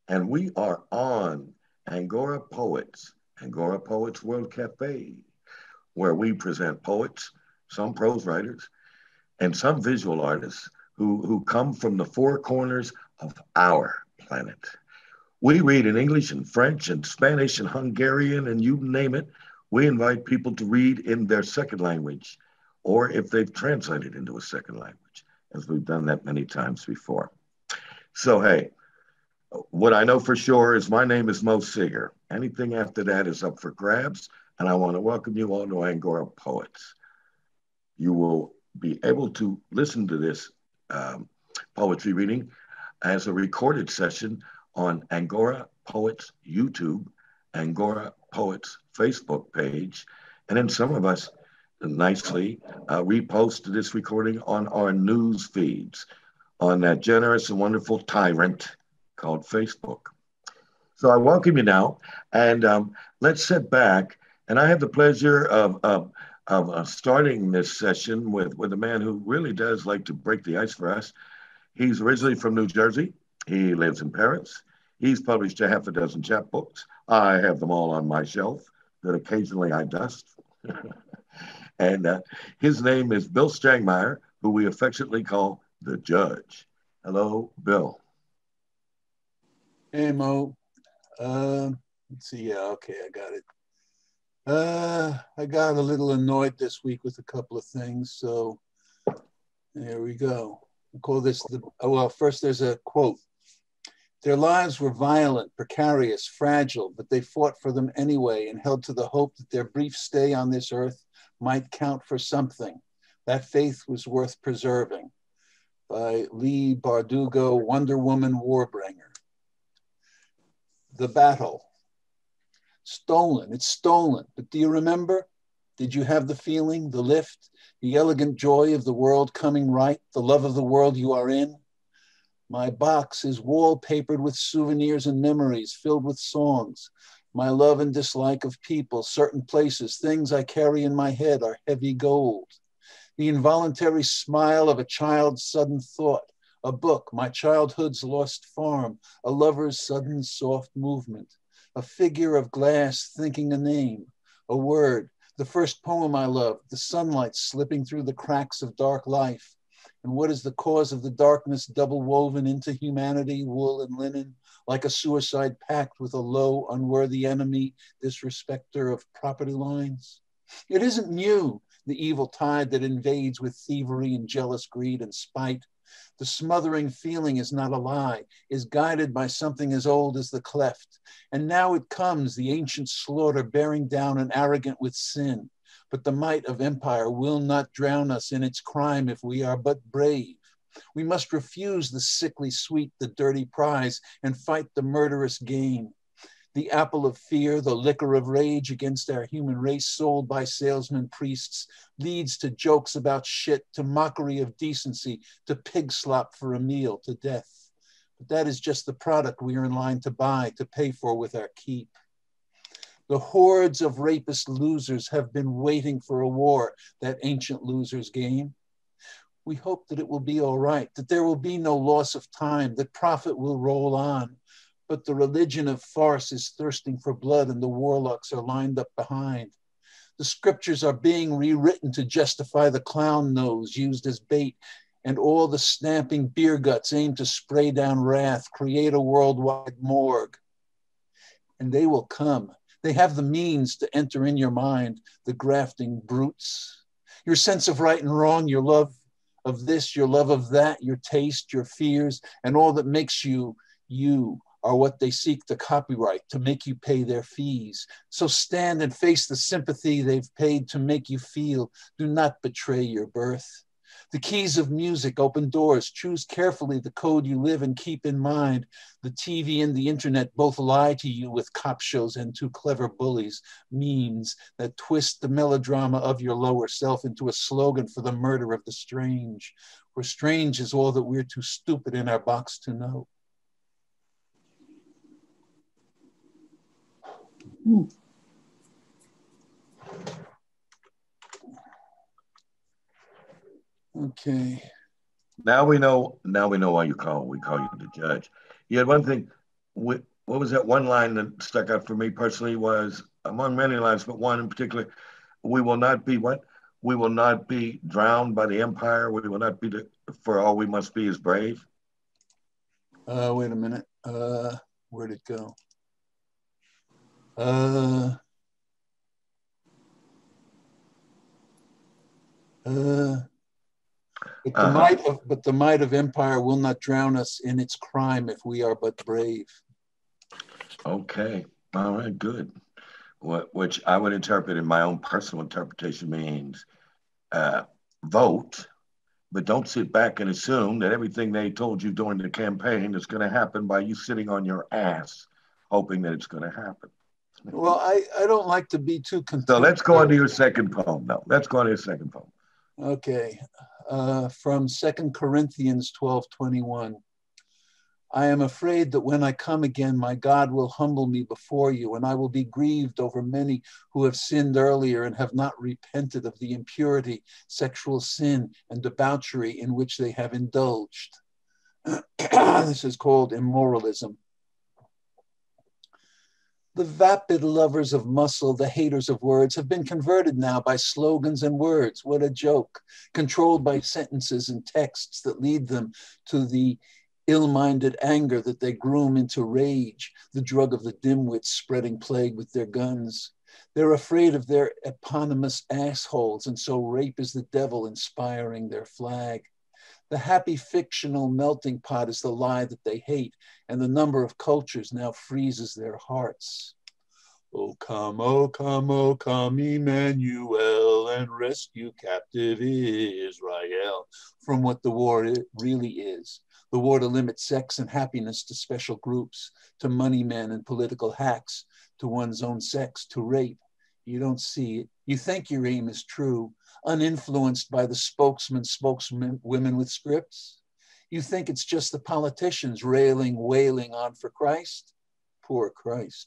and we are on Angora Poets World Cafe, where we present poets, some prose writers, and some visual artists who come from the four corners of our planet. We read in English and French and Spanish and Hungarian and you name it. We invite people to read in their second language or if they've translated into a second language, as we've done that many times before. So, hey, what I know for sure is my name is Mo Seeger. Anything after that is up for grabs, and I want to welcome you all to Angora Poets. You will be able to listen to this poetry reading as a recorded session on Angora Poets YouTube, Angora Poets Facebook page, and then some of us nicely repost this recording on our news feeds on that generous and wonderful tyrant called Facebook. So I welcome you now, and let's sit back. And I have the pleasure of starting this session with a man who really does like to break the ice for us. He's originally from New Jersey. He lives in Paris. He's published a half a dozen chapbooks. I have them all on my shelf that occasionally I dust. And his name is Bill Strangmeyer, who we affectionately call the Judge. Hello, Bill. Hey, Mo. Let's see. Yeah, okay, I got it. I got a little annoyed this week with a couple of things, so there we go. I call this well, first there's a quote. Their lives were violent, precarious, fragile, but they fought for them anyway and held to the hope that their brief stay on this earth might count for something. That faith was worth preserving. By Lee Bardugo, Wonder Woman Warbringer. The battle. Stolen, it's stolen, but do you remember? Did you have the feeling, the lift, the elegant joy of the world coming right, the love of the world you are in? My box is wallpapered with souvenirs and memories filled with songs. My love and dislike of people, certain places, things I carry in my head are heavy gold. The involuntary smile of a child's sudden thought, a book, my childhood's lost farm, a lover's sudden soft movement, a figure of glass thinking a name, a word, the first poem I loved, the sunlight slipping through the cracks of dark life. And what is the cause of the darkness double woven into humanity, wool and linen, like a suicide pact with a low, unworthy enemy, disrespecter of property lines? It isn't you, the evil tide that invades with thievery and jealous greed and spite. The smothering feeling is not a lie, is guided by something as old as the cleft. And now it comes, the ancient slaughter bearing down and arrogant with sin. But the might of empire will not drown us in its crime if we are but brave. We must refuse the sickly sweet, the dirty prize, and fight the murderous gain. The apple of fear, the liquor of rage against our human race sold by salesmen priests, leads to jokes about shit, to mockery of decency, to pig slop for a meal, to death. But that is just the product we are in line to buy, to pay for with our keep. The hordes of rapist losers have been waiting for a war, that ancient losers game. We hope that it will be all right, that there will be no loss of time, that profit will roll on. But the religion of farce is thirsting for blood and the warlocks are lined up behind. The scriptures are being rewritten to justify the clown nose used as bait, and all the snapping beer guts aim to spray down wrath, create a worldwide morgue. And they will come. They have the means to enter in your mind, the grafting brutes. Your sense of right and wrong, your love of this, your love of that, your taste, your fears, and all that makes you, you are what they seek to copyright, to make you pay their fees. So stand and face the sympathy they've paid to make you feel. Do not betray your birth. The keys of music open doors. Choose carefully the code you live and keep in mind. The TV and the internet both lie to you with cop shows and too clever bullies, memes that twist the melodrama of your lower self into a slogan for the murder of the strange. Where strange is all that we're too stupid in our box to know. Okay. Now we know. Now we know why we call you the Judge. You had one thing. what was that one line that stuck out for me personally was among many lines, but one in particular, we will not be what? We will not be drowned by the empire. We will not be for all we must be is brave. Wait a minute. Where'd it go? Uh, but the might of empire will not drown us in its crime if we are but brave. Okay. All right. Good. Which I would interpret in my own personal interpretation means vote, but don't sit back and assume that everything they told you during the campaign is going to happen by you sitting on your ass, hoping that it's going to happen. Well, I don't like to be too content. So let's go on to your second poem now. Let's go on to your second poem. Okay. From 2 Corinthians 12:21. I am afraid that when I come again, my God will humble me before you, and I will be grieved over many who have sinned earlier and have not repented of the impurity, sexual sin, and debauchery in which they have indulged. This is called immoralism. The vapid lovers of muscle, the haters of words, have been converted now by slogans and words. What a joke. Controlled by sentences and texts that lead them to the ill-minded anger that they groom into rage, the drug of the dimwits spreading plague with their guns. They're afraid of their eponymous assholes, and so rape is the devil inspiring their flag. The happy fictional melting pot is the lie that they hate, and the number of cultures now freezes their hearts. O come, Emmanuel, and rescue captive Israel from what the war really is. The war to limit sex and happiness to special groups, to money men and political hacks, to one's own sex, to rape. You don't see it. You think your aim is true, uninfluenced by the spokeswomen with scripts. You think it's just the politicians railing, wailing on for Christ. Poor Christ.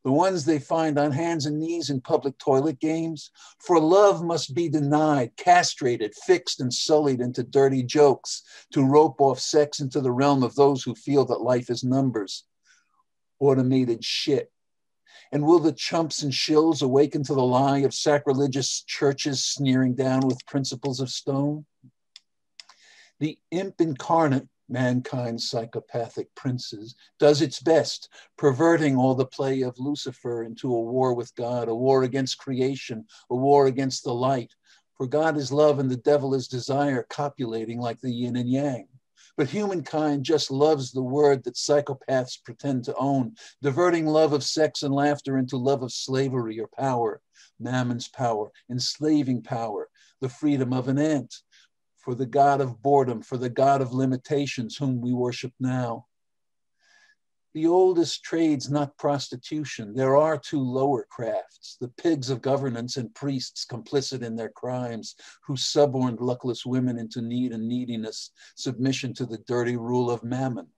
The ones they find on hands and knees in public toilet games. For love must be denied, castrated, fixed, and sullied into dirty jokes to rope off sex into the realm of those who feel that life is numbers. Automated shit. And will the chumps and shills awaken to the lie of sacrilegious churches sneering down with principles of stone? The imp incarnate, mankind's psychopathic princes, does its best, perverting all the play of Lucifer into a war with God, a war against creation, a war against the light. For God is love and the devil is desire, copulating like the yin and yang. But humankind just loves the word that psychopaths pretend to own, diverting love of sex and laughter into love of slavery or power, Mammon's power, enslaving power, the freedom of an ant, for the God of boredom, for the God of limitations, whom we worship now. The oldest trade's not prostitution. There are two lower crafts, the pigs of governance and priests complicit in their crimes, who suborned luckless women into need and neediness, submission to the dirty rule of Mammon.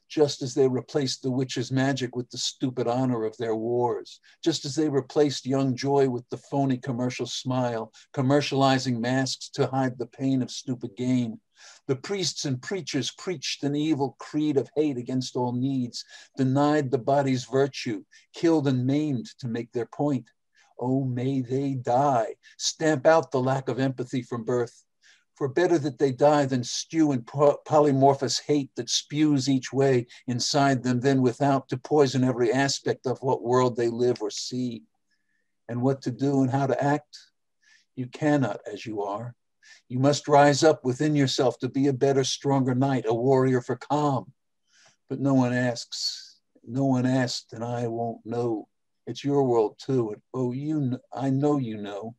Just as they replaced the witch's magic with the stupid honor of their wars, just as they replaced young joy with the phony commercial smile, commercializing masks to hide the pain of stupid gain. The priests and preachers preached an evil creed of hate against all needs, denied the body's virtue, killed and maimed to make their point. Oh, may they die, stamp out the lack of empathy from birth. For better that they die than stew in polymorphous hate that spews each way inside them, then without, to poison every aspect of what world they live or see. And what to do and how to act? You cannot as you are. You must rise up within yourself to be a better, stronger knight, a warrior for calm. But no one asks, no one asked, and I won't know. It's your world too, and oh, I know you know.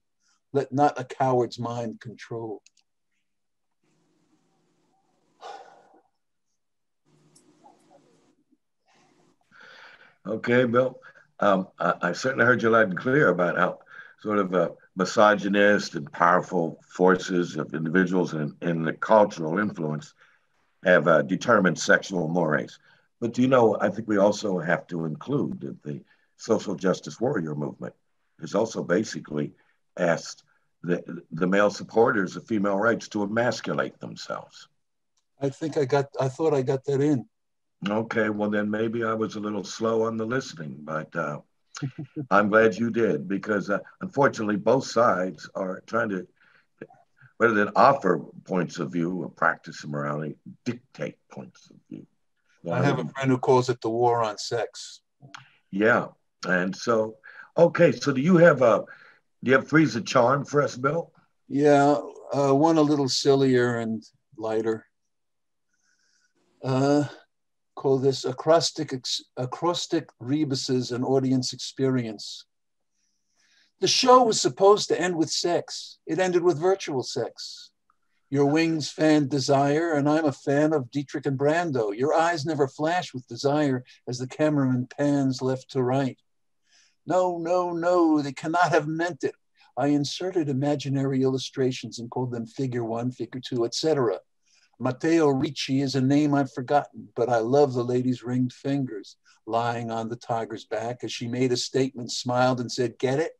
Let not a coward's mind control. Okay, Bill. I certainly heard you loud and clear about how sort of misogynist and powerful forces of individuals in the cultural influence have determined sexual mores. But do you know, I think we also have to include that the social justice warrior movement has also basically asked the male supporters of female rights to emasculate themselves. I thought I got that in. Okay, well then maybe I was a little slow on the listening, but I'm glad you did because unfortunately both sides are trying to, rather than offer points of view or practice morality, dictate points of view. I That have a wouldn't. friend who calls it the war on sex. Yeah, and so okay, so do you have threes of charm for us, Bill? Yeah, one a little sillier and lighter. Uh, Call this acrostic rebuses an audience experience. The show was supposed to end with sex. It ended with virtual sex. Your wings fanned desire, and I'm a fan of Dietrich and Brando. Your eyes never flash with desire as the cameraman pans left to right. No, no, no, they cannot have meant it. I inserted imaginary illustrations and called them figure one, figure two, etc. Matteo Ricci is a name I've forgotten, but I love the lady's ringed fingers lying on the tiger's back as she made a statement, smiled, and said, "Get it?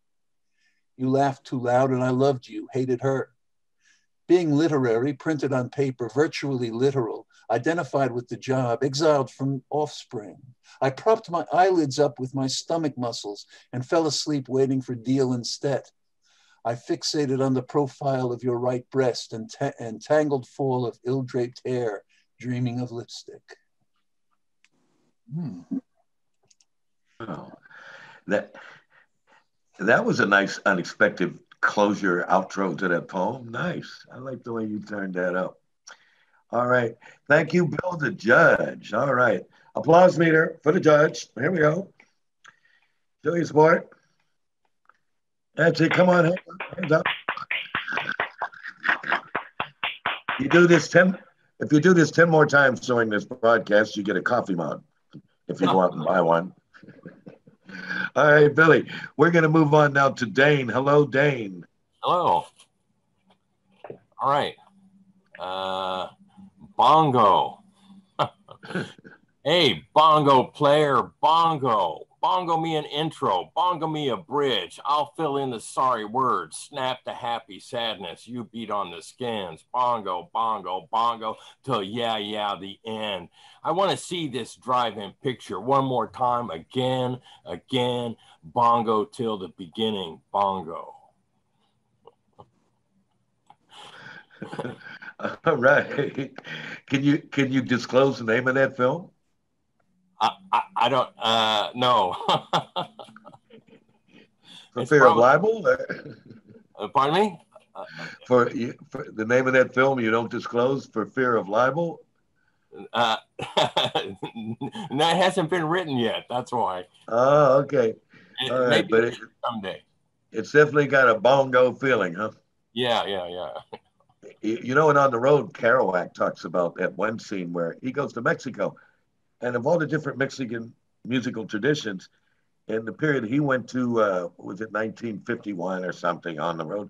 You laughed too loud, and I loved you, hated her." Being literary, printed on paper, virtually literal, identified with the job, exiled from offspring. I propped my eyelids up with my stomach muscles and fell asleep waiting for Deal instead. I fixated on the profile of your right breast and tangled fall of ill-draped hair, dreaming of lipstick. Oh, that that was a nice unexpected closure outro to that poem. Nice. I like the way you turned that up. All right. Thank you, Bill, the judge. All right. Applause meter for the judge. Here we go. Show your sport. That's it. Come on, hands up. You do this 10. If you do this 10 more times during this broadcast, you get a coffee mug if you go out and buy one. All right, Billy. We're going to move on now to Dane. Hello, Dane. Hello. All right. Bongo. Hey, bongo player, bongo. Bongo me an intro. Bongo me a bridge. I'll fill in the sorry words. Snap the happy sadness. You beat on the skins. Bongo, bongo, bongo. Till yeah, the end. I want to see this drive-in picture one more time. Again. Bongo till the beginning. Bongo. All right. Can you disclose the name of that film? I don't know. For fear of libel? Pardon me? For the name of that film you don't disclose for fear of libel? That hasn't been written yet. That's why. Oh, okay. All right, maybe but someday. It's definitely got a bongo feeling, huh? Yeah. You know, and on the road, Kerouac talks about that one scene where he goes to Mexico, and of all the different Mexican musical traditions, in the period he went to, was it 1951 or something on the road,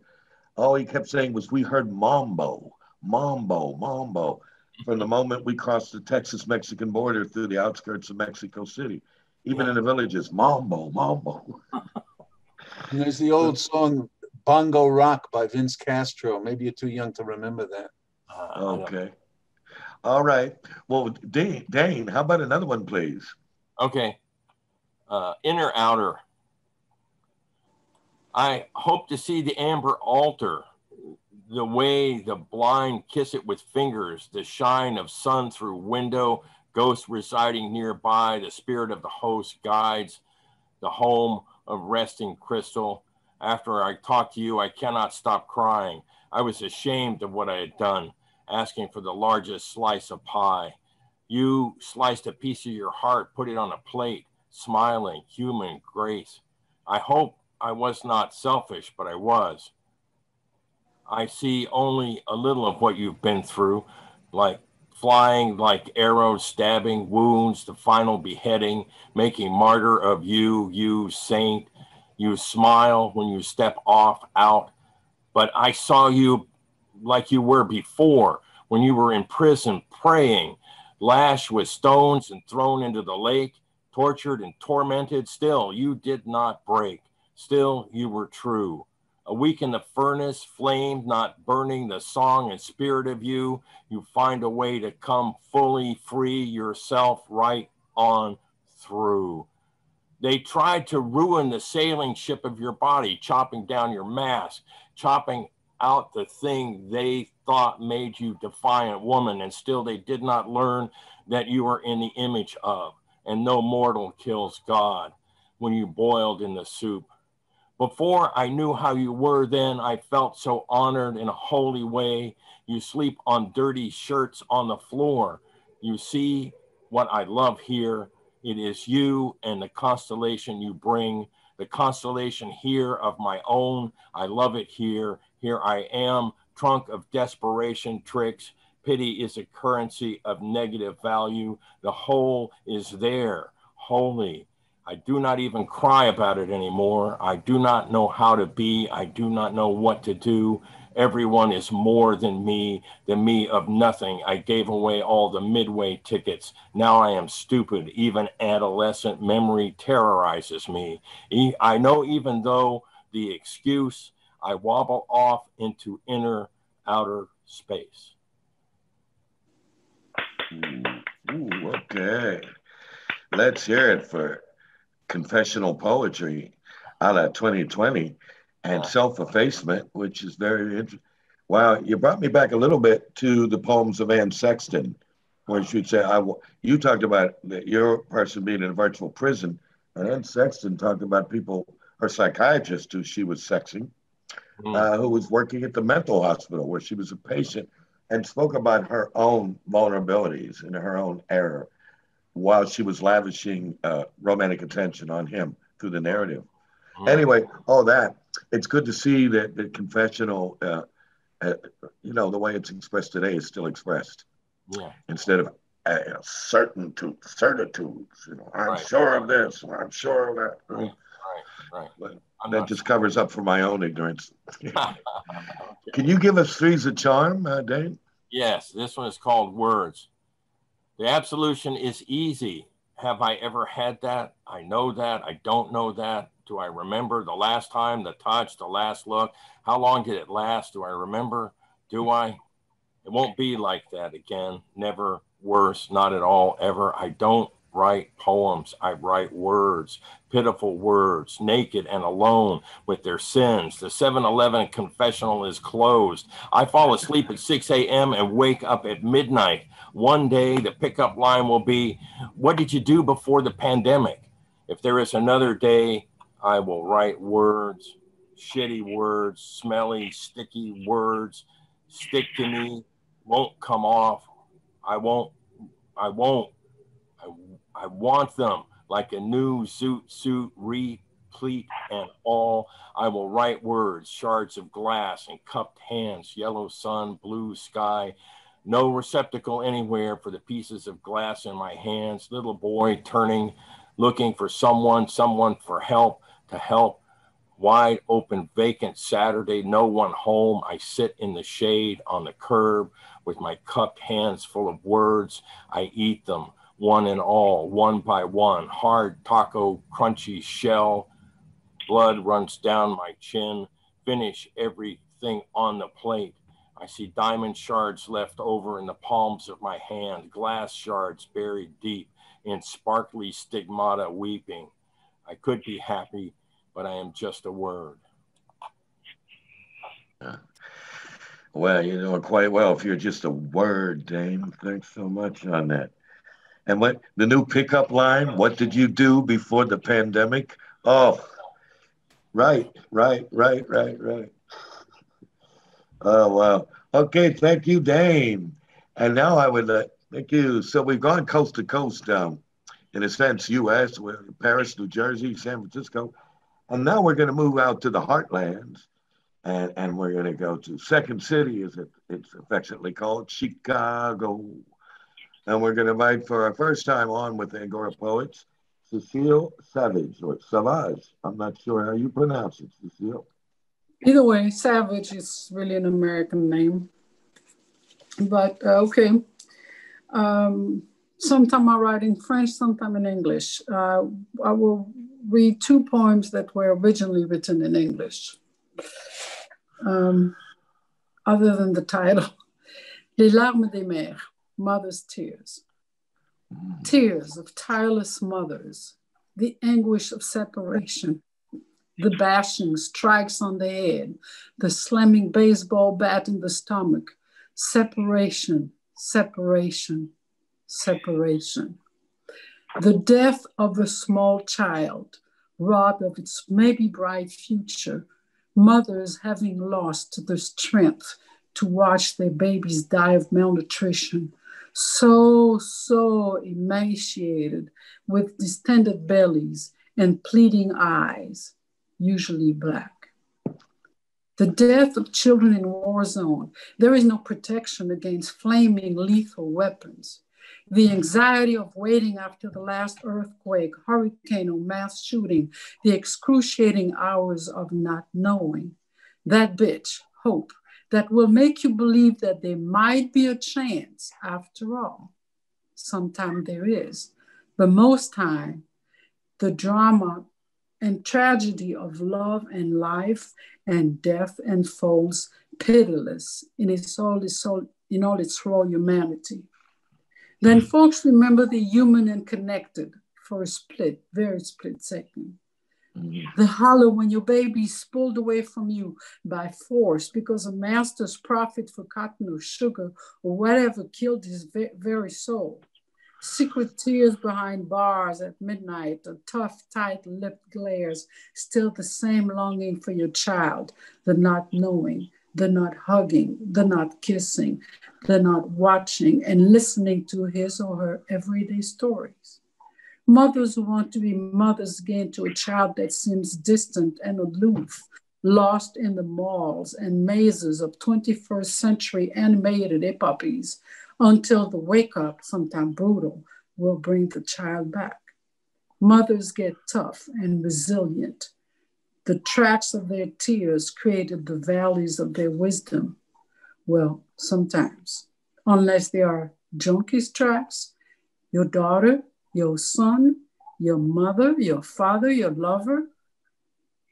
all he kept saying was, "We heard mambo, mambo, mambo," from the moment we crossed the Texas-Mexican border through the outskirts of Mexico City. Even in the villages, mambo, mambo. And there's the old song Bongo Rock by Vince Castro. Maybe you're too young to remember that. Okay. All right. Well, Dane, how about another one, please? Okay. Inner outer. I hope to see the amber altar, the way the blind kiss it with fingers, the shine of sun through window, ghosts residing nearby, the spirit of the host guides the home of resting crystal. After I talk to you, I cannot stop crying. I was ashamed of what I had done, asking for the largest slice of pie. You sliced a piece of your heart, put it on a plate, smiling, human grace. I hope I was not selfish, but I was. I see only a little of what you've been through, like flying like arrows, stabbing wounds, the final beheading, making martyr of you, you saint. You smile when you step off out, but I saw you like you were before, when you were in prison praying, lashed with stones and thrown into the lake, tortured and tormented. Still, you did not break. Still, you were true. A week in the furnace, flame not burning the song and spirit of you. You find a way to come fully free yourself right on through. They tried to ruin the sailing ship of your body, chopping down your mask, chopping out the thing they thought made you defiant woman, and still they did not learn that you are in the image of, and no mortal kills God when you boiled in the soup. Before I knew how you were then, I felt so honored in a holy way. You sleep on dirty shirts on the floor. You see what I love here. It is you and the constellation you bring, the constellation here of my own. I love it here. Here I am, trunk of desperation tricks. Pity is a currency of negative value. The whole is there, holy. I do not even cry about it anymore. I do not know how to be. I do not know what to do. Everyone is more than me of nothing. I gave away all the midway tickets. Now I am stupid. Even adolescent memory terrorizes me. I know even though the excuse, I wobble off into inner outer space. Ooh, okay. Let's hear it for confessional poetry a la 2020 and self-effacement, which is very interesting. Wow, you brought me back a little bit to the poems of Anne Sexton, where she'd say, you talked about your person being in a virtual prison, and Anne Sexton talked about people, her psychiatrist who she was sexing, who was working at the mental hospital where she was a patient, and spoke about her own vulnerabilities and her own error while she was lavishing romantic attention on him through the narrative. Anyway, all that, it's good to see that the confessional, the way it's expressed today is still expressed. Yeah. Instead of certitudes, I'm sure of this, or I'm sure of that. Right. But that just covers up for my own ignorance. Can you give us Three's a Charm, Dane? Yes, this one is called Words. The absolution is easy. Have I ever had that? I know that. I don't know that. Do I remember the last time, the touch, the last look? How long did it last? Do I remember? Do I? It won't be like that again. Never, worse, not at all, ever. I don't write poems. I write words, pitiful words, naked and alone with their sins. The 7-Eleven confessional is closed. I fall asleep at 6 a.m. and wake up at midnight. One day the pickup line will be, what did you do before the pandemic? If there is another day, I will write words, shitty words, smelly, sticky words, stick to me, won't come off. I want them like a new suit, replete and all. I will write words, shards of glass and cupped hands, yellow sun, blue sky. No receptacle anywhere for the pieces of glass in my hands. Little boy turning, looking for someone for help, to help. Wide open, vacant Saturday, no one home. I sit in the shade on the curb with my cupped hands full of words. I eat them, one and all, one by one. Hard taco, crunchy shell. Blood runs down my chin. Finish everything on the plate. I see diamond shards left over in the palms of my hand, glass shards buried deep in sparkly stigmata weeping. I could be happy, but I am just a word. Well, you know quite well if you're just a word, Dane. Thanks so much on that. And what the new pickup line, what did you do before the pandemic? Oh, right. Oh, wow. Okay, thank you, Dane. And now I would thank you. So we've gone coast to coast, in a sense, U.S., Paris, New Jersey, San Francisco. And now we're going to move out to the heartlands, and we're going to go to Second City, as it's affectionately called, Chicago. And we're going to invite for our first time on with Angora Poets, Cecile Savage, or Savage. I'm not sure how you pronounce it, Cecile. Either way, Savage is really an American name. But okay. Sometime I write in French, sometime in English. I will read two poems that were originally written in English. other than the title. Les larmes des mères, mother's tears. Tears of tireless mothers, the anguish of separation, the bashing strikes on the head, the slamming baseball bat in the stomach, separation, separation, separation. The death of a small child, robbed of its maybe bright future, mothers having lost the strength to watch their babies die of malnutrition, so emaciated, with distended bellies and pleading eyes, usually black. The death of children in war zone. There is no protection against flaming lethal weapons. The anxiety of waiting after the last earthquake, hurricane, or mass shooting, the excruciating hours of not knowing. That bitch, hope, that will make you believe that there might be a chance after all. Sometimes there is, but most time, the drama and tragedy of love and life and death unfolds pitiless in all its raw humanity. Then folks remember the human and connected for a very split second. The hollow when your baby is pulled away from you by force because a master's profit for cotton or sugar or whatever killed his very soul. Secret tears behind bars at midnight, a tough, tight-lipped glares, still the same longing for your child, the not knowing, the not hugging, the not kissing, the not watching and listening to his or her everyday stories. Mothers who want to be mothers again to a child that seems distant and aloof, lost in the malls and mazes of 21st century animated epopeas, until the wake-up, sometimes brutal, will bring the child back. Mothers get tough and resilient. The tracks of their tears created the valleys of their wisdom. Well, sometimes, unless they are junkies' tracks, your daughter, your son, your mother, your father, your lover.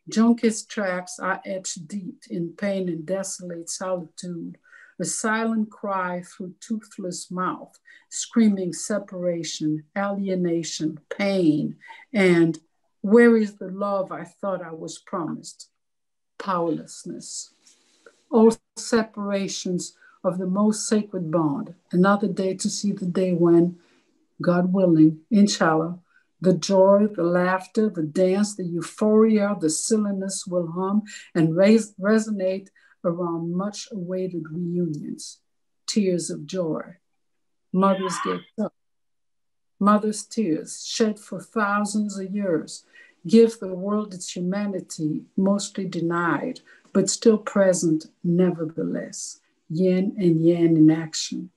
Junkies' tracks are etched deep in pain and desolate solitude, a silent cry through toothless mouth, screaming separation, alienation, pain, and where is the love I thought I was promised? Powerlessness. All separations of the most sacred bond. Another day to see the day when, God willing, inshallah, the joy, the laughter, the dance, the euphoria, the silliness will hum and resonate around much awaited reunions. Tears of joy. Mothers get tough. Mothers' tears, shed for thousands of years, give the world its humanity, mostly denied, but still present nevertheless. Yin and yang in action.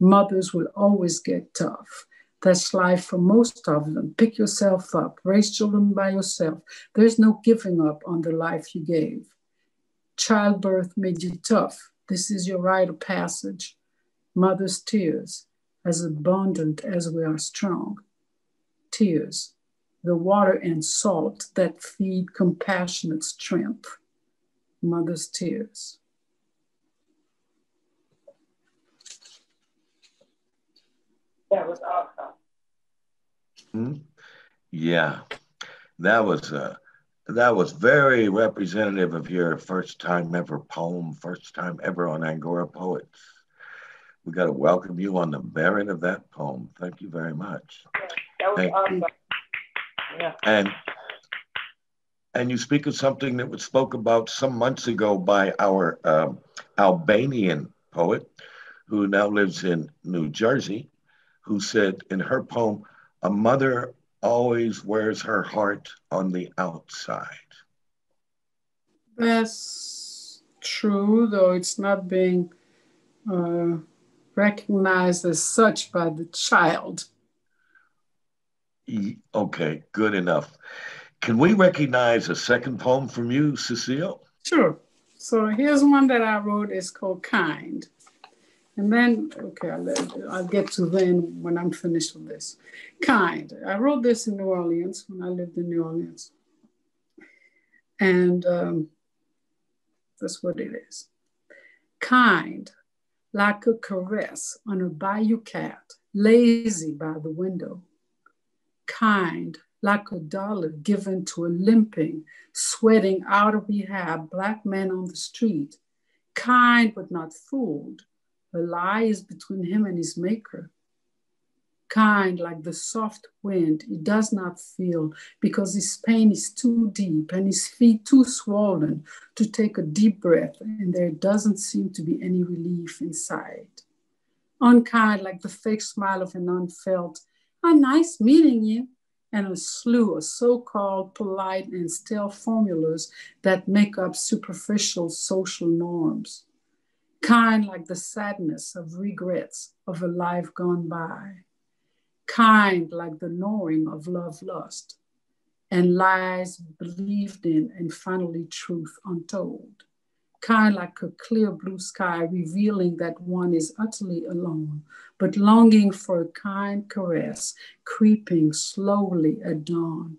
Mothers will always get tough. That's life for most of them. Pick yourself up, raise children by yourself. There's no giving up on the life you gave. Childbirth made you tough. This is your rite of passage. Mother's tears, as abundant as we are strong. Tears, the water and salt that feed compassionate strength. Mother's tears. That was awesome. Yeah, that was very representative of your first time ever poem, first time ever on Angora Poets. We got to welcome you on the merit of that poem. Thank you very much. That was awesome. Yeah. And you speak of something that was spoke about some months ago by our Albanian poet who now lives in New Jersey, who said in her poem, a mother always wears her heart on the outside. That's true, though it's not being recognized as such by the child. Okay, good enough. Can we recognize a second poem from you, Cecile? Sure. So here's one that I wrote. It's called Kind. And then, okay, I'll get to then when I'm finished with this. Kind. I wrote this in New Orleans when I lived in New Orleans. And That's what it is. Kind, like a caress on a bayou cat, lazy by the window. Kind, like a dollar given to a limping, sweating out of rehab black man on the street. Kind but not fooled. A lie is between him and his maker. Kind like the soft wind he does not feel because his pain is too deep and his feet too swollen to take a deep breath, and there doesn't seem to be any relief inside. Unkind like the fake smile of an unfelt, "Ah, nice meeting you," and a slew of so-called polite and stale formulas that make up superficial social norms. Kind like the sadness of regrets of a life gone by. Kind like the gnawing of love lost, and lies believed in, and finally truth untold. Kind like a clear blue sky revealing that one is utterly alone, but longing for a kind caress creeping slowly at dawn.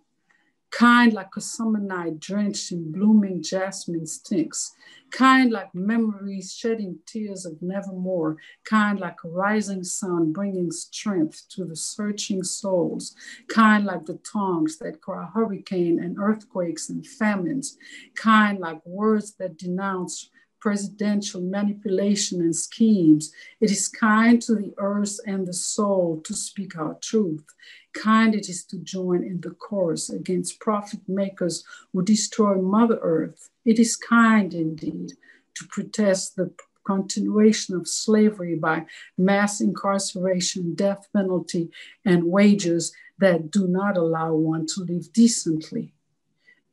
Kind like a summer night drenched in blooming jasmine stinks. Kind like memories shedding tears of nevermore. Kind like a rising sun bringing strength to the searching souls. Kind like the tongues that cry hurricane and earthquakes and famines. Kind like words that denounce presidential manipulation and schemes. It is kind to the earth and the soul to speak our truth. Kind it is to join in the chorus against profit makers who destroy Mother Earth. It is kind indeed to protest the continuation of slavery by mass incarceration, death penalty, and wages that do not allow one to live decently.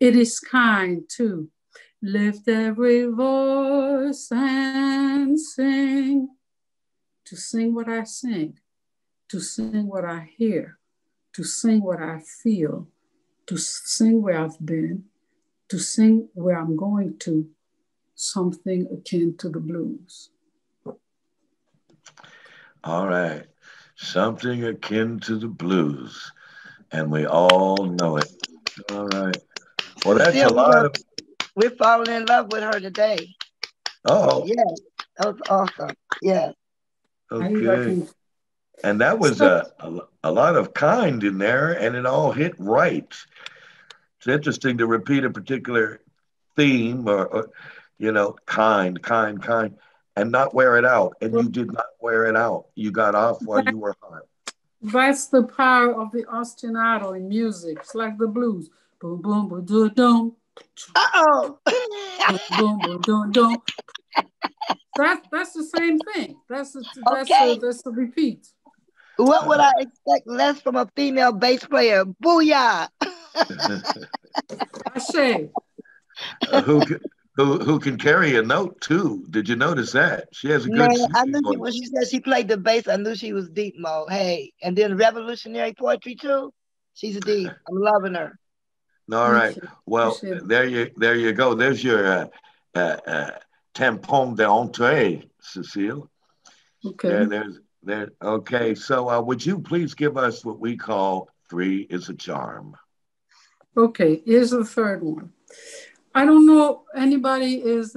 It is kind to lift every voice and sing, to sing what I sing, to sing what I hear, to sing what I feel, to sing where I've been, to sing where I'm going to, something akin to the blues. All right. Something akin to the blues. And we all know it. All right. Well, that's Still, a lot of... We're falling in love with her today. Oh. Yeah, that was awesome. Yeah. Okay. And that was a lot of kind in there, and it all hit right. It's interesting to repeat a particular theme or kind, and not wear it out. And you did not wear it out. You got off while you were hot. That's the power of the ostinato in music. It's like the blues. Boom, boom, boom, boom, boom. Uh-oh. Boom, boom, boom, boom. That's the same thing. That's the repeat. What would I expect less from a female bass player? Booyah! Ashe. Who can carry a note too? Did you notice that? She has a good. Man, I knew when she said she played the bass, I knew she was deep mode. Hey, and then revolutionary poetry too. She's deep. I'm loving her. All right. Well, there you go. There's your tampon d'entrée, Cecile. Okay. Okay. So, would you please give us what we call 3 is a charm? Okay. Here's the third one. I don't know anybody is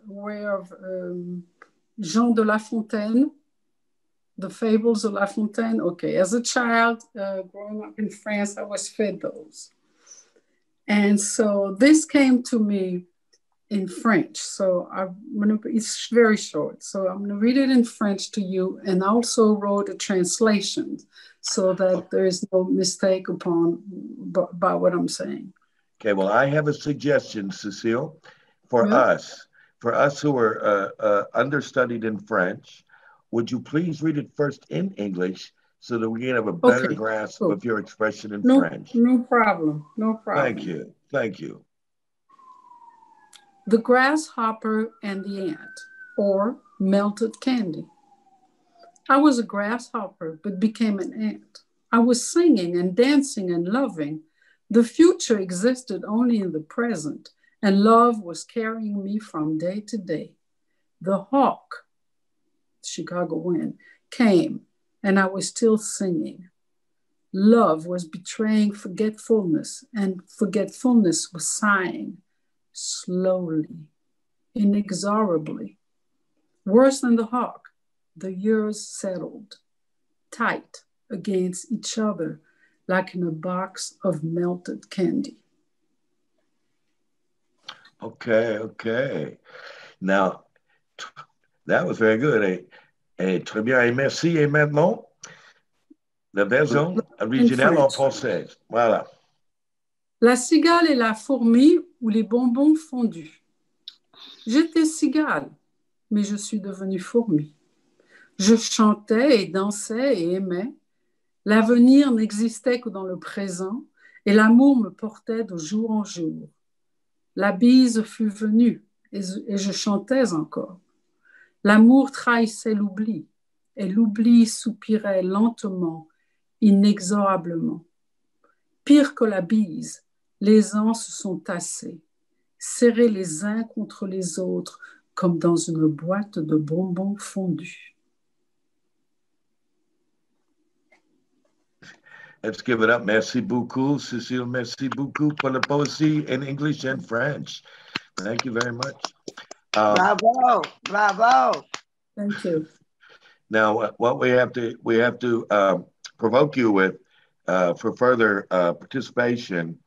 aware of Jean de La Fontaine, the Fables of La Fontaine. Okay, as a child growing up in France, I was fed those, and so this came to me in French. So it's very short. So I'm gonna read it in French to you, and I also wrote a translation so that there is no mistake about what I'm saying. Okay, well, I have a suggestion, Cecile, for us who are understudied in French. Would you please read it first in English so that we can have a better grasp of your expression in French? No problem. Thank you. The Grasshopper and the Ant, or Melted Candy. I was a grasshopper, but became an ant. I was singing and dancing and loving. The future existed only in the present, and love was carrying me from day to day. The hawk, Chicago wind, came, and I was still singing. Love was betraying forgetfulness, and forgetfulness was sighing. slowly, inexorably. Worse than the hawk, the years settled, tight against each other, like in a box of melted candy. Okay. Now, that was very good. Très bien, et merci. Et maintenant, la version originale en français. Voilà. La cigale et la fourmi ou les bonbons fondus. J'étais cigale, mais je suis devenue fourmi. Je chantais et dansais et aimais. L'avenir n'existait que dans le présent et l'amour me portait de jour en jour. La bise fut venue et je chantais encore. L'amour trahissait l'oubli et l'oubli soupirait lentement, inexorablement. Pire que la bise, les ans se sont tassés, serrés les uns contre les autres comme dans une boîte de bonbons fondus. Let's give it up. Merci beaucoup, Cecile. Merci beaucoup pour la poésie in English and French. Thank you very much. Bravo. Thank you. Now, what we have to provoke you with for further participation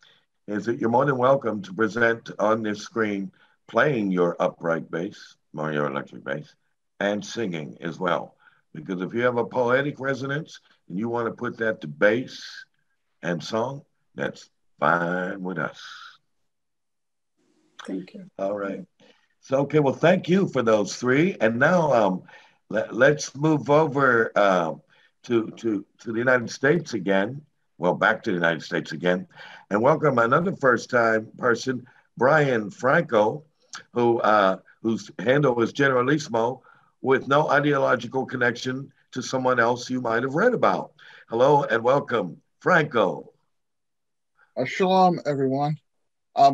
is that you're more than welcome to present on this screen playing your upright bass, or your electric bass, and singing as well. Because if you have a poetic resonance and you want to put that to bass and song, that's fine with us. Thank you. All right. So, okay, well, thank you for those three. And now let's move over to the United States again. Well, back to the United States again, and welcome another first-time person, Brian Franco, whose handle is Generalissimo, with no ideological connection to someone else you might have read about. Hello and welcome, Franco. Shalom, everyone.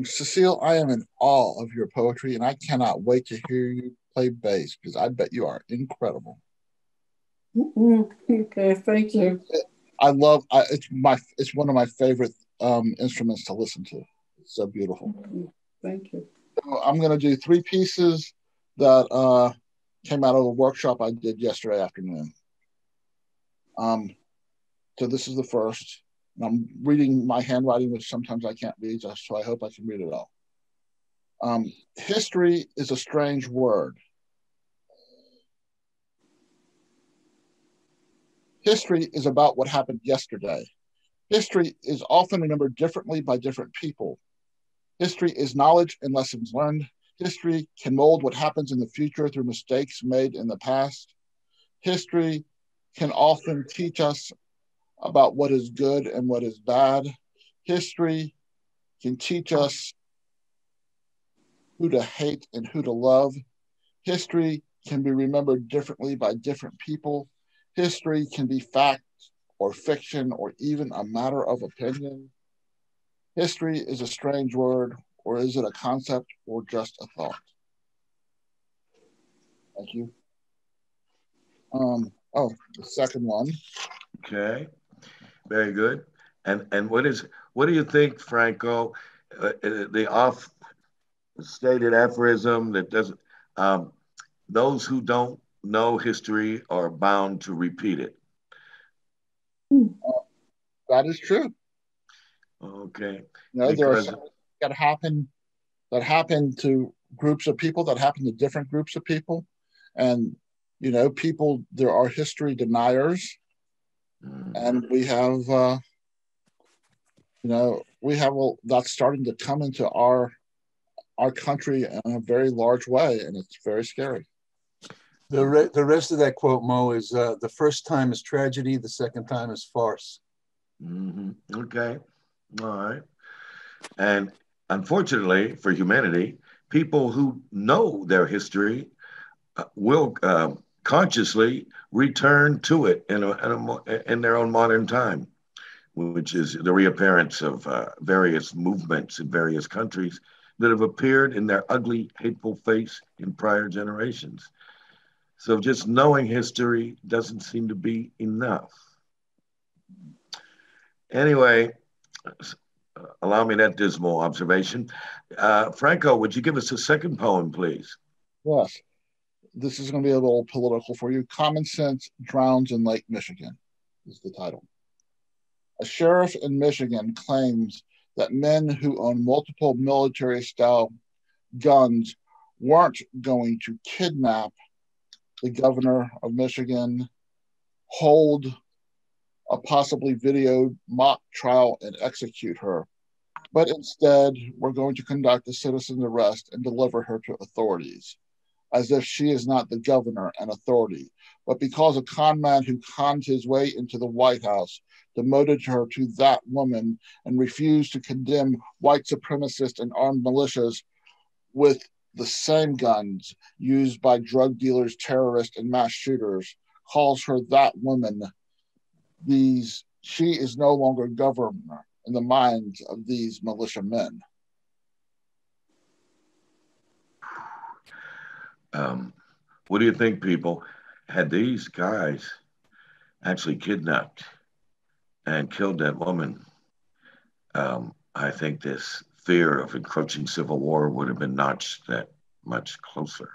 Cecile, I am in awe of your poetry, and I cannot wait to hear you play bass because I bet you are incredible. Okay, thank you. It's one of my favorite instruments to listen to. It's so beautiful. Thank you. So I'm going to do three pieces that came out of a workshop I did yesterday afternoon. So this is the first. And I'm reading my handwriting, which sometimes I can't read, so I hope I can read it all. History is a strange word. History is about what happened yesterday. History is often remembered differently by different people. History is knowledge and lessons learned. History can mold what happens in the future through mistakes made in the past. History can often teach us about what is good and what is bad. History can teach us who to hate and who to love. History can be remembered differently by different people. History can be fact or fiction or even a matter of opinion. History is a strange word, or is it a concept or just a thought? Thank you. The second one. Okay, very good. And what do you think, Franco? The oft-stated aphorism that doesn't those who don't know history are bound to repeat it. That is true. Okay. There are things that happen to groups of people, that happen to different groups of people. And, people, there are history deniers. And we have, that's starting to come into our country in a very large way, and it's very scary. The rest of that quote, Mo, is the first time is tragedy, the second time is farce. Mm-hmm. Okay. All right. And unfortunately for humanity, people who know their history will consciously return to it in their own modern time, which is the reappearance of various movements in various countries that have appeared in their ugly, hateful face in prior generations. So just knowing history doesn't seem to be enough. Anyway, allow me that dismal observation. Franco, would you give us a second poem, please? Yes. This is going to be a little political for you. Common Sense Drowns in Lake Michigan is the title. A sheriff in Michigan claims that men who own multiple military-style guns weren't going to kidnap the governor of Michigan, hold a possibly videoed mock trial, and execute her, but instead were going to conduct a citizen's arrest and deliver her to authorities, as if she is not the governor and authority, but because a con man who conned his way into the White House demoted her to that woman and refused to condemn white supremacists and armed militias with the same guns used by drug dealers, terrorists, and mass shooters, calls her that woman. She is no longer governor in the minds of these militia men. What do you think, people? Had these guys actually kidnapped and killed that woman, I think this fear of encroaching civil war would have been notched that much closer.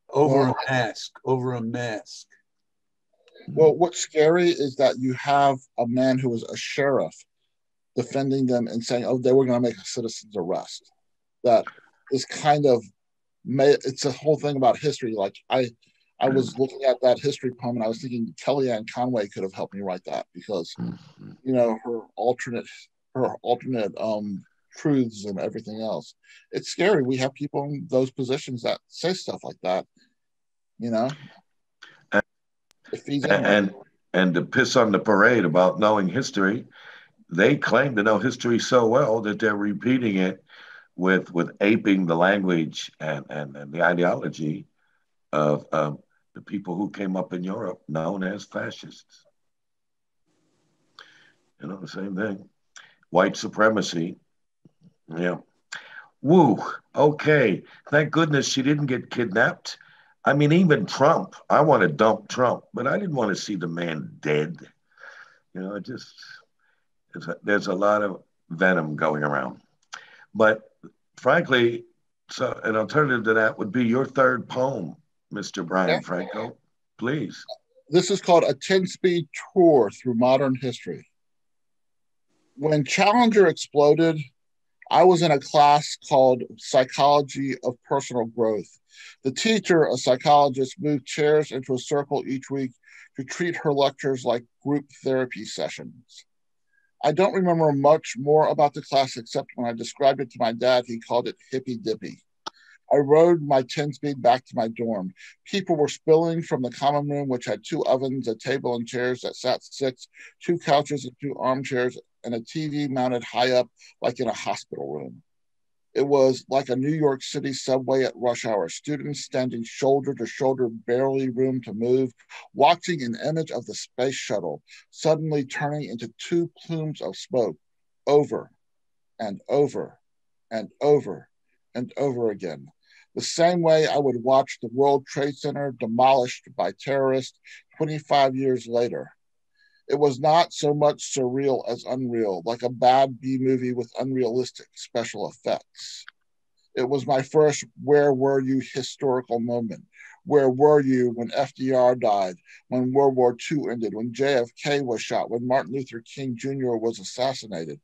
Over a mask. Well, what's scary is that you have a man who was a sheriff defending them and saying, oh, they were going to make a citizen's arrest. That is kind of, it's a whole thing about history. Like I was looking at that history poem and I was thinking Kellyanne Conway could have helped me write that because, you know, her alternate truths and everything else. It's scary. We have people in those positions that say stuff like that, you know. And to piss on the parade about knowing history, they claim to know history so well that they're repeating it with aping the language and the ideology of the people who came up in Europe known as fascists. You know, the same thing. White supremacy. Yeah. Woo. Okay. Thank goodness she didn't get kidnapped. I mean, even Trump, I want to dump Trump, but I didn't want to see the man dead. You know, there's a lot of venom going around. But frankly, so an alternative to that would be your third poem, Mr. Brian Franco, please. This is called A 10-Speed Tour Through Modern History. When Challenger exploded, I was in a class called Psychology of Personal Growth. The teacher, a psychologist, moved chairs into a circle each week to treat her lectures like group therapy sessions. I don't remember much more about the class except when I described it to my dad, he called it hippy dippy. I rode my 10-speed back to my dorm. People were spilling from the common room, which had 2 ovens, a table and chairs that sat 6, 2 couches and 2 armchairs, and a TV mounted high up like in a hospital room. It was like a New York City subway at rush hour, students standing shoulder to shoulder, barely room to move, watching an image of the space shuttle suddenly turning into 2 plumes of smoke over and over and over and over again. The same way I would watch the World Trade Center demolished by terrorists 25 years later. It was not so much surreal as unreal, like a bad B movie with unrealistic special effects. It was my first where were you historical moment. Where were you when FDR died, when World War II ended, when JFK was shot, when Martin Luther King Jr. was assassinated?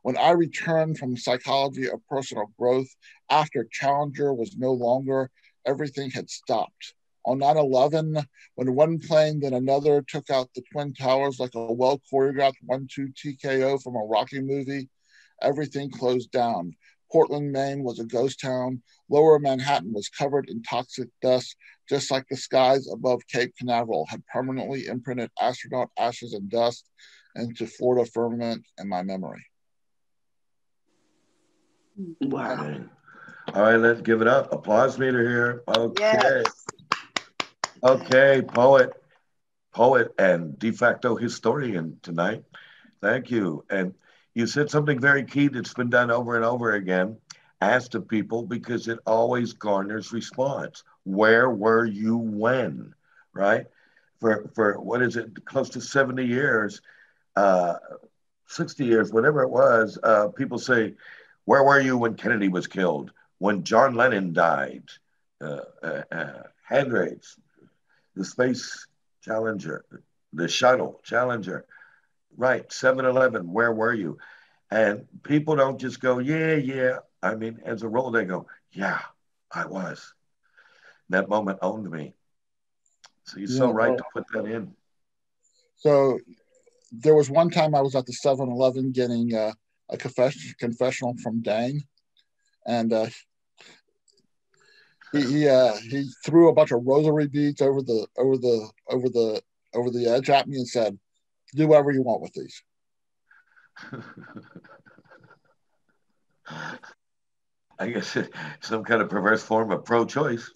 When I returned from Psychology of Personal Growth after Challenger was no longer, everything had stopped. On 9/11, when one plane then another took out the Twin Towers like a well-choreographed 1-2 TKO from a Rocky movie, everything closed down. Portland, Maine was a ghost town. Lower Manhattan was covered in toxic dust, just like the skies above Cape Canaveral had permanently imprinted astronaut ashes and dust into Florida firmament in my memory. Wow. All right, let's give it up. Applause meter here. Okay. Yes. Okay, poet and de facto historian tonight. Thank you. And you said something very key that's been done over and over again. Ask the people because it always garners response. Where were you when? Right? For what is it? Close to 70 years, 60 years, whatever it was, people say, where were you when Kennedy was killed? When John Lennon died? Hand raise, the space Challenger, the shuttle Challenger, right, 7-Eleven, where were you? And people don't just go, yeah, yeah. I mean, as a role, they go, yeah, I was. That moment owned me. So you're so right to put that in. So there was one time I was at the 7-Eleven getting a confessional from Dang, and he threw a bunch of rosary beads over the edge at me and said, "Do whatever you want with these." I guess some kind of perverse form of pro-choice.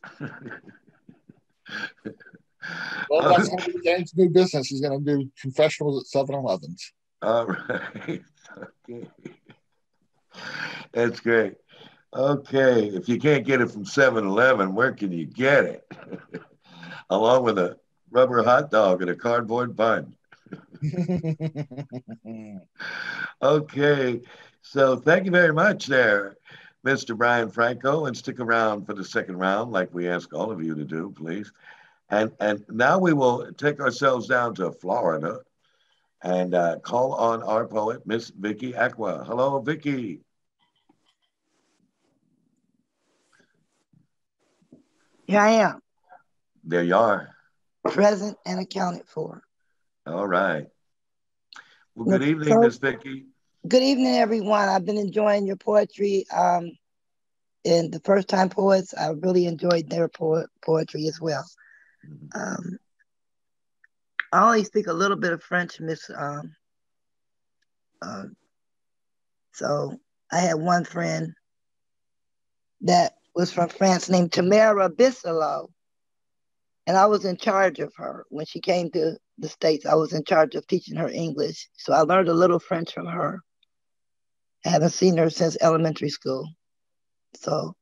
Well, that's going to be Dang's new business. He's going to do confessionals at 7-Elevens. All right. Okay. That's great. Okay. If you can't get it from 7-Eleven, where can you get it? Along with a rubber hot dog and a cardboard bun. Okay. So thank you very much there, Mr. Brian Franco, and stick around for the second round like we ask all of you to do, please. And now we will take ourselves down to Florida and call on our poet, Miss Vicky Aqua. Hello, Vicky. Here I am. There you are. Present and accounted for. All right. Well, good evening, Miss Vicky. Good evening, everyone. I've been enjoying your poetry. And the First Time Poets, I really enjoyed their poetry as well. I only speak a little bit of French, Miss. So I had one friend that was from France named Tamara Bissalo, and I was in charge of her. When she came to the States, I was in charge of teaching her English. So I learned a little French from her. I haven't seen her since elementary school. So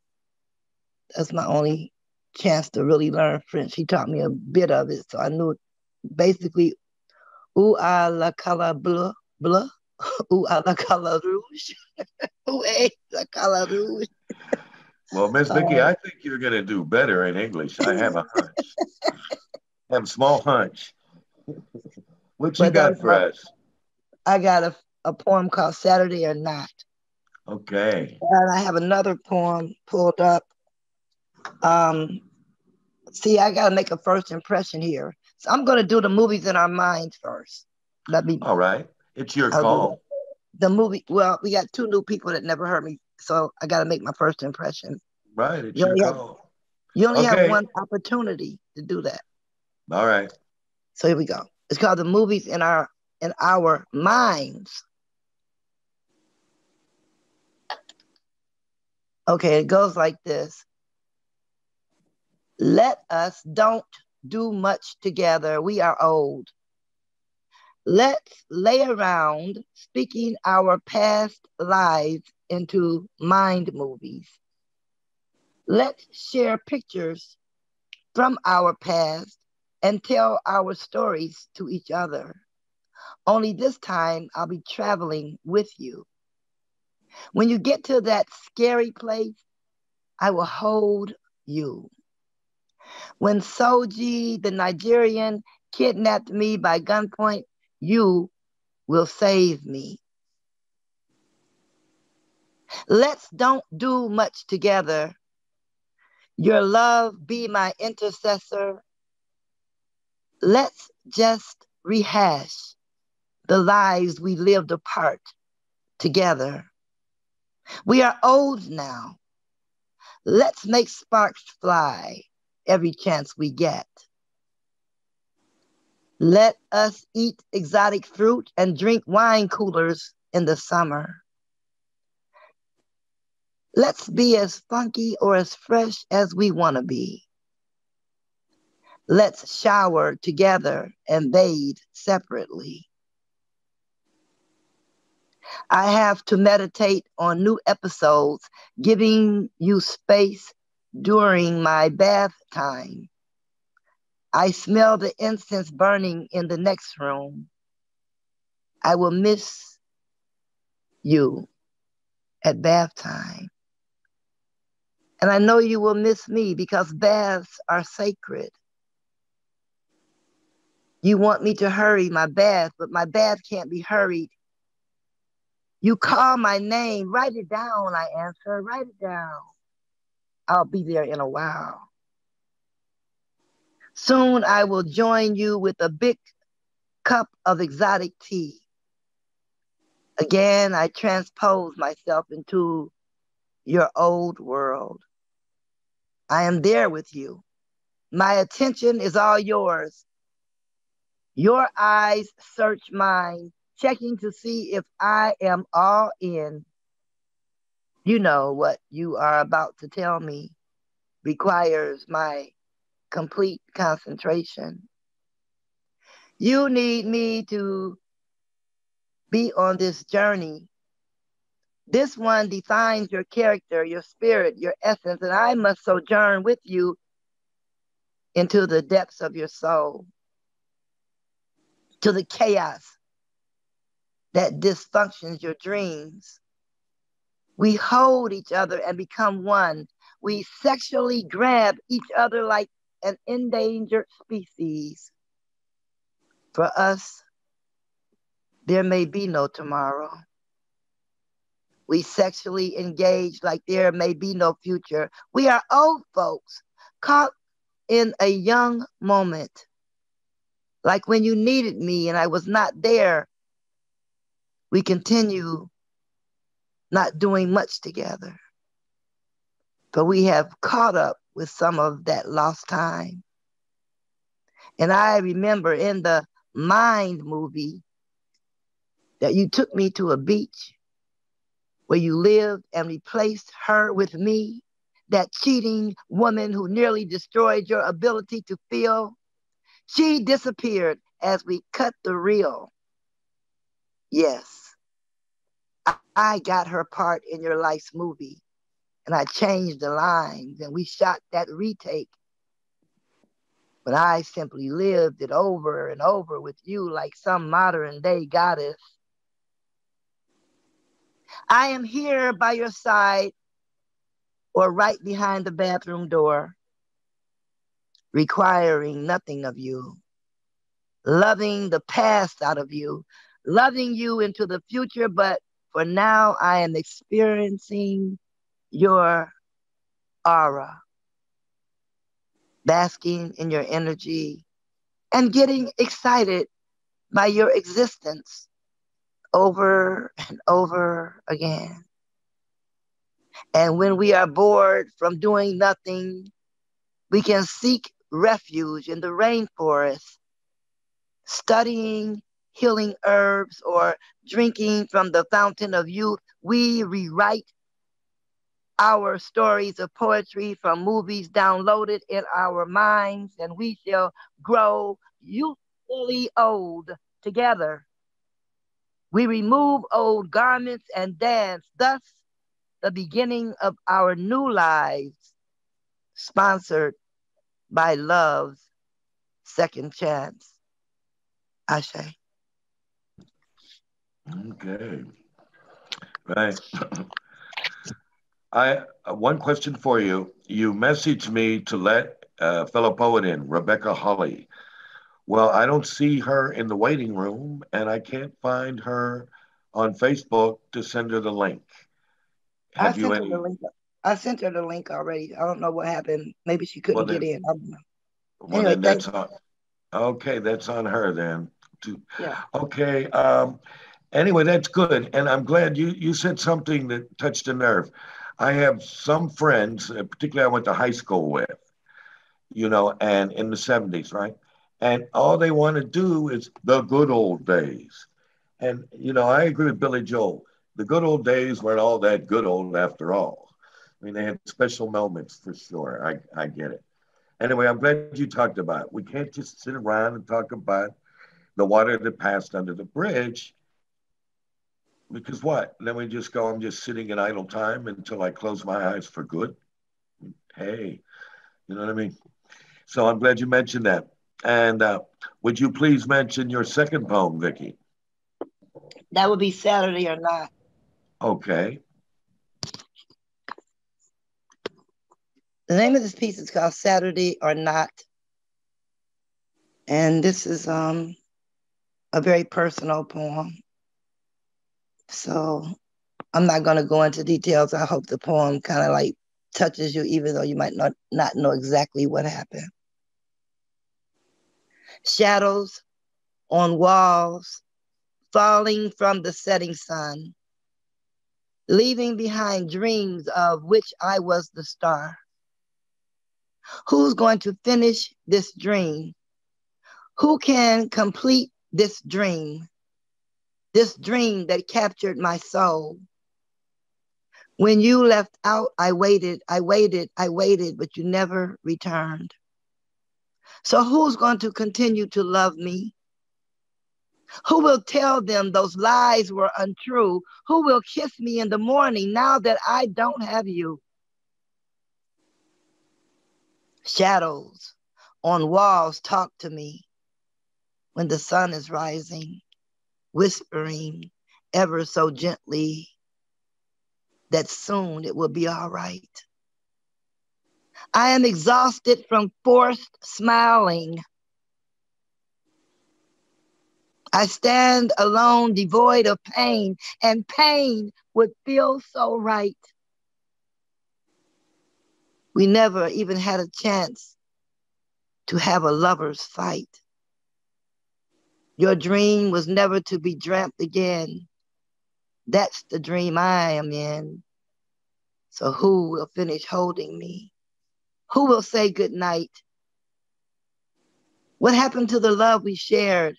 that's my only chance to really learn French. She taught me a bit of it. So I knew basically, où a la couleur bleu, bleu, où a la couleur rouge, où est la couleur rouge. Well, Miss Vicky, I think you're going to do better in English. I have a hunch. I have a small hunch. What you got for us? I got a poem called Saturday or Not. Okay. And I have another poem pulled up. See, I got to make a first impression here. So I'm going to do the movies in our minds first. All right. It's your call. The movie, well, we got two new people that never heard me, so I got to make my first impression. Right, it's your call. You only have one opportunity to do that. All right. So here we go. It's called The Movies in Our Minds. Okay, it goes like this. Let us don't do much together. We are old. Let's lay around speaking our past lives into mind movies. Let's share pictures from our past and tell our stories to each other. Only this time I'll be traveling with you. When you get to that scary place, I will hold you. When Soji, the Nigerian, kidnapped me by gunpoint, you will save me. Let's don't do much together. Your love be my intercessor. Let's just rehash the lives we lived apart together. We are old now. Let's make sparks fly every chance we get. Let us eat exotic fruit and drink wine coolers in the summer. Let's be as funky or as fresh as we want to be. Let's shower together and bathe separately. I have to meditate on new episodes, giving you space during my bath time. I smell the incense burning in the next room. I will miss you at bath time. And I know you will miss me because baths are sacred. You want me to hurry my bath, but my bath can't be hurried. You call my name, write it down, I answer, write it down. I'll be there in a while. Soon I will join you with a big cup of exotic tea. Again, I transpose myself into your old world. I am there with you. My attention is all yours. Your eyes search mine, checking to see if I am all in. You know what you are about to tell me requires my complete concentration. You need me to be on this journey. This one defines your character, your spirit, your essence, and I must sojourn with you into the depths of your soul, to the chaos that dysfunctions your dreams. We hold each other and become one. We sexually grab each other like an endangered species. For us, there may be no tomorrow. We sexually engage like there may be no future. We are old folks caught in a young moment. Like when you needed me and I was not there, we continue not doing much together. But we have caught up with some of that lost time. And I remember in the Mind movie that you took me to a beach where you lived and replaced her with me, that cheating woman who nearly destroyed your ability to feel. She disappeared as we cut the reel. Yes, I got her part in your life's movie, and I changed the lines, and we shot that retake. But I simply lived it over and over with you like some modern day goddess. I am here by your side or right behind the bathroom door, requiring nothing of you, loving the past out of you, loving you into the future, but for now I am experiencing your aura, basking in your energy, and getting excited by your existence over and over again. And when we are bored from doing nothing, we can seek refuge in the rainforest, studying healing herbs or drinking from the fountain of youth. We rewrite our stories of poetry from movies downloaded in our minds, and we shall grow youthfully old together. We remove old garments and dance, thus the beginning of our new lives, sponsored by Love's Second Chance. Ashe. Okay. Right. One question for you. You messaged me to let a fellow poet in, Rebecca Holly. Well, I don't see her in the waiting room, and I can't find her on Facebook to send her the link. I sent her the link already. I don't know what happened. Maybe she couldn't get in. I don't know. Well, anyway, then that's on. Okay, that's on her then. Yeah. Okay. Anyway, that's good, and I'm glad you said something that touched a nerve. I have some friends, particularly I went to high school with, and in the 70s, right? And all they want to do is the good old days. And, I agree with Billy Joel. The good old days weren't all that good old after all. I mean, they had special moments for sure. I get it. Anyway, I'm glad you talked about it. We can't just sit around and talk about the water that passed under the bridge. Because what? Then we just go, I'm just sitting in idle time until I close my eyes for good. Hey, you know what I mean? So I'm glad you mentioned that. And would you please mention your second poem, Vicki? That would be Saturday or Not. Okay. The name of this piece is called Saturday or Not. And this is a very personal poem. So I'm not going to go into details. I hope the poem kind of like touches you, even though you might not know exactly what happened. Shadows on walls, falling from the setting sun, leaving behind dreams of which I was the star. Who's going to finish this dream? Who can complete this dream that captured my soul? When you left out, I waited, but you never returned. So who's going to continue to love me? Who will tell them those lies were untrue? Who will kiss me in the morning now that I don't have you? Shadows on walls talk to me when the sun is rising, whispering ever so gently that soon it will be all right. I am exhausted from forced smiling. I stand alone, devoid of pain, and pain would feel so right. We never even had a chance to have a lover's fight. Your dream was never to be dreamt again. That's the dream I am in. So who will finish holding me? Who will say goodnight? What happened to the love we shared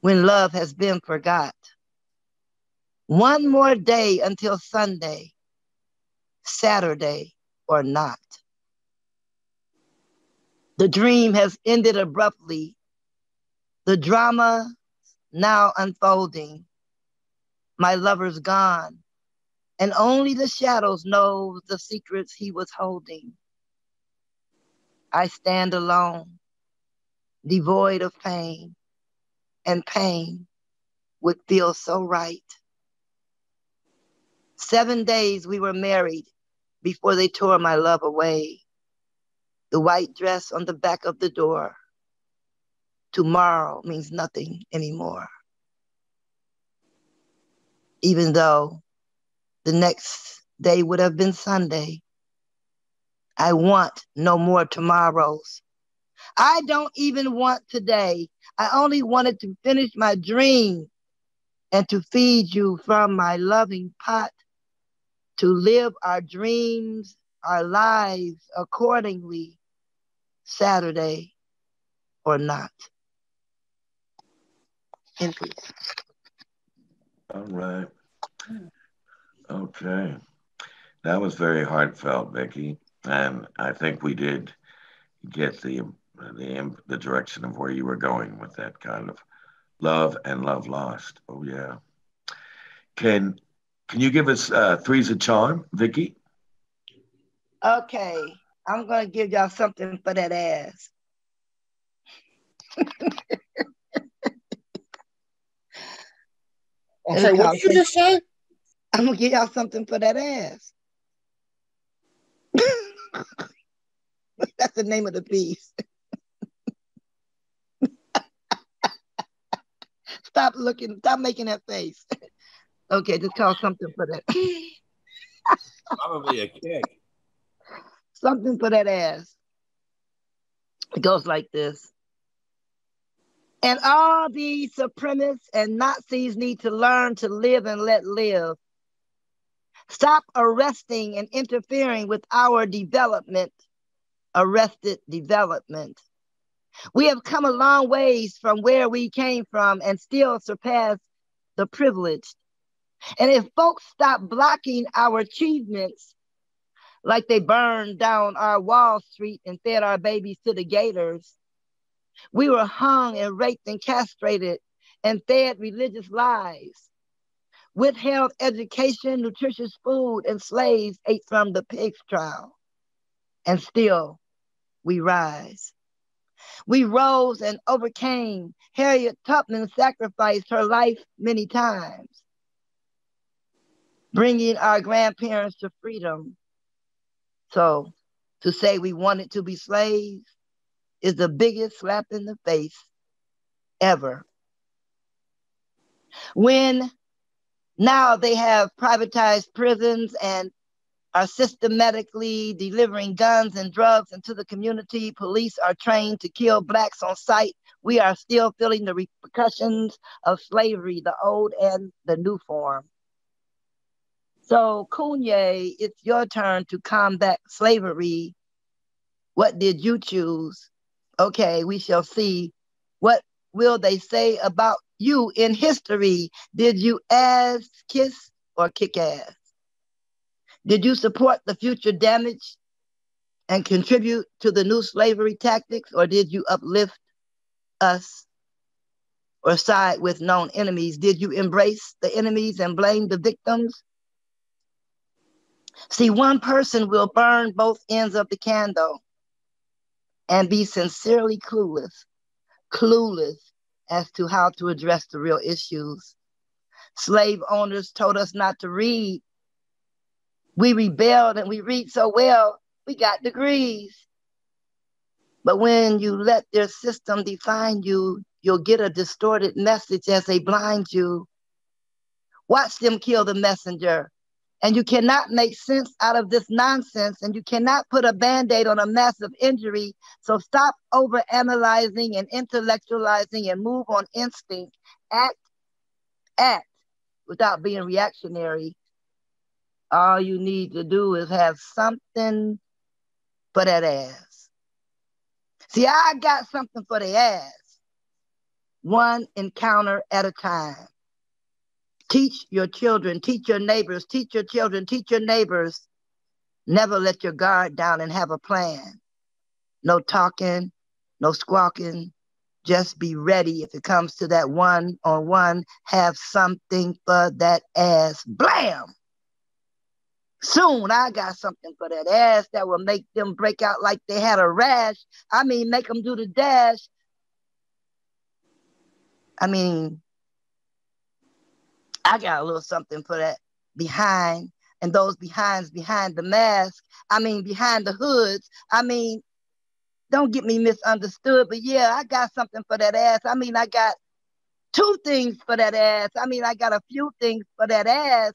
when love has been forgot? One more day until Sunday, Saturday or not. The dream has ended abruptly. The drama now unfolding. My lover's gone, and only the shadows know the secrets he was holding. I stand alone, devoid of pain, and pain would feel so right. 7 days we were married before they tore my love away. The white dress on the back of the door. Tomorrow means nothing anymore. Even though the next day would have been Sunday, I want no more tomorrows. I don't even want today. I only wanted to finish my dream and to feed you from my loving pot, to live our dreams, our lives accordingly, Saturday or not. In peace. All right. Okay. That was very heartfelt, Becky. And I think we did get the direction of where you were going with that kind of love and love lost. Oh yeah. Can you give us Three's a Charm, Vicky? Okay, I'm gonna give y'all something for that ass. Okay, what did you just say? I'm gonna give y'all something for that ass. That's the name of the piece. Stop making that face. Okay, just call something for that. Probably a kick. Something for that ass. It goes like this. And all these supremacists and Nazis need to learn to live and let live. Stop arresting and interfering with our development. Arrested development. We have come a long ways from where we came from and still surpass the privileged. And if folks stop blocking our achievements, like they burned down our Wall Street and fed our babies to the gators, we were hung and raped and castrated and fed religious lies, withheld education, nutritious food, and slaves ate from the pig's trough. And still we rise. We rose and overcame. Harriet Tubman sacrificed her life many times. bringing our grandparents to freedom. So to say we wanted to be slaves is the biggest slap in the face ever. When now they have privatized prisons and are systematically delivering guns and drugs into the community, police are trained to kill Blacks on sight, we are still feeling the repercussions of slavery, the old and the new form. So, Kunye, it's your turn to combat slavery. What did you choose? Okay, we shall see. What will they say about you in history? Did you ass kiss or kick ass? Did you support the future damage and contribute to the new slavery tactics, or did you uplift us or side with known enemies? Did you embrace the enemies and blame the victims? See, one person will burn both ends of the candle and be sincerely clueless as to how to address the real issues. Slave owners told us not to read. We rebelled and we read so well, we got degrees. But when you let their system define you, you'll get a distorted message as they blind you. Watch them kill the messenger. And you cannot make sense out of this nonsense, and you cannot put a Band-Aid on a massive injury. So stop overanalyzing and intellectualizing and move on instinct. Act without being reactionary. All you need to do is have something for that ass. See, I got something for the ass. One encounter at a time. Teach your children, teach your neighbors, teach your children, teach your neighbors. Never let your guard down and have a plan. No talking, no squawking. Just be ready if it comes to that one-on-one. Have something for that ass. Blam! Soon I got something for that ass that will make them break out like they had a rash. I mean, make them do the dash. I mean, I got a little something for that behind, and those behinds behind the mask. I mean, behind the hoods. I mean, don't get me misunderstood, but yeah, I got something for that ass. I mean, I got two things for that ass. I mean, I got a few things for that ass.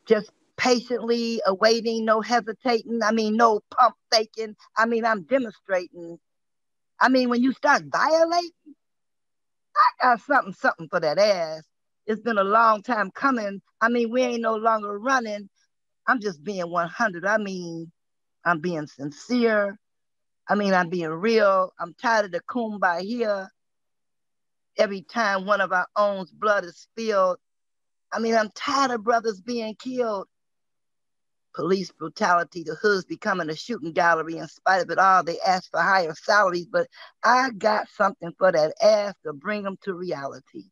Just patiently awaiting, no hesitating. I mean, no pump faking. I mean, I'm demonstrating. I mean, when you start violating, I got something for that ass. It's been a long time coming. I mean, we ain't no longer running. I'm just being 100. I mean, I'm being sincere. I mean, I'm being real. I'm tired of the kumbaya. Every time one of our own's blood is spilled. I mean, I'm tired of brothers being killed. Police brutality, the hood's becoming a shooting gallery. In spite of it all, they ask for higher salaries, but I got something for that ass to bring them to reality.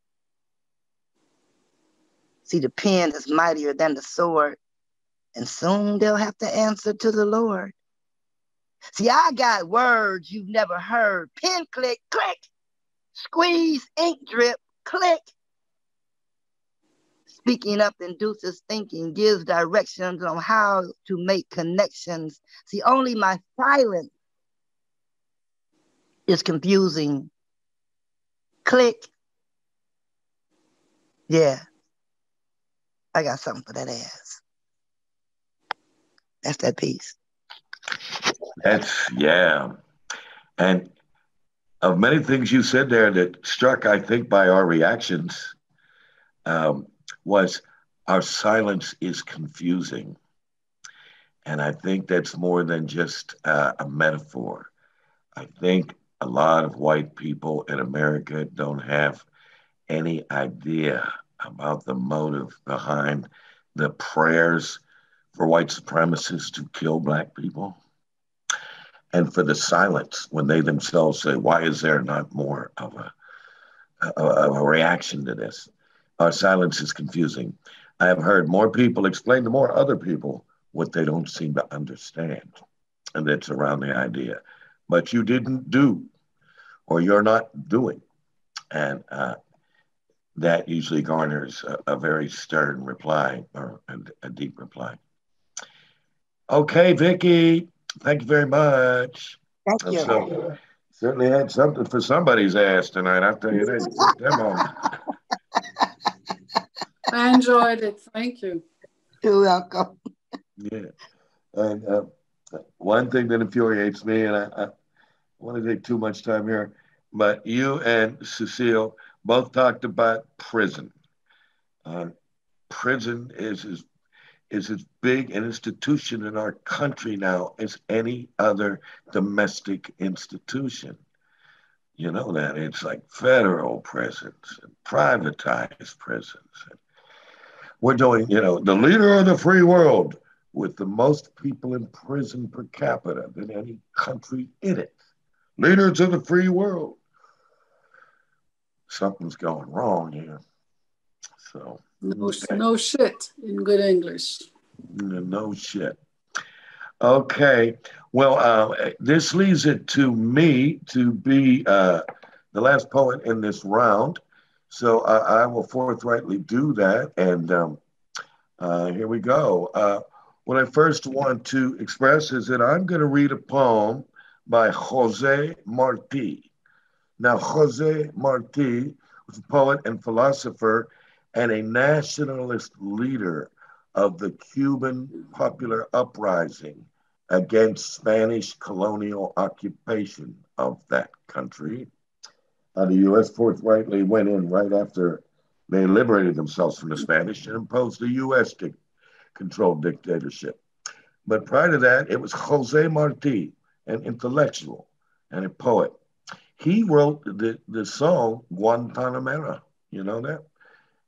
See, the pen is mightier than the sword, and soon they'll have to answer to the Lord. See, I got words you've never heard. Pen click, click, squeeze, ink drip, click. Speaking up induces thinking, gives directions on how to make connections. See, only my silence is confusing. Click. Yeah, I got something for that ass. That's that piece. Yeah. And of many things you said there that struck, I think, by our reactions, was our silence is confusing. And I think that's more than just a metaphor. I think a lot of white people in America don't have any idea about the motive behind the prayers for white supremacists to kill Black people, and for the silence when they themselves say, why is there not more of a reaction to this? Our silence is confusing. I have heard more people explain to more other people what they don't seem to understand, and that's around the idea. But you didn't do, or you're not doing. And that usually garners a very stern reply or a deep reply. Okay, Vicki, thank you very much. Thank you. So, certainly had something for somebody's ass tonight. I'll tell you that. You put them on. I enjoyed it. Thank you. You're welcome. Yeah. And one thing that infuriates me, and I want to take too much time here, but you and Cecile both talked about prison. Prison is as big an institution in our country now as any other domestic institution. You know that it's like federal prisons and privatized prisons. We're doing, the leader of the free world with the most people in prison per capita than any country in it. Leaders of the free world. Something's going wrong here. So no shit in good English. No shit. Okay. Well, this leaves it to me to be the last poet in this round. So I will forthrightly do that. And here we go. What I first want to express is that I'm going to read a poem by Jose Marti. Now, Jose Marti was a poet and philosopher and a nationalist leader of the Cuban popular uprising against Spanish colonial occupation of that country. The U.S. forthrightly went in right after they liberated themselves from the Spanish and imposed a U.S.-controlled dictatorship. But prior to that, it was Jose Marti, an intellectual and a poet. He wrote the song Guantanamera. You know that?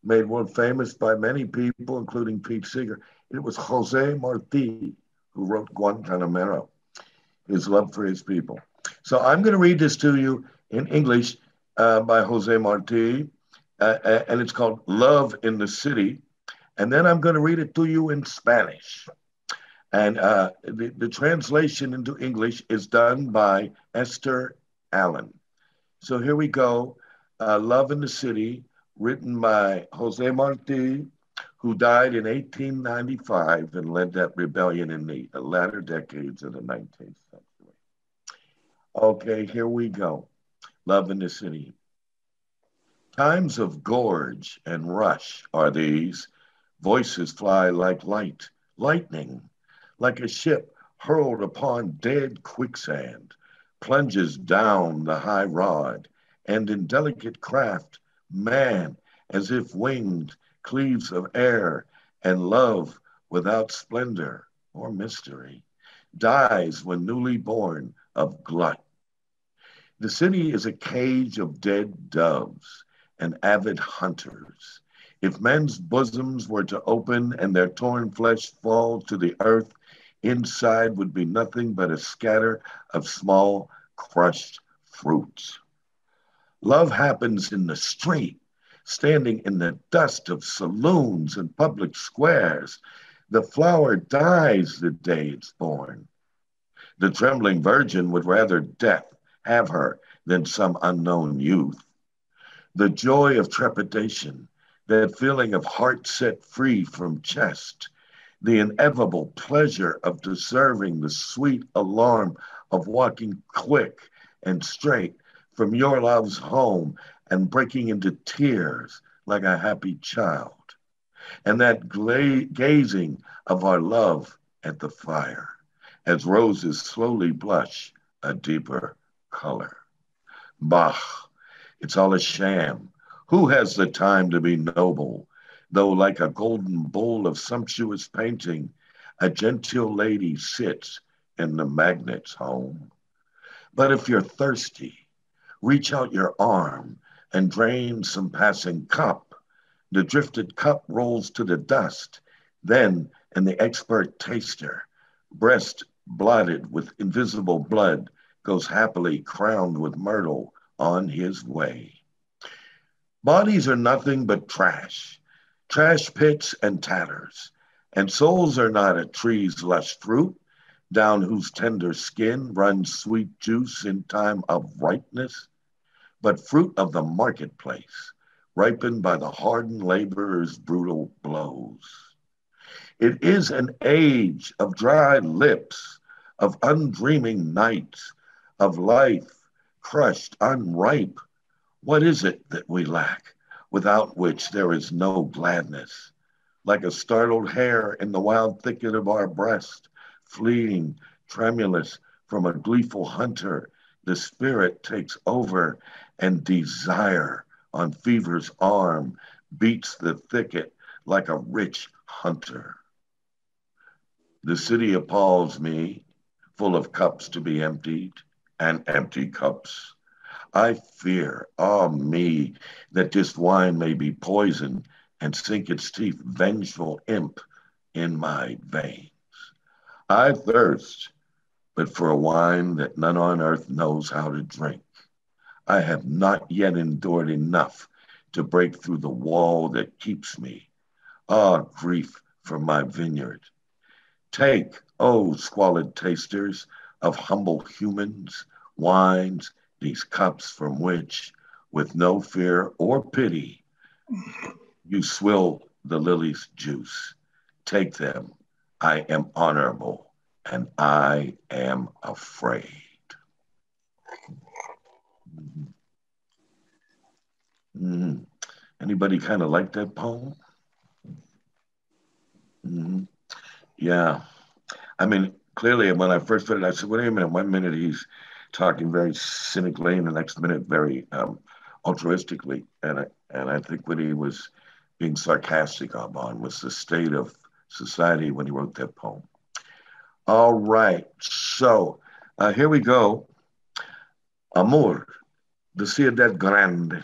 Made world famous by many people, including Pete Seeger. It was Jose Marti who wrote Guantanamera, his love for his people. So I'm going to read this to you in English by Jose Marti, and it's called Love in the City. And then I'm going to read it to you in Spanish. And the translation into English is done by Esther Allen. So here we go. Love in the City, written by Jose Marti, who died in 1895 and led that rebellion in the latter decades of the 19th century. Okay, here we go. Love in the City. Times of gorge and rush are these. Voices fly like light, lightning, like a ship hurled upon dead quicksand, plunges down the high rod, and in delicate craft, man, as if winged, cleaves of air, and love without splendor or mystery, dies when newly born of glut. The city is a cage of dead doves and avid hunters. If men's bosoms were to open and their torn flesh fall to the earth, inside would be nothing but a scatter of small crushed fruits. Love happens in the street, standing in the dust of saloons and public squares. The flower dies the day it's born. The trembling virgin would rather death have her than some unknown youth. The joy of trepidation, that feeling of heart set free from chest, the inevitable pleasure of deserving the sweet alarm of walking quick and straight from your love's home and breaking into tears like a happy child, and that gazing of our love at the fire as roses slowly blush a deeper color. Bah, it's all a sham. Who has the time to be noble, though like a golden bowl of sumptuous painting, a genteel lady sits in the magnet's home? But if you're thirsty, reach out your arm and drain some passing cup. The drifted cup rolls to the dust. Then, in the expert taster, breast blotted with invisible blood, goes happily crowned with myrtle on his way. Bodies are nothing but trash pits and tatters, and souls are not a tree's lush fruit, down whose tender skin runs sweet juice in time of ripeness, but fruit of the marketplace, ripened by the hardened laborer's brutal blows. It is an age of dry lips, of undreaming nights, of life crushed, unripe. What is it that we lack, without which there is no gladness? Like a startled hare in the wild thicket of our breast, fleeing, tremulous from a gleeful hunter, the spirit takes over, and desire on fever's arm beats the thicket like a rich hunter. The city appalls me, full of cups to be emptied, and empty cups. I fear, ah me, that this wine may be poison and sink its teeth, vengeful imp, in my veins. I thirst, but for a wine that none on earth knows how to drink. I have not yet endured enough to break through the wall that keeps me. Ah, grief for my vineyard. Take, oh squalid tasters of humble humans, wines, these cups from which, with no fear or pity, you swill the lily's juice. Take them. I am honorable, and I am afraid. Mm-hmm. Anybody kind of like that poem? Mm-hmm. Yeah. I mean, clearly, when I first read it, I said, wait a minute, 1 minute he's talking very cynically, and the next minute very altruistically. And I think what he was being sarcastic on was the state of society when he wrote that poem. All right. So here we go. Amor, de Ciudad Grande,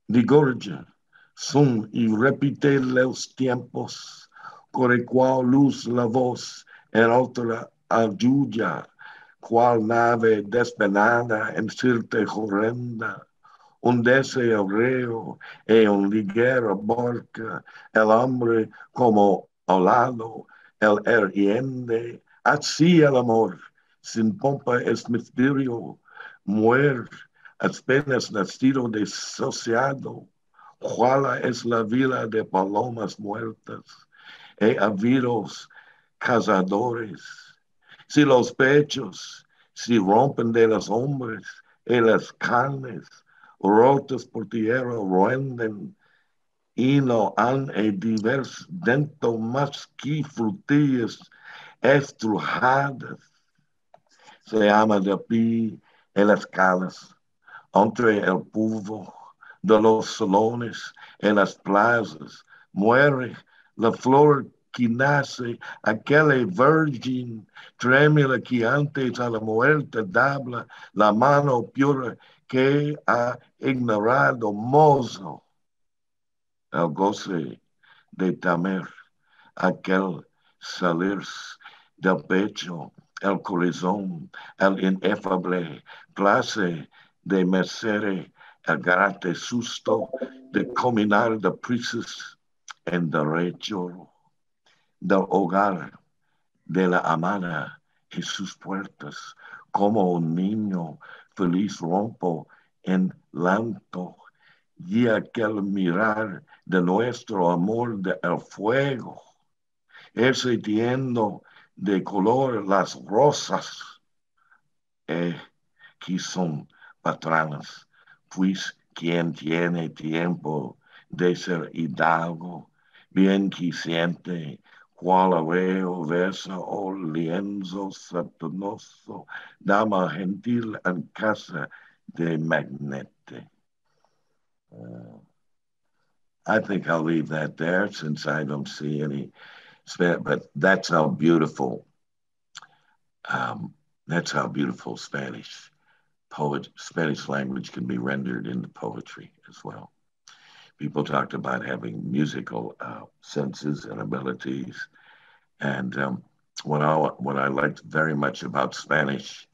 de Gorgia, son y repite los tiempos, con el cual luz la voz en otra ayuda, cual nave despenada en cirte horrenda, un deseo reo e un ligero barca, el hombre como olado, el eriende, así el amor, sin pompa es misterio, muere, apenas nacido desociado, cuál es la vila de palomas muertas, e habidos cazadores, si los pechos se rompen de los hombres y las carnes rotas por tierra ruenden y no han divers dentro más que frutillas estrujadas. Se llama de pie en las calas, entre el polvo de los salones en las plazas, muere la flor que nace, aquella virgin trémula que antes a la muerte daba la mano pura que ha ignorado mozo. El goce de temer, aquel salirse del pecho, el corazón, el inefable place de mecer el grande susto de caminar de prisas en derecho del hogar de la amada y sus puertas, como un niño feliz rompo en llanto, y aquel mirar de nuestro amor del fuego, ese tiendo de color las rosas, que son patranas, pues quien tiene tiempo de ser hidalgo, bien que siente cual arreo versa o lienzo saturnoso, dama gentil en casa de magnete. I think I'll leave that there since I don't see any, but that's how beautiful Spanish language can be rendered into poetry as well. People talked about having musical senses and abilities. And what I liked very much about Spanish,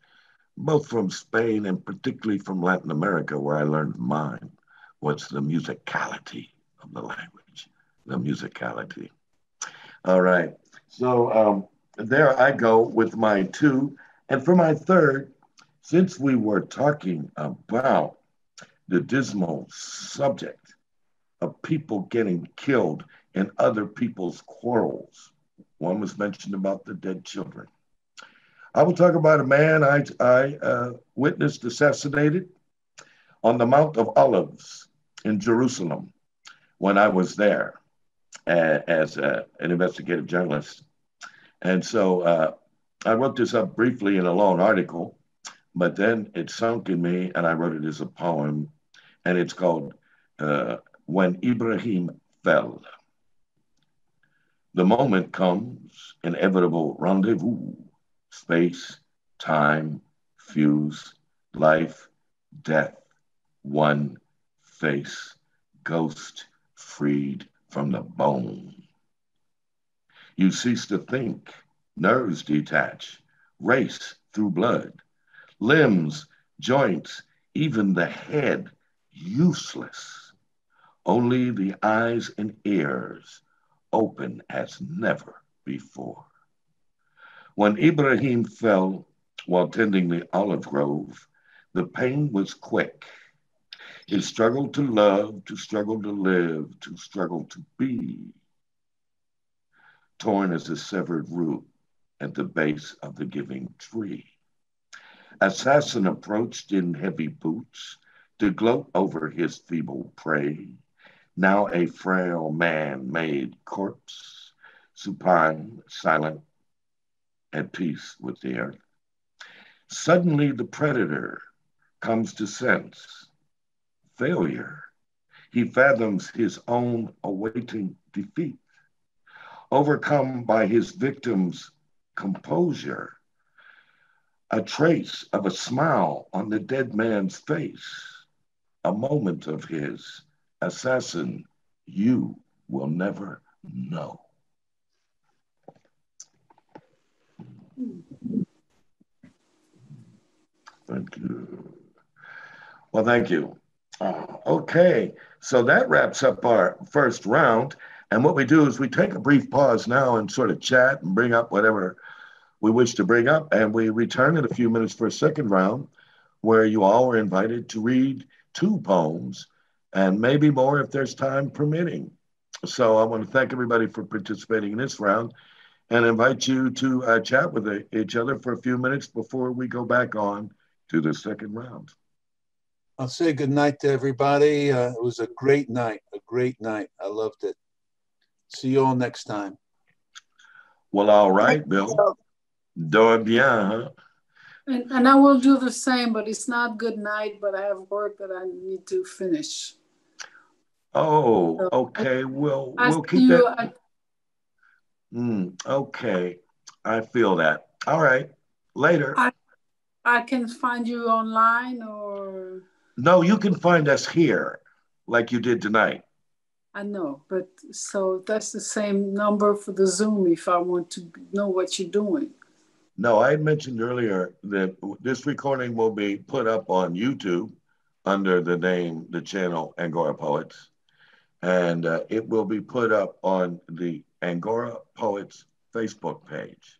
both from Spain and particularly from Latin America, where I learned mine, was the musicality of the language, the musicality. All right. So there I go with my two. And for my third, since we were talking about the dismal subject of people getting killed in other people's quarrels. One was mentioned about the dead children. I will talk about a man I witnessed assassinated on the Mount of Olives in Jerusalem when I was there as an investigative journalist. And so I wrote this up briefly in a long article, but then it sunk in me and I wrote it as a poem, and it's called When Ibrahim Fell. The moment comes, inevitable rendezvous, space, time, fuse, life, death, one face, ghost freed from the bone. You cease to think, nerves detach, race through blood, limbs, joints, even the head, useless. Only the eyes and ears open as never before. When Ibrahim fell while tending the olive grove, the pain was quick. His struggle to love, to struggle to live, to struggle to be, torn as a severed root at the base of the giving tree. Assassin approached in heavy boots to gloat over his feeble prey, now a frail man-made corpse, supine, silent, at peace with the earth. Suddenly the predator comes to sense failure. He fathoms his own awaiting defeat. Overcome by his victim's composure, a trace of a smile on the dead man's face, a moment of his assassin, you will never know. Thank you. Well, thank you. Okay, so that wraps up our first round. And what we do is we take a brief pause now and sort of chat and bring up whatever we wish to bring up. And we return in a few minutes for a second round where you all are invited to read 2 poems and maybe more if there's time permitting. So I want to thank everybody for participating in this round and invite you to chat with each other for a few minutes before we go back on to the second round. I'll say good night to everybody. It was a great night, I loved it. See you all next time. Well, all right, Bill. Dors bien, huh? And I will do the same, but it's not good night, but I have work that I need to finish. Oh, so, okay. We'll keep that. Okay. I feel that. All right. Later. I can find you online or? No, you can find us here like you did tonight. I know, but so that's the same number for the Zoom if I want to know what you're doing. No, I had mentioned earlier that this recording will be put up on YouTube under the channel Angora Poets. And it will be put up on the Angora Poets Facebook page.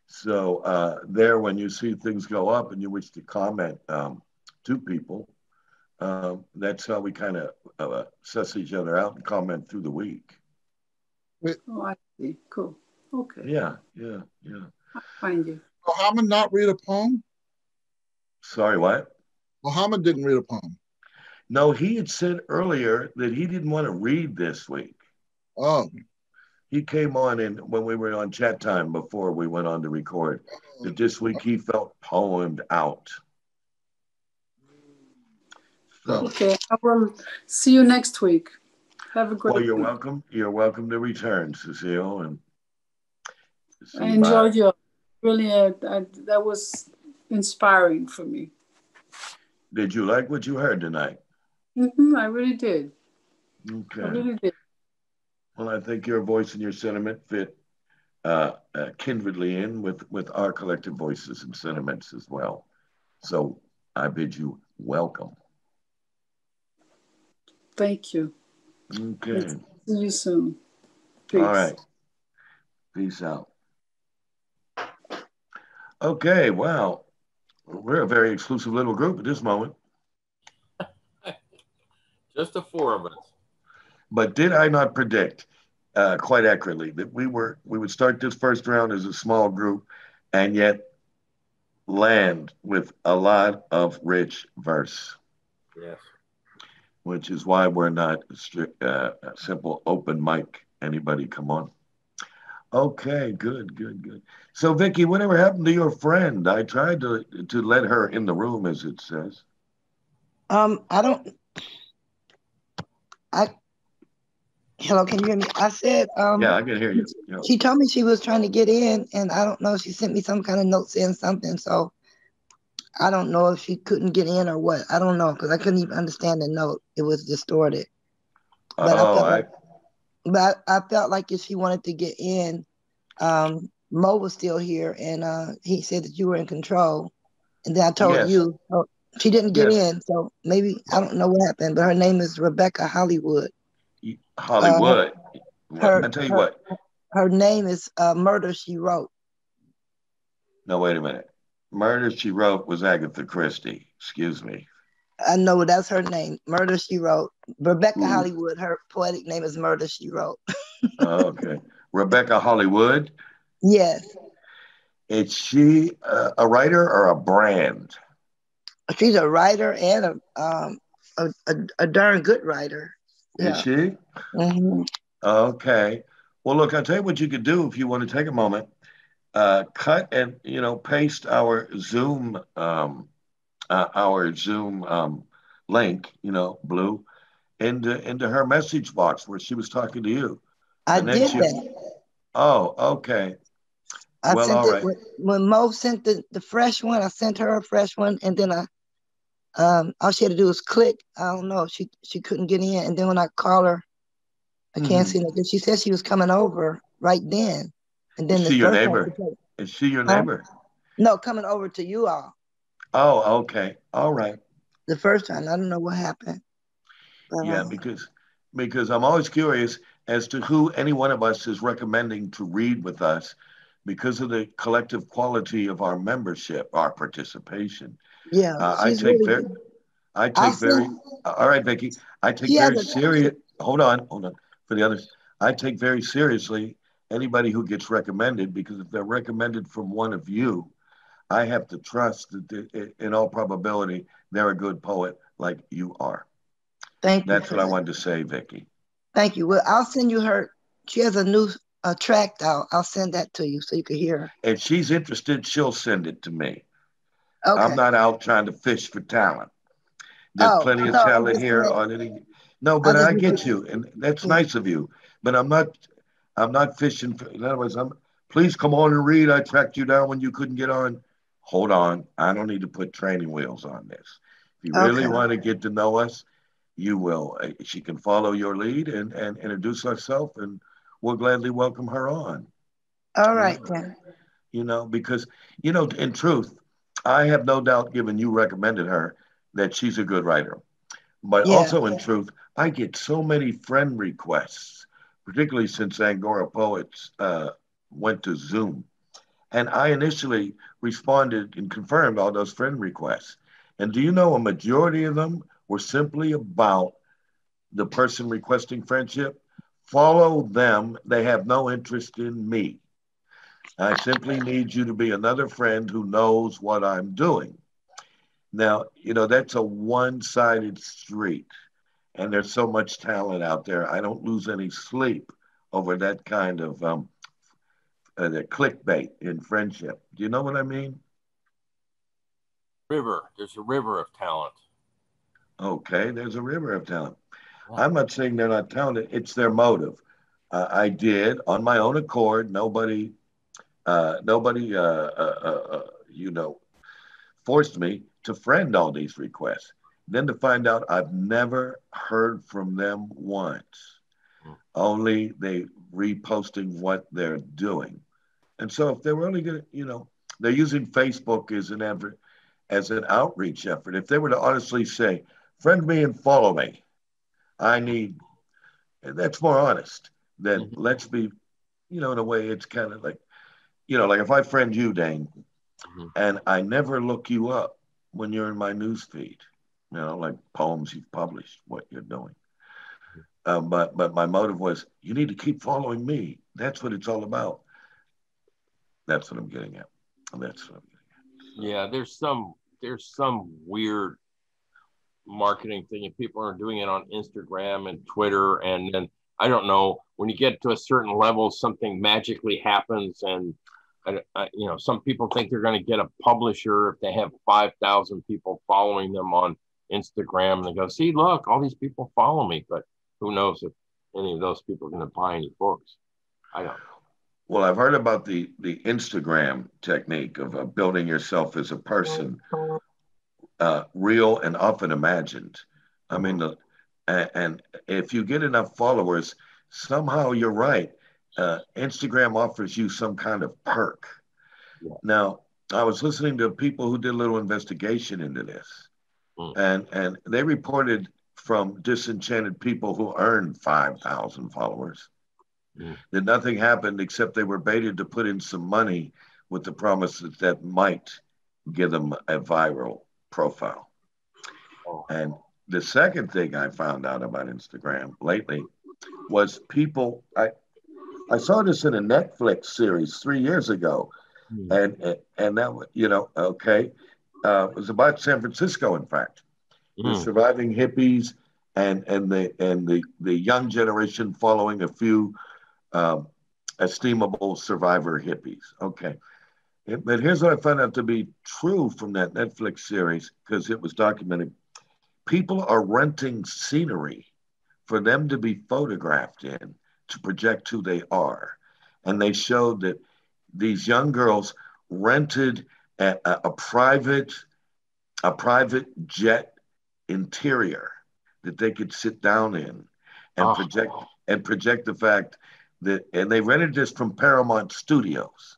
So there, when you see things go up and you wish to comment to people, that's how we kind of suss each other out and comment through the week. Oh, I see. Cool. Okay. Yeah. I'll find you. Muhammad not read a poem? Sorry, what? Muhammad didn't read a poem. No, he had said earlier that he didn't want to read this week. Oh. He came on when we were on chat time before we went on to record, that this week he felt poemed out. So, okay, I will see you next week. Have a great Well, you're week. welcome. You're welcome to return, Cecile. And I enjoyed you. Really, that was inspiring for me. Did you like what you heard tonight? I really did. Okay. I really did. Well, I think your voice and your sentiment fit kindredly in with our collective voices and sentiments as well. So I bid you welcome. Thank you. Okay. See you soon. Peace. All right. Peace out. Okay, wow. We're a very exclusive little group at this moment. Just the 4 of us. But did I not predict quite accurately that we would start this first round as a small group, and yet land with a lot of rich verse? Yes. Which is why we're not a simple open mic. Anybody come on? Okay, good, good, good. So, Vicky, whatever happened to your friend? I tried to let her in the room, as it says. I don't. I Hello, can you hear me? I said, Yeah, I can hear you. Yeah. she told me she was trying to get in, and I don't know. She sent me some kind of note saying something, so I don't know if she couldn't get in or what. I don't know because I couldn't even understand the note. It was distorted. But I felt like if she wanted to get in, Mo was still here, and he said that you were in control. And then I told yes. you, so she didn't get Yes. in, so maybe I don't know what happened. But her name is Rebecca Hollywood. Hollywood. Her, I tell you her, what. her name is Murder, She Wrote. No, wait a minute. Murder, She Wrote was Agatha Christie. Excuse me. I know that's her name. Murder, She Wrote. Rebecca Ooh. Hollywood. Her poetic name is Murder, She Wrote. Okay. Rebecca Hollywood. Yes. Is she a writer or a brand? She's a writer and a darn good writer. Is she? Mm-hmm. Okay. Well, look, I'll tell you what you could do if you want to take a moment. Cut and paste our Zoom link, Blue, into her message box where she was talking to you. I did that. Oh, okay. I well, sent all it right. when Mo sent the fresh one. I sent her a fresh one, and then all she had to do was click. I don't know. She couldn't get in, and then when I call her, I can't see nothing. She said she was coming over right then, and then Is she your neighbor? time Is she your neighbor? No, coming over to you all. Oh, okay. All right. The first time, I don't know what happened. Yeah, because I'm always curious as to who any one of us is recommending to read with us because of the collective quality of our membership, our participation. Yeah, I take very, all right, Vicky. I take very serious. Hold on. For the others, I take very seriously anybody who gets recommended, because if they're recommended from one of you, I have to trust that in all probability they're a good poet like you are. Thank you. That's what I wanted to say, Vicky. Thank you. Well, I'll send you her. She has a new track out. I'll send that to you so you can hear her. If she's interested, she'll send it to me. Okay. I'm not out trying to fish for talent. There's plenty of talent here on any. No, but I get you, and that's nice of you. But I'm not fishing for. In other words, please come on and read. I tracked you down when you couldn't get on. Hold on, I don't need to put training wheels on this. If you really want to get to know us, you will. She can follow your lead and introduce herself, and we'll gladly welcome her on. All right, then. Because in truth, I have no doubt, given you recommended her, that she's a good writer. But also in truth, I get so many friend requests, particularly since Angora Poets went to Zoom. And I initially responded and confirmed all those friend requests. And do you know a majority of them were simply about the person requesting friendship? Follow them. They have no interest in me. I simply need you to be another friend who knows what I'm doing. Now, that's a one-sided street, and there's so much talent out there. I don't lose any sleep over that kind of the clickbait in friendship. Do you know what I mean? There's a river of talent. Okay, there's a river of talent. Wow. I'm not saying they're not talented. It's their motive. I did on my own accord. Nobody, forced me to friend all these requests. Then to find out I've never heard from them once. Only they reposting what they're doing. And so if they were only going to, they're using Facebook as an outreach effort. If they were to honestly say, friend me and follow me, that's more honest than let's be, in a way it's kind of like, like if I friend you, Dane, and I never look you up when you're in my news feed, like poems you've published, what you're doing. But my motive was, you need to keep following me. That's what it's all about. That's what I'm getting at. That's what I'm getting at. Yeah, there's some weird marketing thing, and people are doing it on Instagram and Twitter, and then I don't know, when you get to a certain level, something magically happens, and some people think they're going to get a publisher if they have 5,000 people following them on Instagram, and they go, see, look, all these people follow me, but who knows if any of those people are going to buy any books. I don't know. Well, I've heard about the Instagram technique of building yourself as a person, real and often imagined. I mean, and if you get enough followers, somehow you're right. Instagram offers you some kind of perk. Yeah. Now, I was listening to people who did a little investigation into this, and they reported from disenchanted people who earned 5,000 followers that nothing happened except they were baited to put in some money with the promise that might give them a viral profile. And the second thing I found out about Instagram lately was people, I saw this in a Netflix series 3 years ago, and that, it was about San Francisco, in fact. The surviving hippies and the young generation following a few estimable survivor hippies. Okay. But here's what I found out to be true from that Netflix series, because it was documented. People are renting scenery for them to be photographed in to project who they are. And they showed that these young girls rented a private jet interior that they could sit down in and project the fact that, and they rented this from Paramount Studios.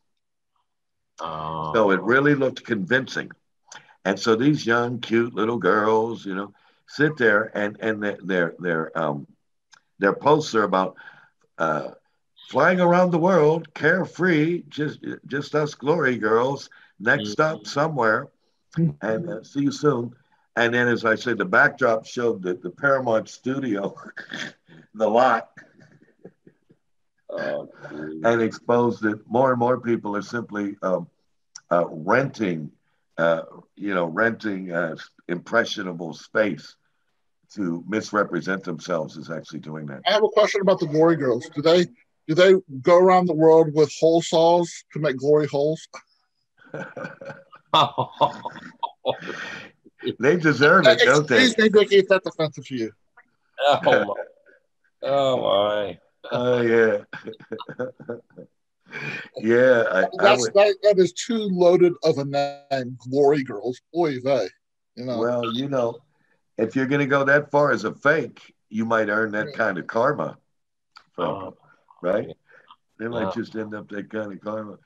So it really looked convincing. And so these young, cute little girls, sit there and their posts are about flying around the world, carefree, just us glory girls, next stop somewhere, and see you soon. And then, as I said, the backdrop showed the Paramount Studio, the lot, and exposed that more and more people are simply renting impressionable space to misrepresent themselves as actually doing that. I have a question about the glory girls. Do they go around the world with hole saws to make glory holes? They deserve it, don't they? Excuse me, Vicky, if that's offensive to you. Oh my. Oh yeah. Yeah. That is too loaded of a name, glory girls. Oy vey. Well, if you're going to go that far as a fake, you might earn that kind of karma from them, right? They might just end up that kind of karma.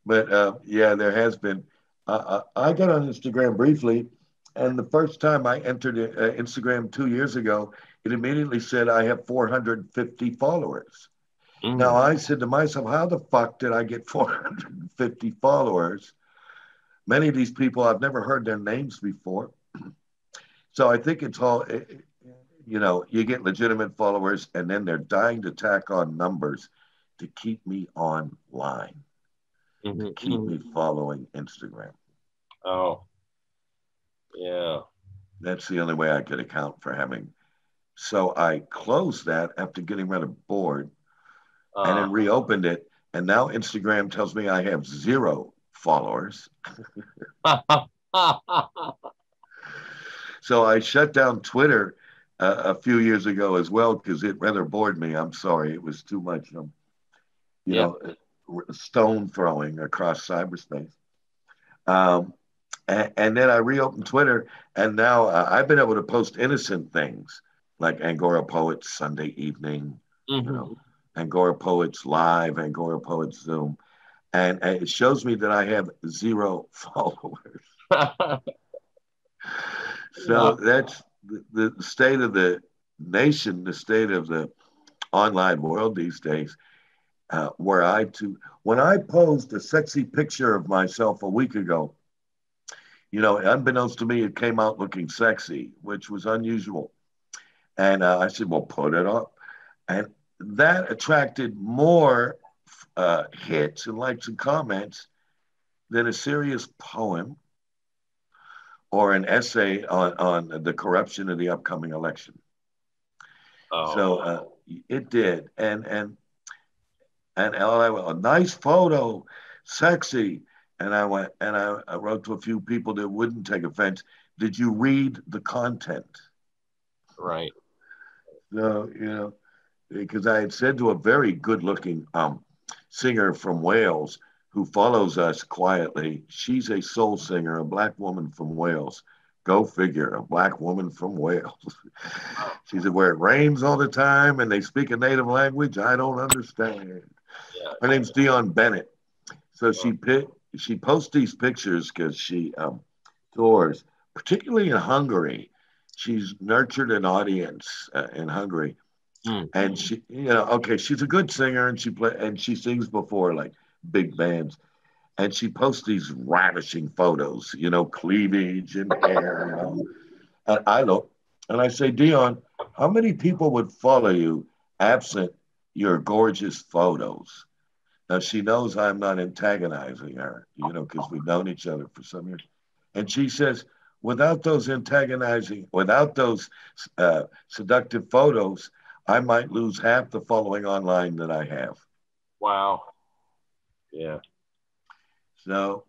But there has been. I got on Instagram briefly, and the first time I entered Instagram 2 years ago, it immediately said I have 450 followers. Now I said to myself, how the fuck did I get 450 followers? Many of these people, I've never heard their names before. So I think it's all, you get legitimate followers, and then they're dying to tack on numbers to keep me online, to keep me following Instagram. Oh, yeah. That's the only way I could account for having. So I closed that after getting rid of bored, and then reopened it. And now Instagram tells me I have 0 followers. So I shut down Twitter a few years ago as well, because it rather bored me. I'm sorry. It was too much, stone throwing across cyberspace. And then I reopened Twitter, and now I've been able to post innocent things like Angora Poets Sunday evening, Angora Poets Live, Angora Poets Zoom. And it shows me that I have 0 followers. So that's the state of the nation, the state of the online world these days, when I posed a sexy picture of myself a week ago, unbeknownst to me, it came out looking sexy, which was unusual. And I said, well, put it up. And that attracted more hits and likes and comments than a serious poem or an essay on the corruption of the upcoming election. Oh. So it did. And I went, a nice photo, sexy. And I went, and I wrote to a few people that wouldn't take offense. Did you read the content? Right. So, you know, because I had said to a very good looking singer from Wales who follows us quietly, she's a soul singer, a black woman from Wales. Go figure, a black woman from Wales. She said, where it rains all the time and they speak a native language, I don't understand. Yeah. Her name's Dion Bennett. So she posts these pictures because she tours, particularly in Hungary. She's nurtured an audience in Hungary. And she, you know, okay, she's a good singer and she sings before like big bands. And she posts these ravishing photos, you know, cleavage and hair, you know. And I look and I say, Dion, how many people would follow you absent your gorgeous photos? Now she knows I'm not antagonizing her, you know, because we've known each other for some years. And she says, without those seductive photos, I might lose half the following online that I have. Wow. Yeah. So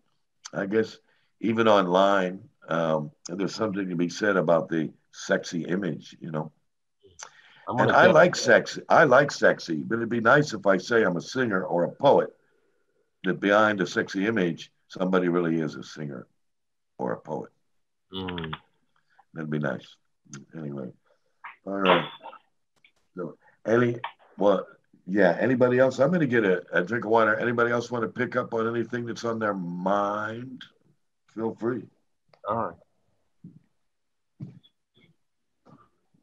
I guess even online, there's something to be said about the sexy image, you know. And I like sexy, but it'd be nice if I say I'm a singer or a poet, that behind a sexy image, somebody really is a singer or a poet. That'd be nice. Anyway, all right. So, anybody else? I'm going to get a drink of water. Anybody else want to pick up on anything that's on their mind? Feel free. All right.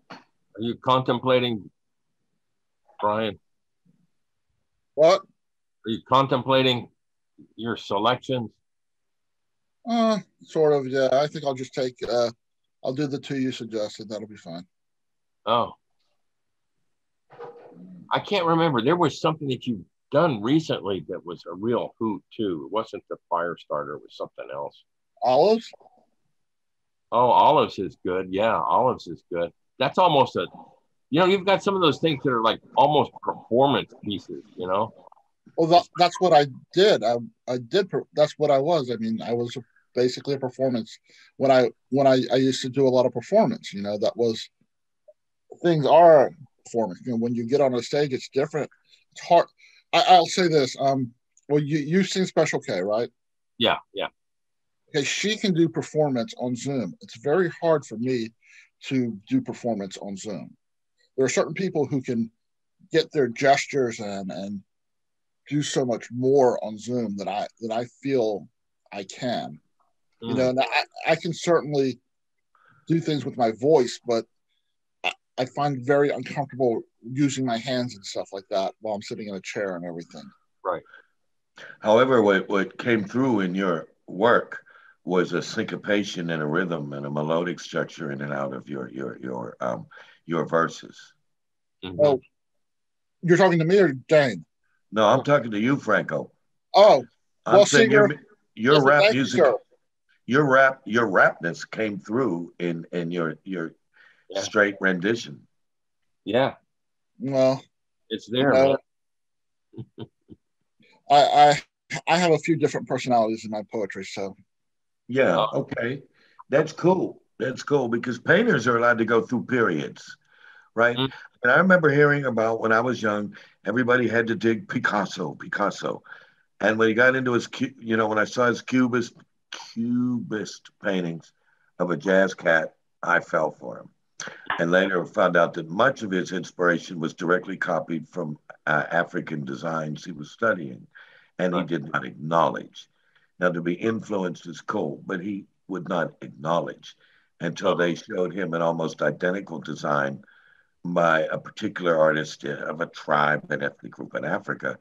Are you contemplating, Brian? What? Are you contemplating your selections? Sort of, yeah. I think I'll just take, I'll do the two you suggested. That'll be fine. Oh. I can't remember. There was something that you've done recently that was a real hoot, too. It wasn't the fire starter. It was something else. Olives? Oh, olives is good. Yeah, olives is good. That's almost you've got some of those things that are like almost performance pieces, you know? Well, that's what I did. That's what I was. I mean, I was basically a performance. When I used to do a lot of performance, you know, that was, things are performance. You know, when you get on a stage, it's different. It's hard. I'll say this. Well, you've seen Special K, right? Yeah. Okay, she can do performance on Zoom. It's very hard for me to do performance on Zoom. There are certain people who can get their gestures and do so much more on Zoom that I feel I can. You know, and I can certainly do things with my voice, but I find very uncomfortable using my hands and stuff like that while I'm sitting in a chair and everything. Right. However, what came through in your work was a syncopation and a rhythm and a melodic structure in and out of your verses. Oh, you're talking to me or Dane? No, I'm talking to you, Franco. Oh, I'm saying your rap music, your rapness came through in your straight rendition. Yeah. Well, it's there, man. I have a few different personalities in my poetry, so. Yeah, okay. That's cool. That's cool because painters are allowed to go through periods, right? And I remember hearing about when I was young, everybody had to dig Picasso. And when he got into his, when I saw his cubist paintings of a jazz cat, I fell for him. And later found out that much of his inspiration was directly copied from African designs he was studying, and he did not acknowledge. Now, to be influenced is cool, but he would not acknowledge until they showed him an almost identical design by a particular artist of a tribe, an ethnic group in Africa.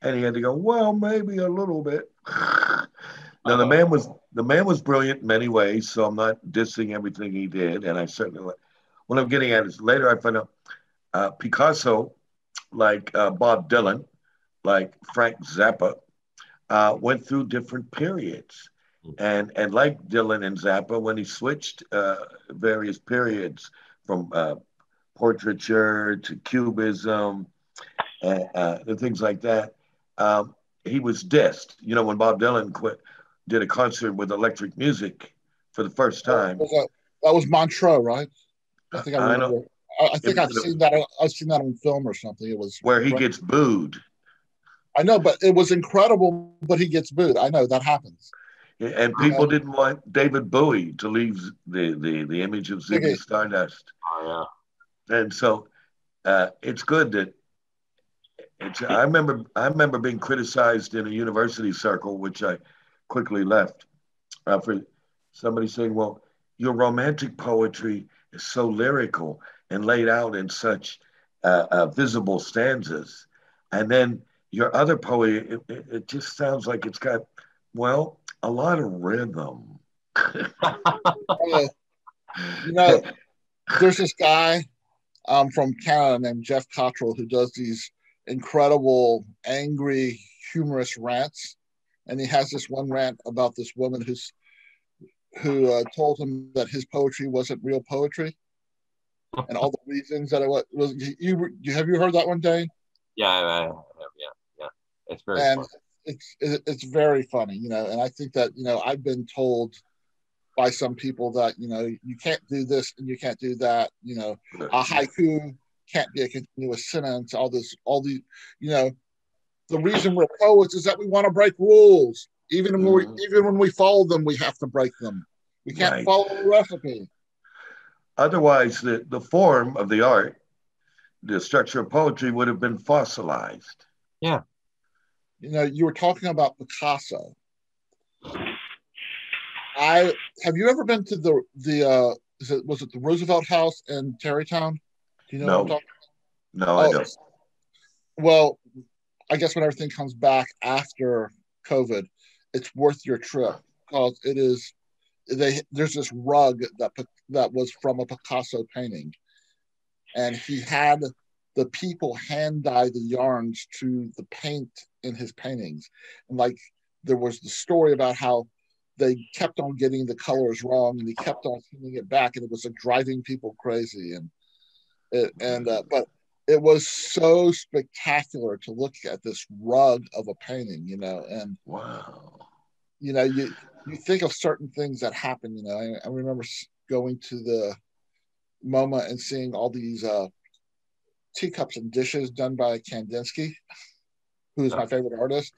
And he had to go, well, maybe a little bit. Now, the man was brilliant in many ways, so I'm not dissing everything he did. And I certainly, what I'm getting at is later I found out Picasso like Bob Dylan, like Frank Zappa, went through different periods. And like Dylan and Zappa, when he switched various periods from portraiture to cubism and things like that, he was dissed. You know, when Bob Dylan did a concert with electric music for the first time. That was Montreux, right? I think I I remember. know. I think I've seen that. I've seen that on film or something. It was where he gets booed. I know, but it was incredible. But he gets booed. I know that happens. And people didn't want David Bowie to leave the image of Ziggy Stardust. Oh yeah. And so it's good that I remember being criticized in a university circle, which I quickly left, for somebody saying, "Well, your romantic poetry is so lyrical and laid out in such visible stanzas, and then your other poetry, it just sounds like it's got, well, a lot of rhythm." You know, there's this guy from Canada named Jeff Cottrell who does these incredible, angry, humorous rants. And he has this one rant about this woman who told him that his poetry wasn't real poetry, and all the reasons that it was. Have you heard that one, Dane? Yeah, I have. Yeah. It's very and funny. It's very funny, you know. And I think that, you know, I've been told by some people that, you know, you can't do this and you can't do that. You know, a haiku can't be a continuous sentence. All these, you know, the reason we're poets is that we want to break rules. Even when we follow them, we have to break them. We can't follow the recipe. Otherwise, the form of the art, the structure of poetry would have been fossilized. Yeah. You know, you were talking about Picasso. Have you ever been to was it the Roosevelt House in Tarrytown? Do you know what I'm talking about? No, I don't. Well, I guess when everything comes back after COVID, it's worth your trip, because there's this rug that was from a Picasso painting, and he had the people hand dye the yarns to the paint in his paintings. And like, there was the story about how they kept on getting the colors wrong, and he kept on sending it back, and it was like driving people crazy. But it was so spectacular to look at this rug of a painting, you know. And wow, you know, you think of certain things that happen, you know. I remember going to the MoMA and seeing all these teacups and dishes done by Kandinsky, who is my favorite artist.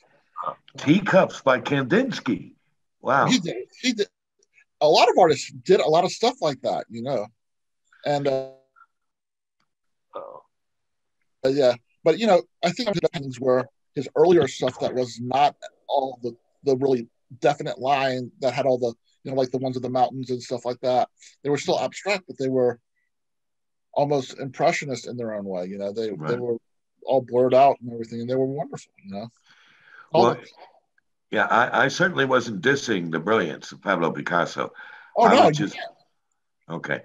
Teacups by Kandinsky. Wow. He did. A lot of artists did a lot of stuff like that, you know. And yeah, but you know, I think the paintings were his earlier stuff that was not all the really definite line that had all the, you know, like the ones of the mountains and stuff like that. They were still abstract, but they were almost impressionist in their own way. You know, they were all blurred out and everything, and they were wonderful, you know. Well, yeah, I certainly wasn't dissing the brilliance of Pablo Picasso. Oh, no. Okay.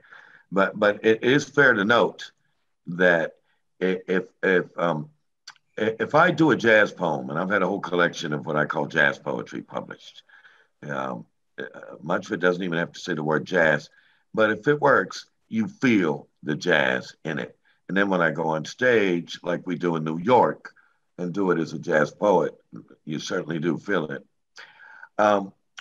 But it is fair to note that if I do a jazz poem, and I've had a whole collection of what I call jazz poetry published, much of it doesn't even have to say the word jazz, but if it works, you feel the jazz in it. And then when I go on stage, like we do in New York, and do it as a jazz poet, you certainly do feel it.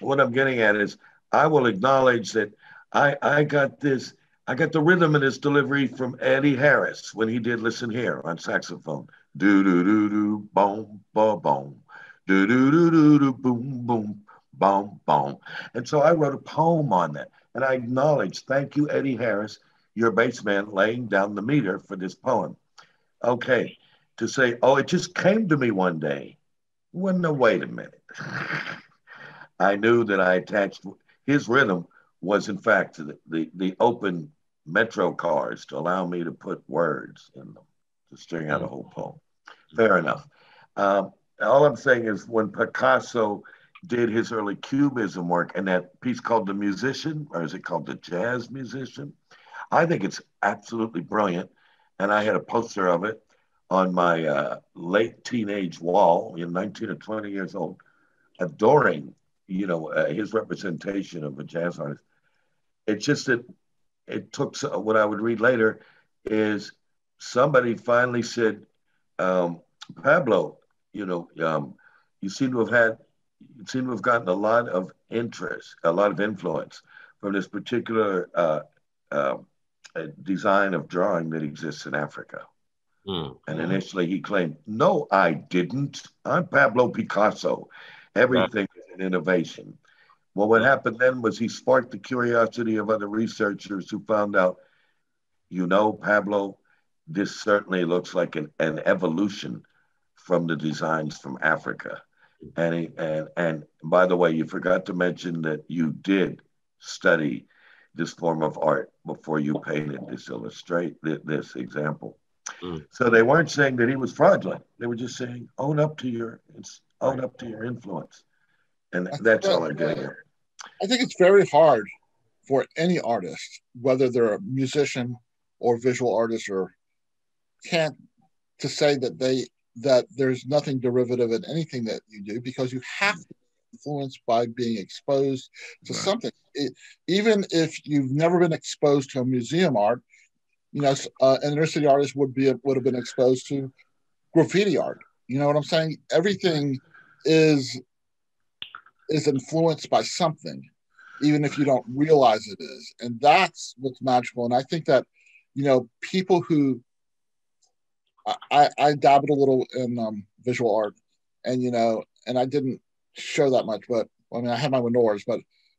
What I'm getting at is, I will acknowledge that I got the rhythm of this delivery from Eddie Harris when he did Listen Here on saxophone. Do do do do boom boom boom, do do do do do boom boom boom boom. And so I wrote a poem on that, and I acknowledge, thank you, Eddie Harris, your bass man, laying down the meter for this poem. Okay, to say, oh, it just came to me one day. Well, no, wait a minute. I knew that I attached his rhythm was in fact the open metro cars to allow me to put words in them to string out a whole poem. Fair enough. All I'm saying is, when Picasso did his early Cubism work, and that piece called The Musician, or is it called The Jazz Musician? I think it's absolutely brilliant. And I had a poster of it on my late teenage wall, 19 or 20 years old, adoring, his representation of a jazz artist. It's just that it took, what I would read later is somebody finally said, Pablo, you seem to have gotten a lot of interest, a lot of influence from this particular design of drawing that exists in Africa. And initially he claimed, no, I didn't. I'm Pablo Picasso. Everything is an innovation. Well, what happened then was he sparked the curiosity of other researchers who found out, Pablo, this certainly looks like an evolution from the designs from Africa. And by the way, you forgot to mention that you did study this form of art before you painted this example. So they weren't saying that he was fraudulent. They were just saying, own up to your influence. And that's all I'm getting at. I think it's very hard for any artist, whether they're a musician or visual artist, or to say that there's nothing derivative in anything that you do, because you have to be influenced by being exposed to something. Even if you've never been exposed to a museum art, an inner city artist would have been exposed to graffiti art. You know what I'm saying? Everything is influenced by something, even if you don't realize it is. And that's what's magical. And I think that, people who, I dabbled a little in visual art, and, and I didn't show that much, but I had my menorahs,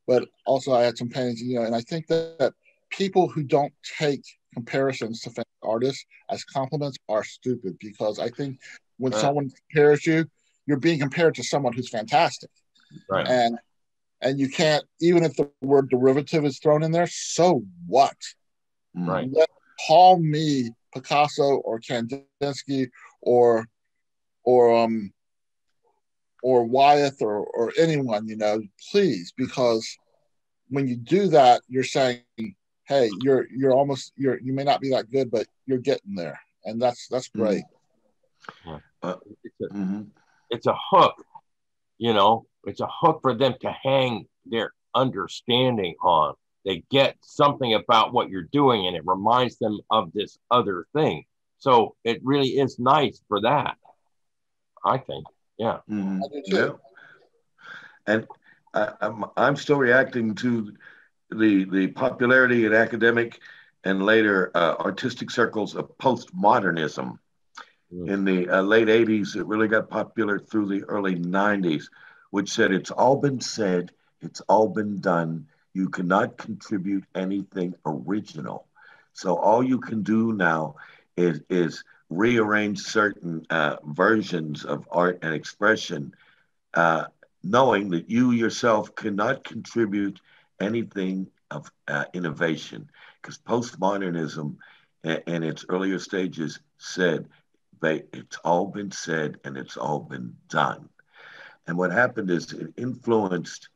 but also I had some paintings, and I think that people who don't take comparisons to famous artists as compliments are stupid, because I think when someone compares you, you're being compared to someone who's fantastic. Right. And you can't, even if the word derivative is thrown in there, so what? Right. Call me Picasso or Kandinsky or Wyeth or anyone, please, because when you do that, you're saying, hey, you may not be that good, but you're getting there, and that's great. It's a hook, it's a hook for them to hang their understanding on. They get something about what you're doing, and it reminds them of this other thing. So it really is nice for that, I think. Yeah. Yeah. And I'm still reacting to the popularity in academic and later artistic circles of postmodernism. In the late 80s, it really got popular through the early 90s, which said, it's all been said, it's all been done. You cannot contribute anything original. So all you can do now is rearrange certain versions of art and expression, knowing that you yourself cannot contribute anything of innovation. Because postmodernism in its earlier stages said, it's all been said and it's all been done. And what happened is it influenced,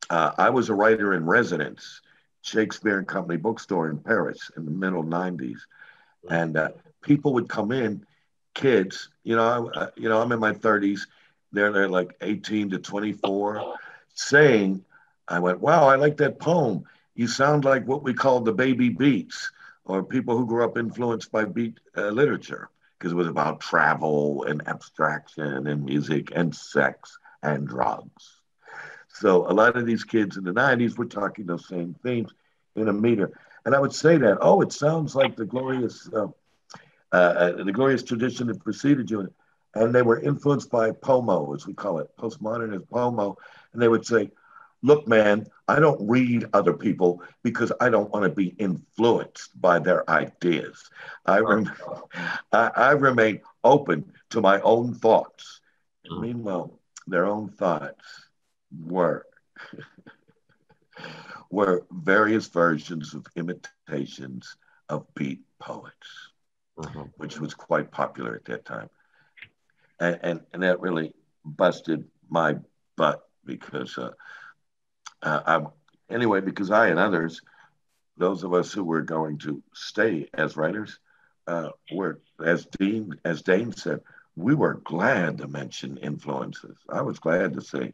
I was a writer in residence, Shakespeare and Company bookstore in Paris in the middle 90s. And people would come in, kids, I'm in my 30s, they're like 18 to 24, saying, I went, wow, I like that poem. You sound like what we call the baby beats, or people who grew up influenced by beat literature, because it was about travel and abstraction and music and sex and drugs. So a lot of these kids in the 90s were talking those same themes in a meter. And I would say that, it sounds like the glorious tradition that preceded you. And they were influenced by POMO, as we call it, postmodernist POMO. And they would say, look, man, I don't read other people because I don't want to be influenced by their ideas. I remain open to my own thoughts. And meanwhile, their own thoughts were various versions of imitations of beat poets, which was quite popular at that time. And that really busted my butt because because I and others, those of us who were going to stay as writers, were as Dane said, we were glad to mention influences. I was glad to say,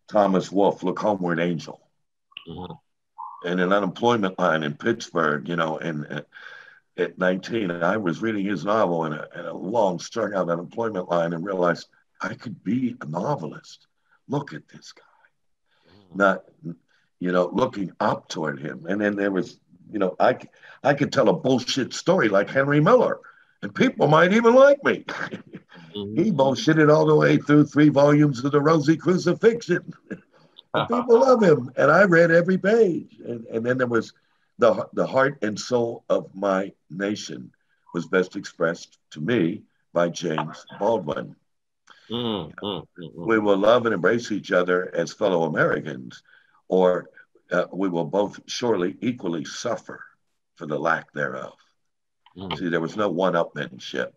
Thomas Wolfe, Look Homeward, Angel, and an unemployment line in Pittsburgh, and at 19, I was reading his novel and a long strung out unemployment line and realized I could be a novelist. Look at this guy. Not, looking up toward him. And then there was, I could tell a bullshit story like Henry Miller, and people might even like me. He bullshitted all the way through 3 volumes of the Rosy Crucifixion. And people love him. And I read every page. And then there was the heart and soul of my nation was best expressed to me by James Baldwin. We will love and embrace each other as fellow Americans, or we will both surely equally suffer for the lack thereof. See, there was no one-upmanship.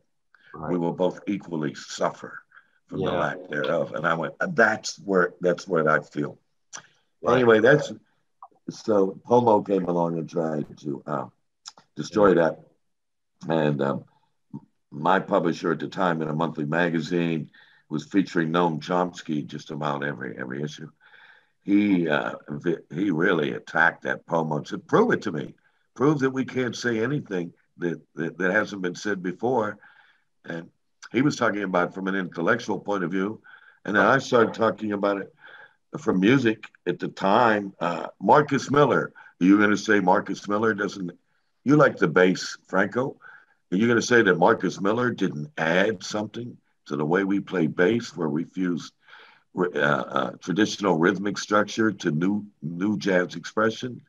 Right. We will both equally suffer from the lack thereof. And I went, that's where I feel. Right. Anyway, so Pomo came along and tried to destroy that. And my publisher at the time in a monthly magazine was featuring Noam Chomsky just about every issue. He really attacked that Pomo and said, prove it to me. Prove that we can't say anything that hasn't been said before. And he was talking about it from an intellectual point of view. And then I started talking about it from music at the time. Marcus Miller, are you going to say Marcus Miller doesn't, you like the bass, Franco? Are you going to say that Marcus Miller didn't add something to the way we play bass, where we fused traditional rhythmic structure to new jazz expression?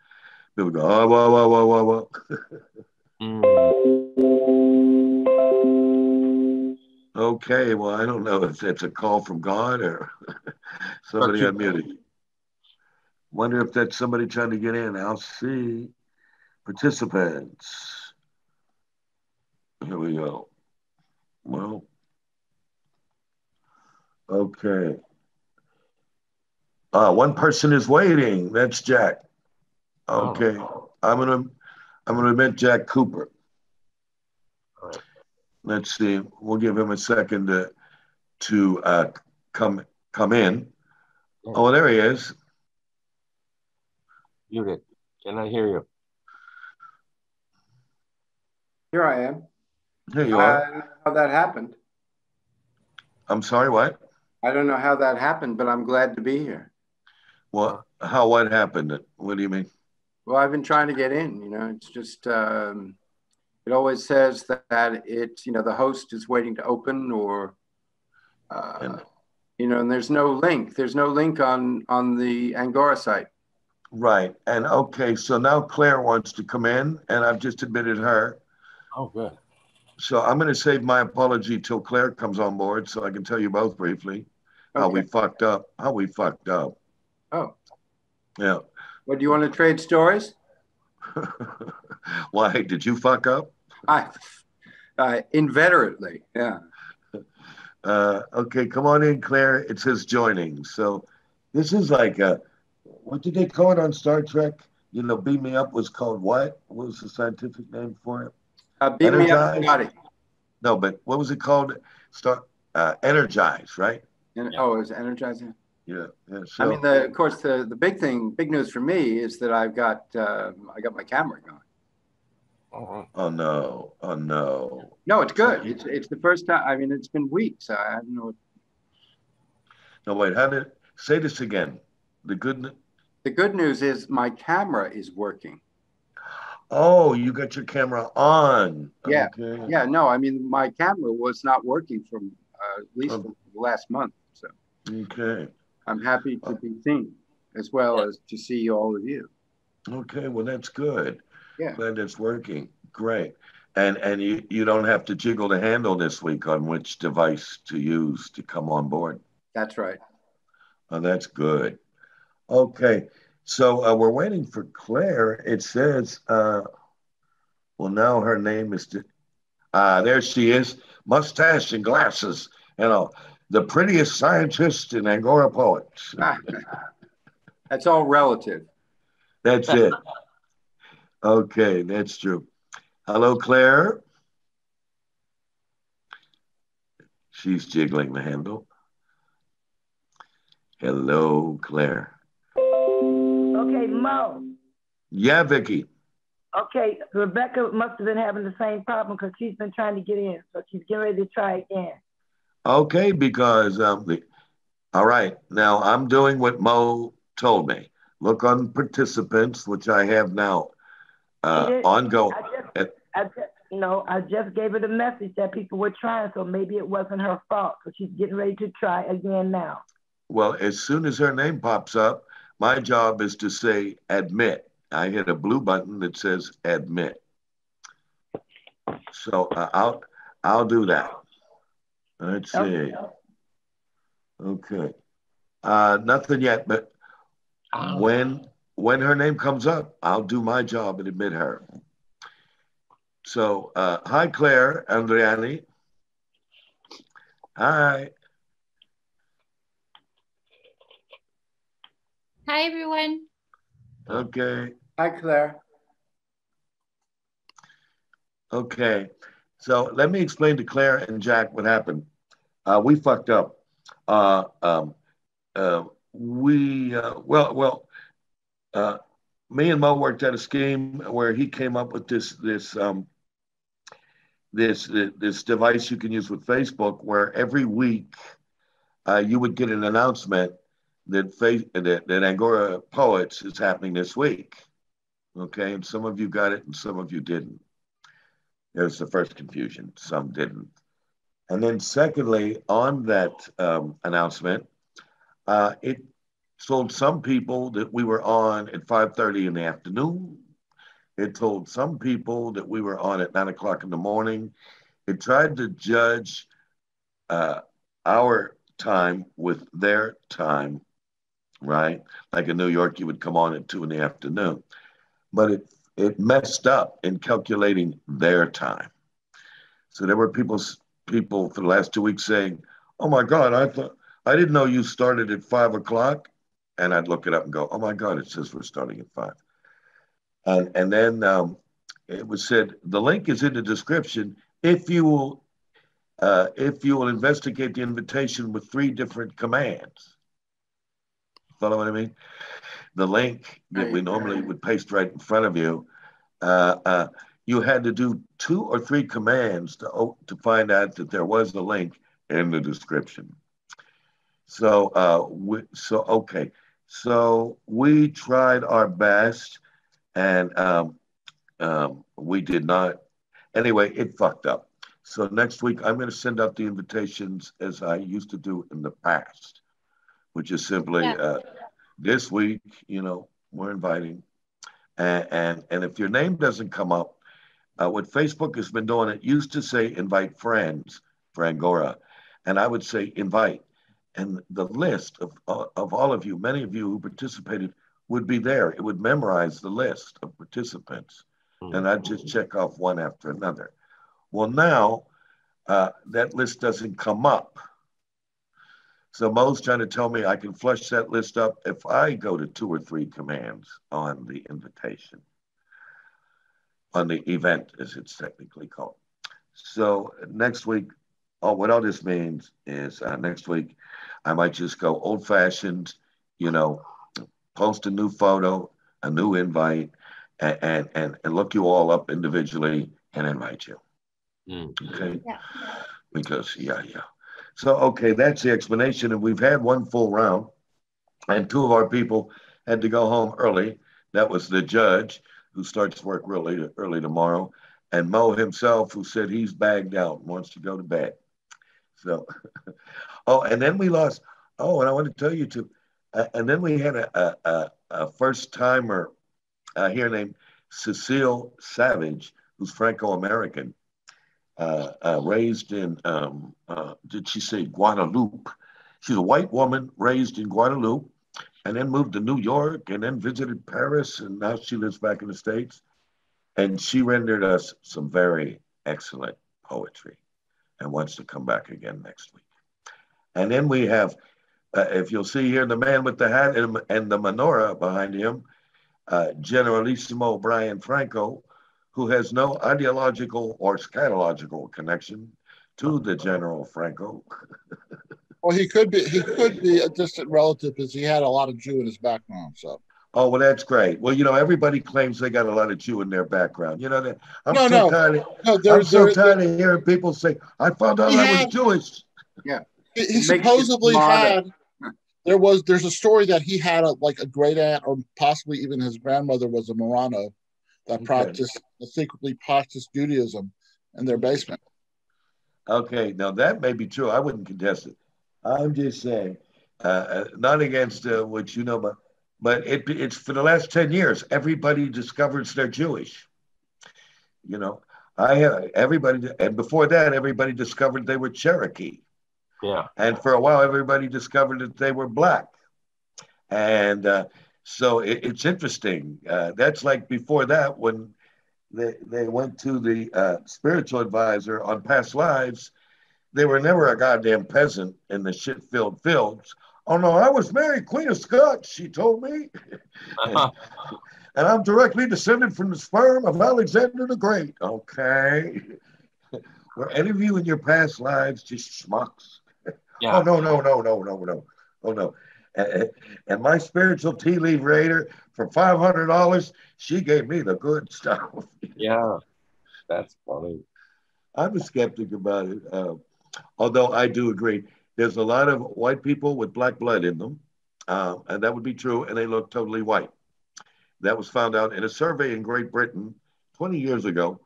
People go, oh, whoa, whoa, whoa, whoa, whoa. Okay, well, I don't know if that's a call from God or somebody unmuted. Wonder if that's somebody trying to get in. I'll see participants. Here we go. Well, okay. One person is waiting. That's Jack. Okay, I'm gonna admit Jack Cooper. All right. Let's see. We'll give him a second to come in. Yeah. Oh, there he is. Muted. Can I hear you? Here I am. Here you are. I don't know how that happened. I'm sorry, what? I don't know how that happened, but I'm glad to be here. Well, what happened? What do you mean? Well, I've been trying to get in, it's just, it always says that it's, the host is waiting to open or, and there's no link. There's no link on the Angora site. Right. And okay, so now Claire wants to come in, and I've just admitted her. Oh, good. So I'm going to save my apology till Claire comes on board so I can tell you both briefly how we fucked up. Oh. Yeah. Well, do you want to trade stories? Why? Did you fuck up? Inveterately, yeah. Okay, come on in, Claire. It says joining. So this is like what did they call it on Star Trek? Beam Me Up was called what? What was the scientific name for it? Beam Me Up, Scotty. No, but what was it called? Energize, right? Oh, it was Energizing? Yeah. So, I mean, of course, the big news for me is that I got my camera going. Oh no! No, it's good. It's the first time. I mean, it's been weeks. I don't know. No, wait. Say this again? The good news is my camera is working. Oh, you got your camera on. Yeah. Okay. Yeah. No, I mean, my camera was not working from at least for the last month. So. Okay. I'm happy to be seen, as well as to see all of you. Okay, well, that's good. Yeah. Glad it's working. Great. And you don't have to jiggle the handle this week on which device to use to come on board. That's right. Oh, that's good. Okay, so we're waiting for Claire. It says, well, now her name is, there she is, mustache and glasses, the prettiest scientist in Angora poets. That's all relative. That's it. Okay, that's true. Hello, Claire. She's jiggling the handle. Hello, Claire. Okay, Mo. Yeah, Vicky. Okay, Rebecca must have been having the same problem because she's been trying to get in, so she's getting ready to try again. Okay, because all right, now I'm doing what Mo told me. Look on participants, which I have now ongoing. I just gave her the message that people were trying, so maybe it wasn't her fault. So she's getting ready to try again now. Well, as soon as her name pops up, my job is to say admit. I hit a blue button that says admit. So I'll do that. Let's see. Okay. Nothing yet, but when her name comes up, I'll do my job and admit her. So hi, Claire Andriani. Hi. Hi, everyone. Okay. Hi, Claire. Okay. So let me explain to Claire and Jack what happened. We fucked up. Me and Mo worked out a scheme where he came up with this device you can use with Facebook, where every week you would get an announcement that Angora Poets is happening this week. Okay, and some of you got it and some of you didn't. There's the first confusion. Some didn't. And then secondly, on that announcement, it told some people that we were on at 5:30 in the afternoon. It told some people that we were on at 9 o'clock in the morning. It tried to judge our time with their time, right? Like in New York, you would come on at 2 in the afternoon. But it messed up in calculating their time. So there were people for the last 2 weeks saying, "Oh my God, I didn't know you started at 5 o'clock." And I'd look it up and go, "Oh my God, it says we're starting at 5." And then it was said, the link is in the description. If you will investigate the invitation with 3 different commands. Follow what I mean? The link that we normally would paste right in front of you, you had to do 2 or 3 commands to find out that there was a link in the description. So we tried our best, and we did not. Anyway, it fucked up. So next week, I'm going to send out the invitations as I used to do in the past, which is simply this week, we're inviting. And if your name doesn't come up, what Facebook has been doing, it used to say invite friends for Angora. And I would say invite. And the list of all of you, many of you who participated, would be there. It would memorize the list of participants. And I'd just check off one after another. Well, now that list doesn't come up. So Mo's trying to tell me I can flush that list up if I go to 2 or 3 commands on the invitation, on the event, as it's technically called. So next week, what all this means is next week, I might just go old-fashioned, post a new photo, a new invite, and look you all up individually and invite you. Okay? Yeah. Because, So, okay, that's the explanation. And we've had 1 full round, and 2 of our people had to go home early. That was the judge, who starts work really early tomorrow, and Mo himself, who said he's bagged out and wants to go to bed. So, and then we lost. And I want to tell you too. And then we had a first timer here named Cecile Savage, who's Franco-American, raised in, did she say Guadeloupe? She's a white woman raised in Guadeloupe, and then moved to New York, and then visited Paris, and now she lives back in the States. And she rendered us some very excellent poetry and wants to come back again next week. And then we have, if you'll see here, the man with the hat and the menorah behind him, Generalissimo Brian Franco, who has no ideological or scatological connection to the General Franco. Well, he could be a distant relative because he had a lot of Jew in his background. So. Oh, well, that's great. Well, everybody claims they got a lot of Jew in their background. I'm so so tired of hearing people say, I found out I was Jewish. Yeah. He supposedly had, there's a story that he had a great aunt or possibly even his grandmother was a Marano that secretly practiced Judaism in their basement. Okay, now that may be true. I wouldn't contest it. I'm just saying, not against what you know, but it's for the last 10 years, everybody discovers they're Jewish. Everybody, and before that, everybody discovered they were Cherokee. Yeah. And for a while, everybody discovered that they were Black. And so it's interesting. That's like before that, when they went to the spiritual advisor on past lives, they were never a goddamn peasant in the shit-filled fields. Oh, no, I was Mary, Queen of Scots, she told me. And I'm directly descended from the sperm of Alexander the Great. Okay. Were any of you in your past lives just schmucks? Yeah. Oh, no. Oh, no. And my spiritual tea leaf raider for $500, she gave me the good stuff. Yeah, that's funny. I'm a skeptic about it. Although I do agree, there's a lot of white people with Black blood in them, and that would be true, and they look totally white. That was found out in a survey in Great Britain 20 years ago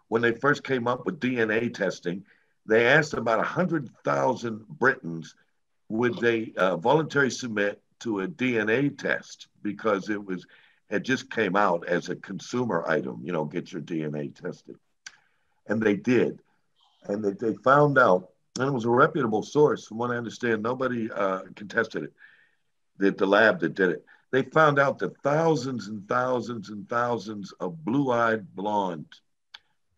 when they first came up with DNA testing. They asked about 100,000 Britons would they voluntarily submit to a DNA test because it just came out as a consumer item, get your DNA tested. And they did. And they found out, and it was a reputable source, from what I understand, nobody contested it, that the lab that did it. They found out that thousands and thousands and thousands of blue-eyed, blonde,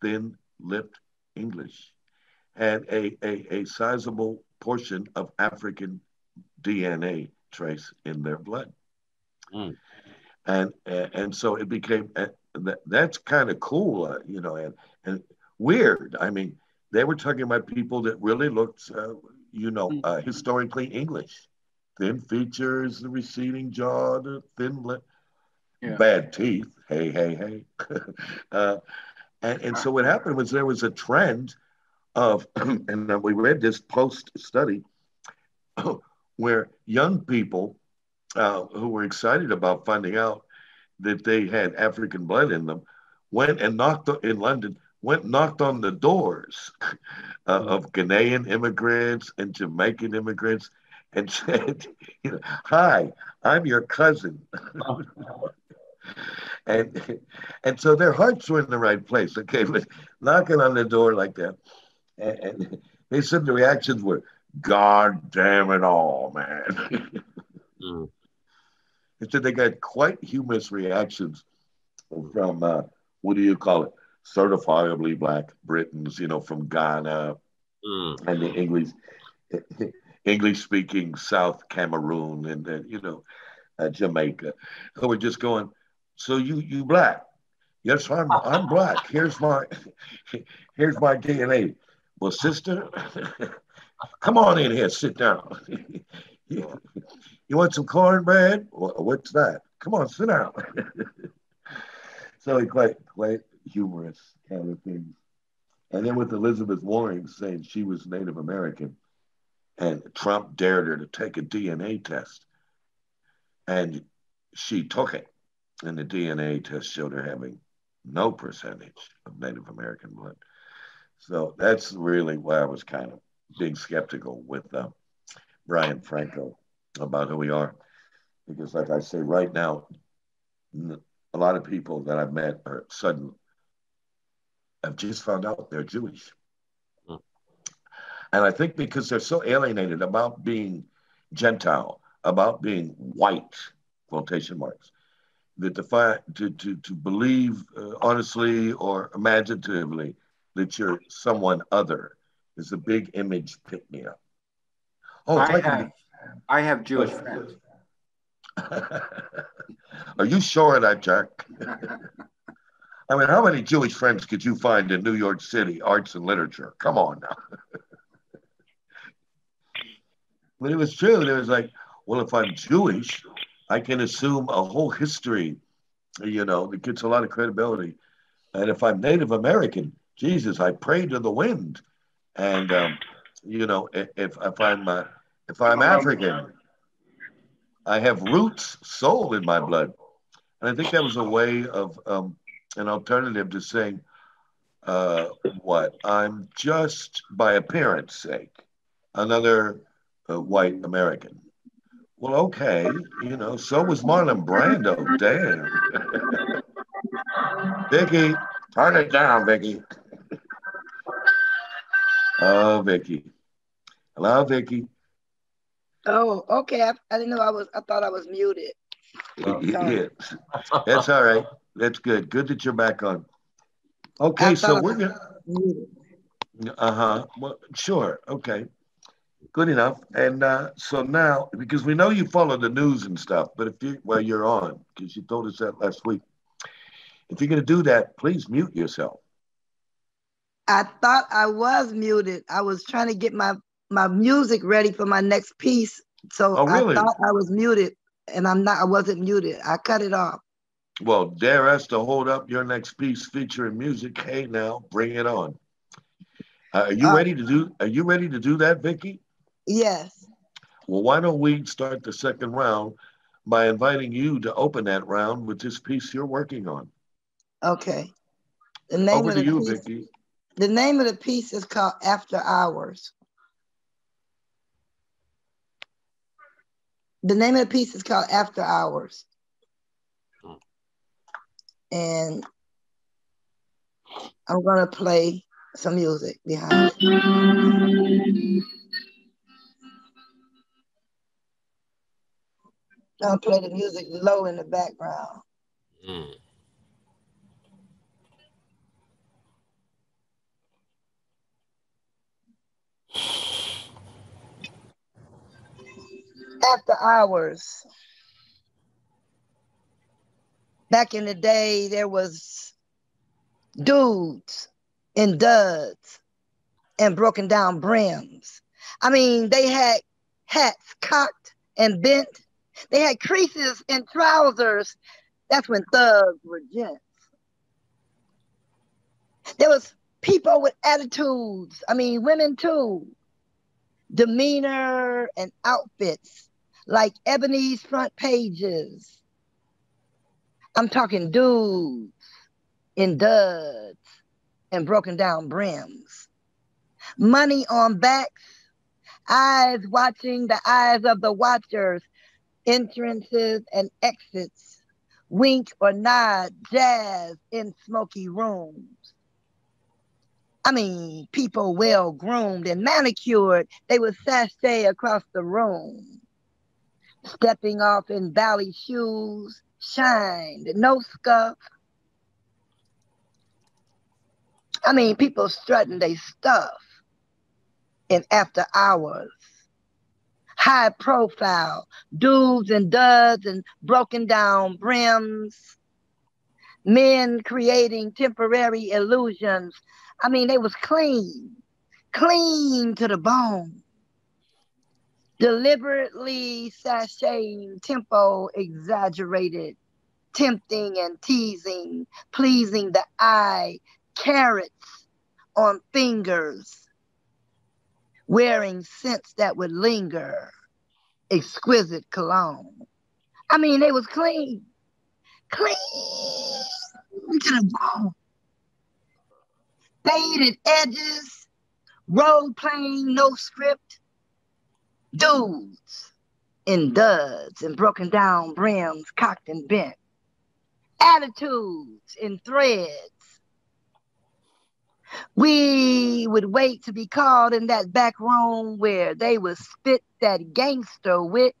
thin-lipped English had a sizable portion of African DNA trace in their blood. Mm. And so it became, that's kind of cool, and weird. I mean, they were talking about people that really looked, historically English. Thin features, the receding jaw, the thin lip, bad teeth. Hey. And so what happened was there was a trend of, and we read this post-study, where young people who were excited about finding out that they had African blood in them went and knocked on the doors of Ghanaian immigrants and Jamaican immigrants and said, hi, I'm your cousin. And so their hearts were in the right place, okay, but knocking on the door like that. And they said the reactions were, God damn it all, man. They said they got quite humorous reactions from, what do you call it, certifiably Black Britons, from Ghana and the English-speaking South Cameroon and then, Jamaica, who were just going, so you Black? Yes, I'm Black. Here's my DNA. Well, sister, come on in here, sit down. You want some cornbread? What's that? Come on, sit down. So quite humorous kind of things. And then with Elizabeth Warren saying she was Native American, and Trump dared her to take a DNA test, and she took it, and the DNA test showed her having no percentage of Native American blood. So that's really why I was kind of being skeptical with Brian Franco about who we are. Because like I say, right now, a lot of people that I've met are suddenly have just found out they're Jewish. And I think because they're so alienated about being Gentile, about being white, quotation marks, that to believe honestly or imaginatively that you're someone other is a big image pick-me-up. Oh, I have Jewish friends. Are you sure of that, Jack? I mean, how many Jewish friends could you find in New York City, arts and literature? Come on now. But it was true. There was like, well, if I'm Jewish, I can assume a whole history, that gets a lot of credibility. And if I'm Native American, Jesus, I pray to the wind. And if I'm African, I have roots, soul in my blood. And I think that was a way of an alternative to saying, what? I'm just by appearance sake another white American. Well, okay, so was Marlon Brando. Damn. Vicky, turn it down, Vicky. Oh, Vicky. Hello, Vicky. Oh, okay. I didn't know I thought I was muted. Yeah. That's all right. That's good. Good that you're back on. Okay, I so thought I we're was gonna. muted. Well, sure. Okay. Good enough. And so now, because we know you follow the news and stuff, but you're on, because you told us that last week. If you're going to do that, please mute yourself. I thought I was muted. I was trying to get my music ready for my next piece. So Oh, really? I thought I was muted, and I wasn't muted. I cut it off. Well, dare us to hold up your next piece featuring music. Hey, now, bring it on. Are you ready to do that, Vicky? Yes. Well, why don't we start the second round by inviting you to open that round with this piece you're working on. Okay. Over to you, Vicky. The name of the piece is called After Hours. The name of the piece is called After Hours. And I'm going to play some music behind it. I'll play the music low in the background. After Hours. Back in the day, there was dudes in duds and broken down brims. I mean, they had hats cocked and bent. They had creases in trousers. That's when thugs were gents. There was people with attitudes. I mean, women too. Demeanor and outfits like Ebony's front pages. I'm talking dudes in duds and broken down brims. Money on backs, eyes watching the eyes of the watchers, entrances and exits, wink or nod, jazz in smoky rooms. I mean, people well groomed and manicured, they would sashay across the room. Stepping off in valley shoes, shined, no scuff. I mean, people strutting they stuff in after hours. High profile, dudes and duds and broken down brims. Men creating temporary illusions. I mean, they was clean to the bone. Deliberately sashaying, tempo exaggerated, tempting and teasing, pleasing the eye, carrots on fingers, wearing scents that would linger, exquisite cologne. I mean, they was clean to the bone. Faded edges, role playing, no script, dudes in duds and broken down brims, cocked and bent, attitudes in threads. We would wait to be called in that back room where they would spit that gangster wit.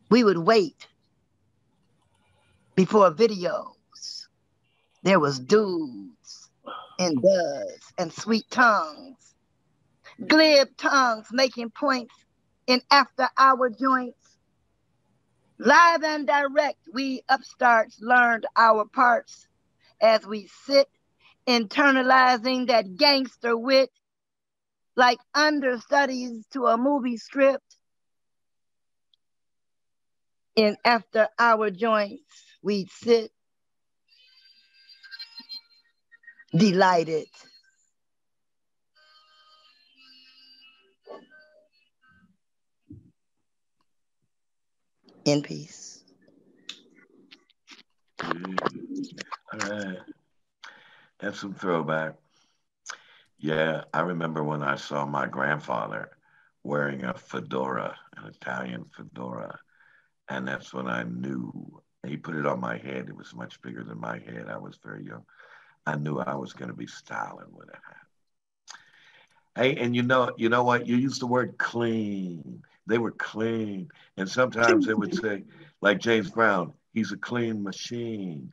We would wait before videos. There was dudes and duds and sweet tongues, glib tongues making points in after hour joints. Live and direct, we upstarts learned our parts as we sit internalizing that gangster wit like understudies to a movie script. In after hour joints, we'd sit delighted. In peace. All right. That's some throwback. Yeah, I remember when I saw my grandfather wearing a fedora, an Italian fedora, and that's when I knew. He put it on my head. It was much bigger than my head. I was very young. I knew I was going to be styling with a hat. Hey, and you know what? You used the word clean. They were clean, and sometimes they would say, like James Brown, he's a clean machine.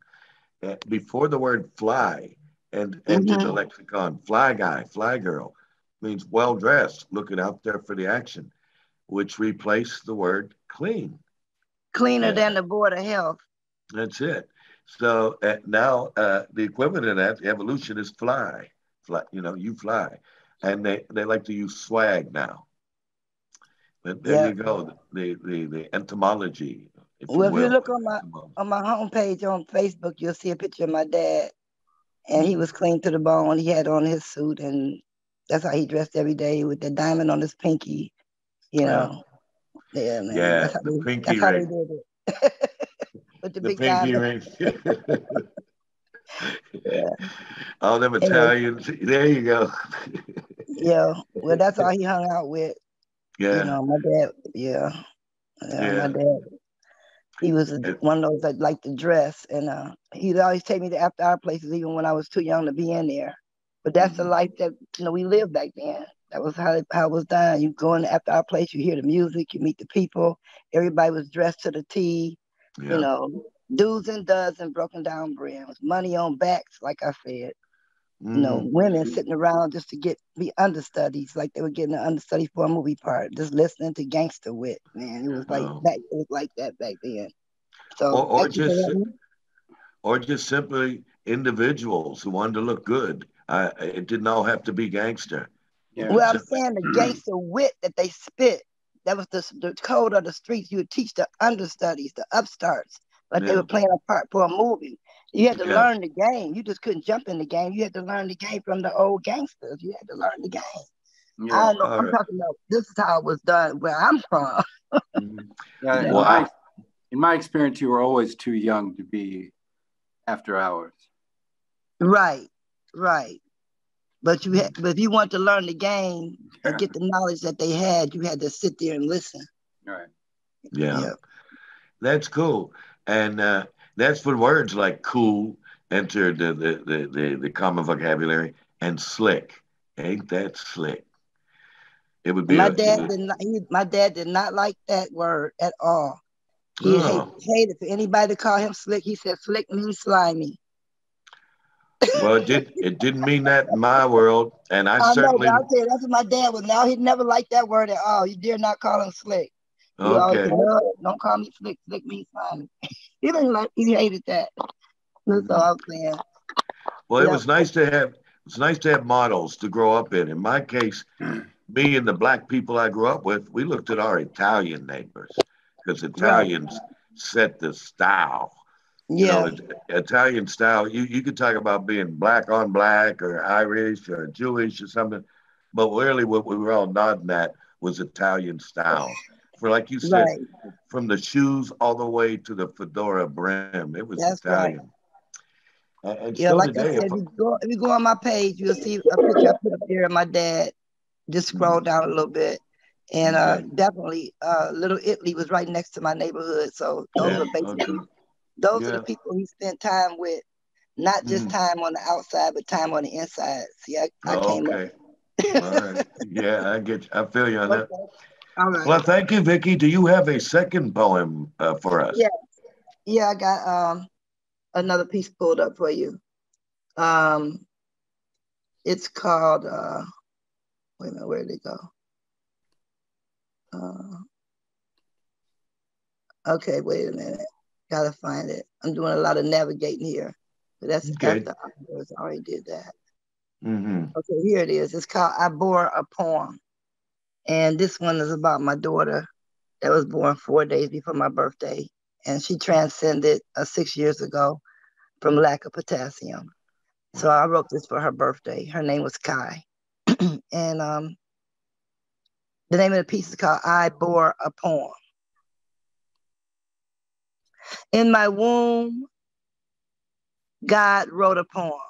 Before the word fly and entered the lexicon, fly guy, fly girl means well dressed, looking out there for the action, which replaced the word clean. Cleaner Yeah, than the Board of Health. that's it. So now the equivalent of that, the evolution is fly. Fly, you fly. And they like to use swag now. But there Yeah. you go, the entomology, if you Well, if you will. look on my homepage on Facebook, you'll see a picture of my dad, and he was clean to the bone. He had on his suit, and that's how he dressed every day with the diamond on his pinky. You know, yeah, man. Yeah, the pinky That's how they ring. did it. With the The big pinky diamond. ring. Yeah. All them Anyway, Italians. There you go. yeah. Well, that's all he hung out with. You Yeah, know, my dad. Yeah. My yeah. dad. He was It- one of those that liked to dress, and he'd always take me to after hour places, even when I was too young to be in there. But that's the life that we lived back then. That was how it was done. You go in the after hour place, you hear the music, you meet the people. Everybody was dressed to the T. You yeah. know, do's and does and broken down brims, money on backs, like I said. Mm, Women sitting around just to be understudies, like they were getting an understudy for a movie part, just listening to gangster wit. Man, it was like no. that. It was like that back then. Or, So or thank you for just letting me. or just simply individuals who wanted to look good. It didn't all have to be gangster. You Yeah. could Well, I'm simply. saying the gangster wit that they spit, that was the code of the streets. You would teach the understudies, the upstarts, like they Yeah, were playing a part for a movie. You had to yeah. learn the game. You just couldn't jump in the game. You had to learn the game from the old gangsters. You had to learn the game. I Yeah. don't know. All I'm right. talking about this is how it was done where I'm from. Mhm. Yeah. You In know? my Wow. in my experience, you were always too young to be after hours. Right, right. But if you want to learn the game and get the knowledge that they had, you had to sit there and listen. Right. Yeah, Yeah. that's cool. And that's when words like cool entered the common vocabulary and slick. Ain't that slick? It would And be a. It would, my dad did not like that word at all. He oh, hated for anybody to call him slick. He said slick means slimy. well, it didn't mean that in my world, and I I know, but certainly. I'll tell you, that's what my dad was. Now he never liked that word at all. You dare not call him slick. He always said, Okay. no, don't call me slick. Slick means slimy. He hated that. That's all I'm saying. Well, Yeah. it's nice to have models to grow up in. In my case, me and the black people I grew up with, we looked at our Italian neighbors because Right. Italians set the style. Yeah. Italian style. You could talk about being black on black or Irish or Jewish or something, but really what we were all nodding at was Italian style. For like you said, Right. from the shoes all the way to the fedora brim, it was That's right. Italian. And Yeah, still like I today, said, if you go on my page, you'll see a picture I put up there of my dad. Just scroll down a little bit. And okay, definitely Little Italy was right next to my neighborhood. So those yeah, are basically okay, those are the yeah, people he spent time with, not just mm, time on the outside, but time on the inside. See, I came up. okay, all right, yeah, I get you. I feel you on that. Okay. All right. Well, thank you, Vicky. Do you have a second poem for us? Yeah, yeah, I got another piece pulled up for you. It's called wait a minute, where did it go? Okay, wait a minute. Gotta find it. I'm doing a lot of navigating here. But that's Okay. after I already did that. Mm-hmm. Okay, here it is. It's called I Bore a Poem. And this one is about my daughter that was born 4 days before my birthday. And she transcended 6 years ago from lack of potassium. So I wrote this for her birthday. Her name was Kai. And the name of the piece is called I Bore a Poem. In my womb, God wrote a poem.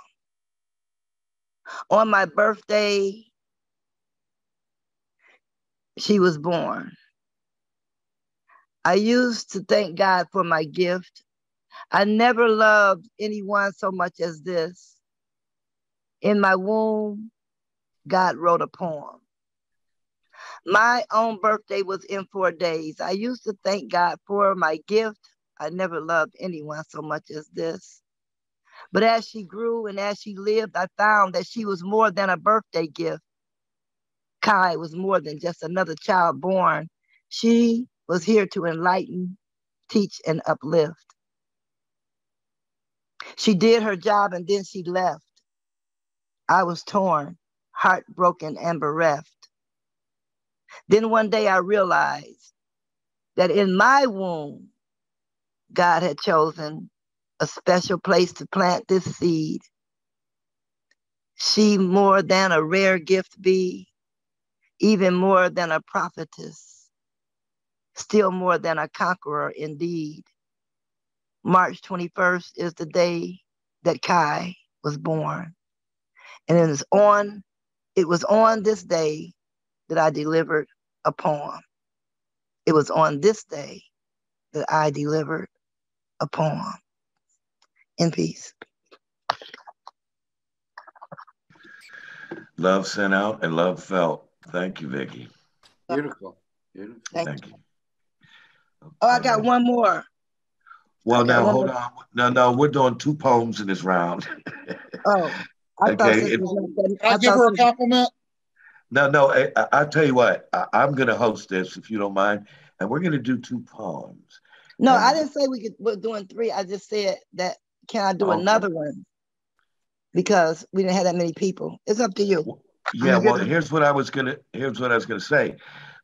On my birthday, she was born. I used to thank God for my gift. I never loved anyone so much as this. In my womb, God wrote a poem. My own birthday was in 4 days. I used to thank God for my gift. I never loved anyone so much as this. But as she grew and as she lived, I found that she was more than a birthday gift. Kai was more than just another child born. She was here to enlighten, teach, and uplift. She did her job and then she left. I was torn, heartbroken, and bereft. Then one day I realized that in my womb, God had chosen a special place to plant this seed. She more than a rare gift be, even more than a prophetess, still more than a conqueror indeed. March 21st is the day that Kai was born. And it was on this day that I delivered a poem. It was on this day that I delivered a poem. In peace. Love sent out and love felt. Thank you, Vicki. Beautiful. Beautiful. Thank you. Oh, I got one more. Well, now hold on. No, we're doing 2 poems in this round. Oh, I thought Okay. this was Can I give her a compliment? No, I'll tell you what. I'm going to host this, if you don't mind, and we're going to do 2 poems. No, And I didn't say we're doing 3. I just said that, can I do another one? Because we didn't have that many people. It's up to you. Yeah, well, here's what I was gonna say.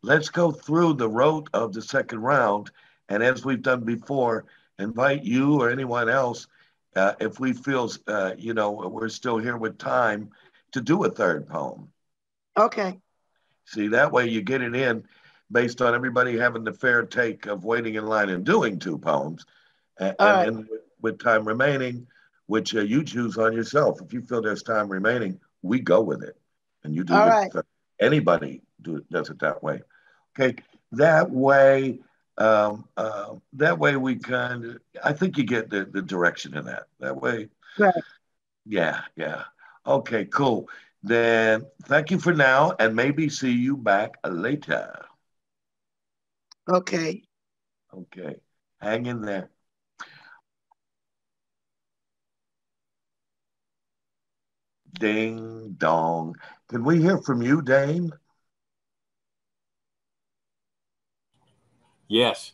Let's go through the road of the second round, and as we've done before, invite you or anyone else, if we feel we're still here with time, to do a third poem. Okay. See, that way you get it in based on everybody having the fair take of waiting in line and doing 2 poems, and with time remaining, which you choose on yourself. If you feel there's time remaining, we go with it. And you do anybody does it that way. Okay. That way we can, I think you get the direction in that. That way. Right. Yeah. Okay, cool. Then thank you for now and maybe see you back later. Okay. Okay. Hang in there. Ding dong. Can we hear from you, Dane? Yes.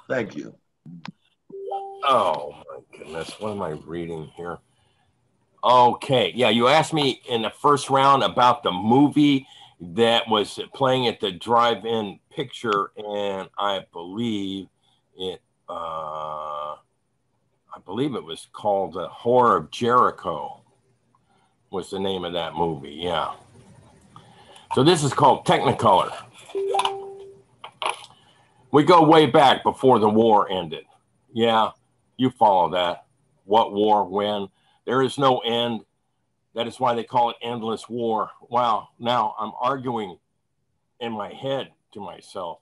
Thank you. Oh my goodness. What am I reading here? Okay. Yeah, you asked me in the first round about the movie that was playing at the drive-in picture, and I believe it was called The Horror of Jericho was the name of that movie. Yeah. So this is called Technicolor. We go way back before the war ended. Yeah, you follow that. What war, when? There is no end. That is why they call it endless war. Wow, now I'm arguing in my head to myself.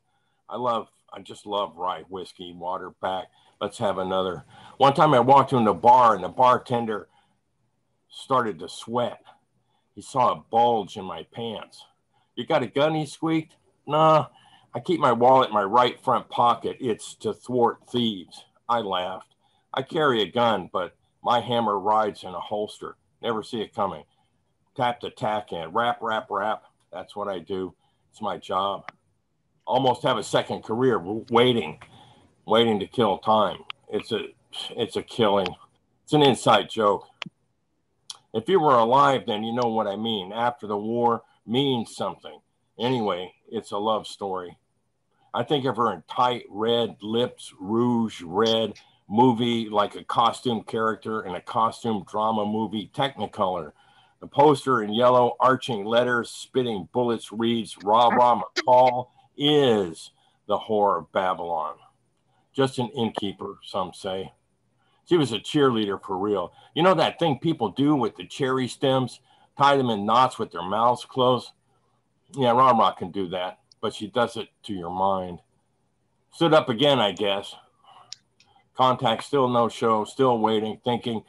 I just love rye whiskey, water back. Let's have another. One time I walked into a bar and the bartender started to sweat. He saw a bulge in my pants. You got a gun, he squeaked? Nah, I keep my wallet in my right front pocket. It's to thwart thieves. I laughed. I carry a gun, but my hammer rides in a holster. Never see it coming. Tap the tack in. Rap, rap, rap. That's what I do. It's my job. Almost have a second career waiting. waiting to kill time. It's a killing. It's an inside joke. If you were alive, then you know what I mean. After the war means something. Anyway, it's a love story. I think of her in tight red lips, rouge red, movie like a costume character in a costume drama movie, Technicolor. The poster in yellow, arching letters, spitting bullets reads, "Rah Rah McCall is the whore of Babylon." Just an innkeeper, some say. She was a cheerleader for real. You know that thing people do with the cherry stems? Tie them in knots with their mouths closed? Yeah, Rah Rah can do that, but she does it to your mind. Stood up again, I guess. Contact, still no show, still waiting, thinking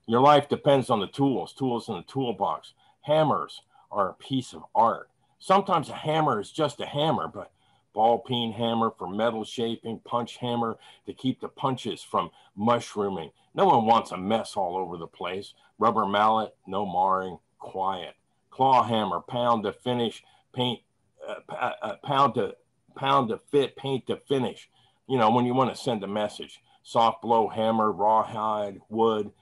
your life depends on the tools in the toolbox. Hammers are a piece of art. Sometimes a hammer is just a hammer, but ball peen hammer for metal shaping, punch hammer to keep the punches from mushrooming. No one wants a mess all over the place. Rubber mallet, no marring, quiet. Claw hammer, pound to finish, paint, pound to fit, paint to finish. You know, when you want to send a message. Soft blow hammer, rawhide, wood.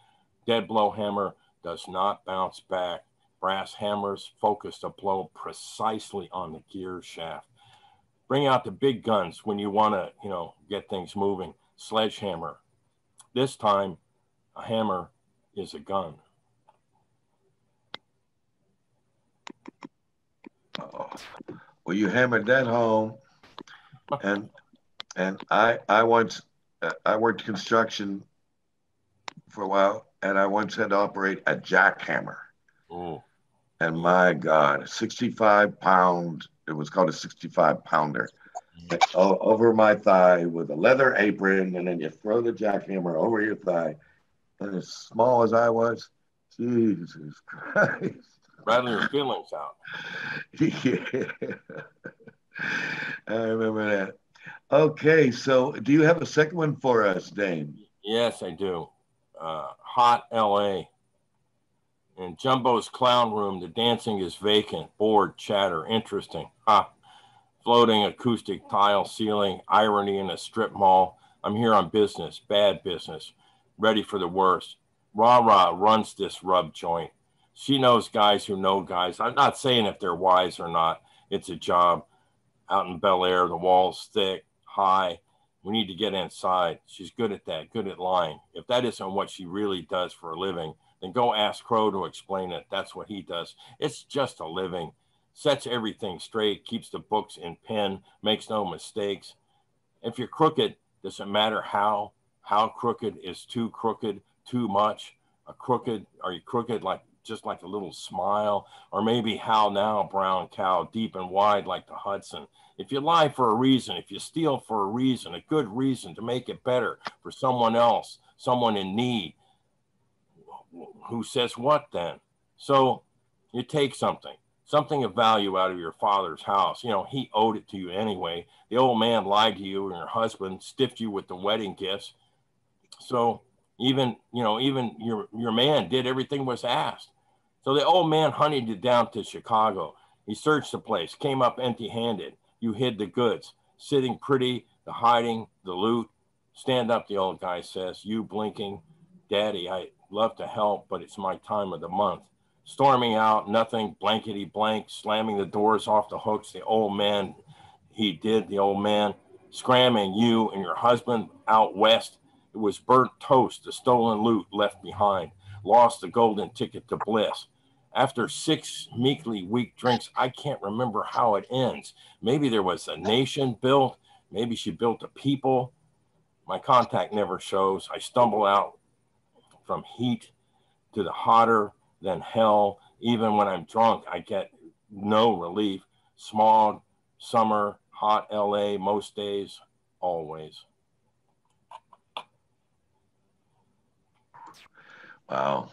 Dead blow hammer does not bounce back. Brass hammers focus to blow precisely on the gear shaft. Bring out the big guns when you want to, get things moving. Sledgehammer. This time, a hammer is a gun. Oh, well, you hammered that home. And I once I worked construction for a while, and I once had to operate a jackhammer. Oh. And my God, 65 pounds. It was called a 65 pounder. Over my thigh with a leather apron, and then you throw the jackhammer over your thigh. And as small as I was, Jesus Christ. Rattle your feelings out. Yeah. I remember that. Okay, so do you have a second one for us, Dane? Yes, I do. Hot L.A. In Jumbo's clown room, the dancing is vacant, bored, chatter, interesting. Floating acoustic tile ceiling, irony in a strip mall. I'm here on business, bad business, ready for the worst. Rah Rah runs this rub joint. She knows guys who know guys. I'm not saying if they're wise or not. It's a job. Out in Bel Air, the wall's thick, high. We need to get inside. She's good at that, good at lying. If that isn't what she really does for a living, then go ask Crow to explain it. That's what he does. It's just a living. Sets everything straight, keeps the books in pen, makes no mistakes. If you're crooked, does it matter how? How crooked is too crooked, too much? Are you crooked just like a little smile? Or maybe how now, brown cow, deep and wide like the Hudson? If you lie for a reason, if you steal for a reason, a good reason to make it better for someone else, someone in need, who says what then? So you take something of value out of your father's house. He owed it to you anyway. The old man lied to you, and your husband stiffed you with the wedding gifts. So even your man did everything was asked. So the old man hunted you down to Chicago. He searched the place, came up empty-handed. You hid the goods, sitting pretty, the hiding, the loot. Stand up, the old guy says, you blinking. Daddy, I love to help, but it's my time of the month. Storming out, nothing, blankety blank, slamming the doors off the hooks. The old man, scramming you and your husband out west. It was burnt toast, the stolen loot left behind. Lost the golden ticket to bliss. After 6 meekly weak drinks, I can't remember how it ends. Maybe there was a nation built. Maybe she built a people. My contact never shows. I stumble out from heat to the hotter than hell. Even when I'm drunk, I get no relief. Smog, summer, hot LA, most days, always. Wow.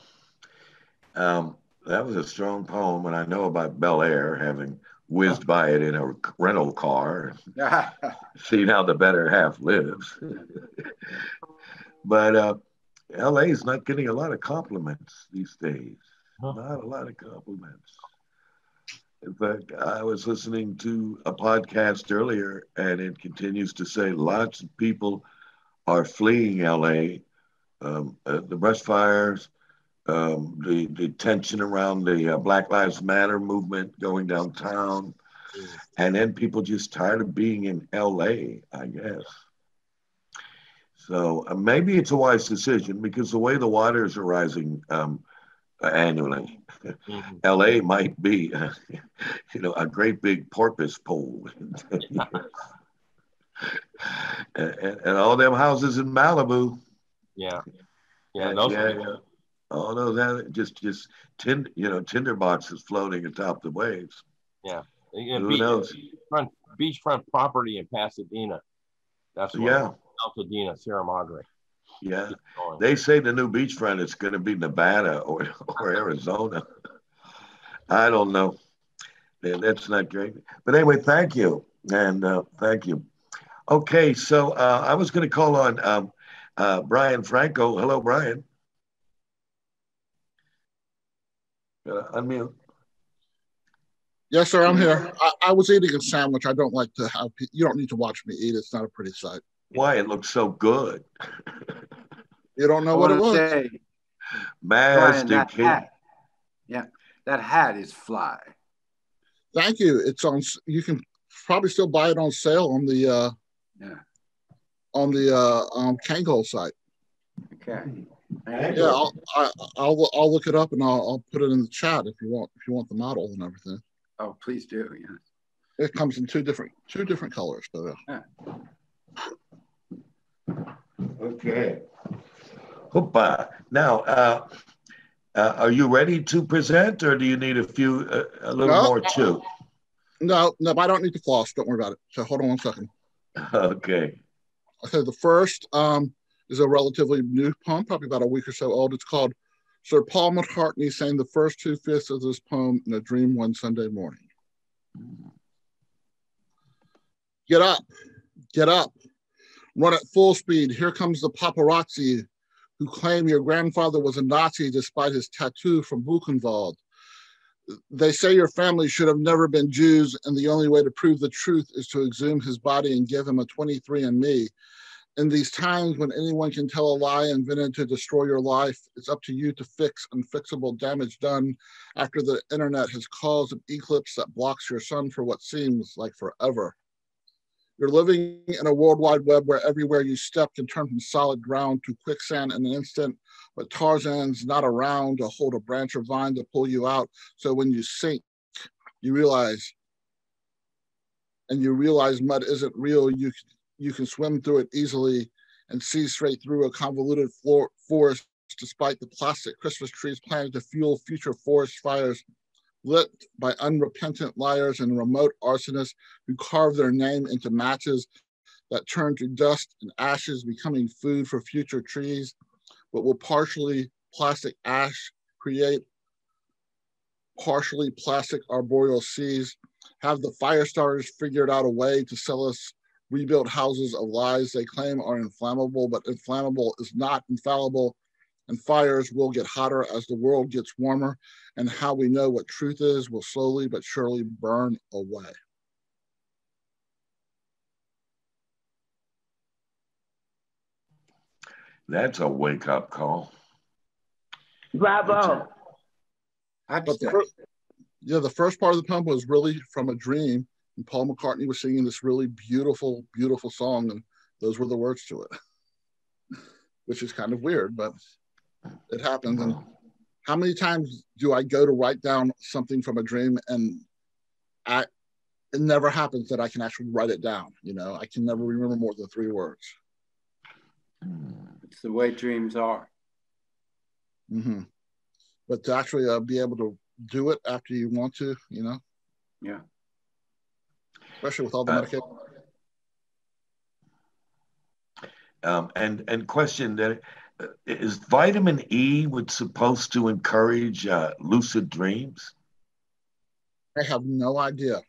That was a strong poem, and I know about Bel Air, having whizzed by it in a rental car, seen how the better half lives. But LA is not getting a lot of compliments these days. Not a lot of compliments. In fact, I was listening to a podcast earlier, and it continues to say lots of people are fleeing LA. The brush fires, the tension around the Black Lives Matter movement going downtown, and then people just tired of being in LA, I guess. So maybe it's a wise decision because the way the waters are rising annually, LA might be, a great big porpoise pool. and all them houses in Malibu. Yeah. All those just tinder boxes floating atop the waves. Yeah. Who knows? Beachfront property in Pasadena. That's what Altadena, Sierra Madre. Yeah. They say the new beachfront is going to be Nevada or Arizona. I don't know. That's not great. But anyway, thank you. And thank you. Okay, so I was going to call on Brian Franco. Hello, Brian. Unmute. Yes, sir, I'm here. I was eating a sandwich. I don't like to have, you don't need to watch me eat. It's not a pretty sight. Why? It looks so good. You don't know what it was? Master Brian, that hat is fly. Thank you. It's on, you can probably still buy it on sale on the Kangol site. Okay. Yeah, I'll look it up and I'll put it in the chat if you want the model and everything. Oh, please do. Yeah. It comes in two different colors. So yeah. Okay. Hoopa. Now, are you ready to present, or do you need a little more chew? No, I don't need to floss. Don't worry about it. So hold on 1 second. Okay. Okay, the first is a relatively new poem, probably about a week or so old. It's called Sir Paul Mccartney sang the first 2/5 of this poem in a dream one Sunday morning. Get up, run at full speed. Here comes the paparazzi who claim your grandfather was a Nazi despite his tattoo from Buchenwald. They say your family should have never been Jews, and the only way to prove the truth is to exhume his body and give him a 23andMe. In these times when anyone can tell a lie invented to destroy your life, it's up to you to fix unfixable damage done after the internet has caused an eclipse that blocks your sun for what seems like forever. You're living in a world wide web where everywhere you step can turn from solid ground to quicksand in an instant, but Tarzan's not around to hold a branch or vine to pull you out. So when you sink, you realize mud isn't real. You can swim through it easily and see straight through a convoluted forest despite the plastic Christmas trees planted to fuel future forest fires lit by unrepentant liars and remote arsonists who carve their name into matches that turn to dust and ashes, becoming food for future trees. But will partially plastic ash create partially plastic arboreal seas? Have the fire starters figured out a way to sell us rebuilt houses of lies they claim are inflammable, but inflammable is not infallible, and fires will get hotter as the world gets warmer, and how we know what truth is will slowly but surely burn away. That's a wake-up call. Bravo. But the first part of the poem was really from a dream, and Paul McCartney was singing this really beautiful, beautiful song, and those were the words to it, which is kind of weird, but it happens. And how many times do I go to write down something from a dream, and it never happens that I can actually write it down? You know, I can never remember more than 3 words. It's the way dreams are. Mm-hmm. But to actually be able to do it after you want to, you know? Yeah. Especially with all the medication. And question that is vitamin E supposed to encourage lucid dreams? I have no idea.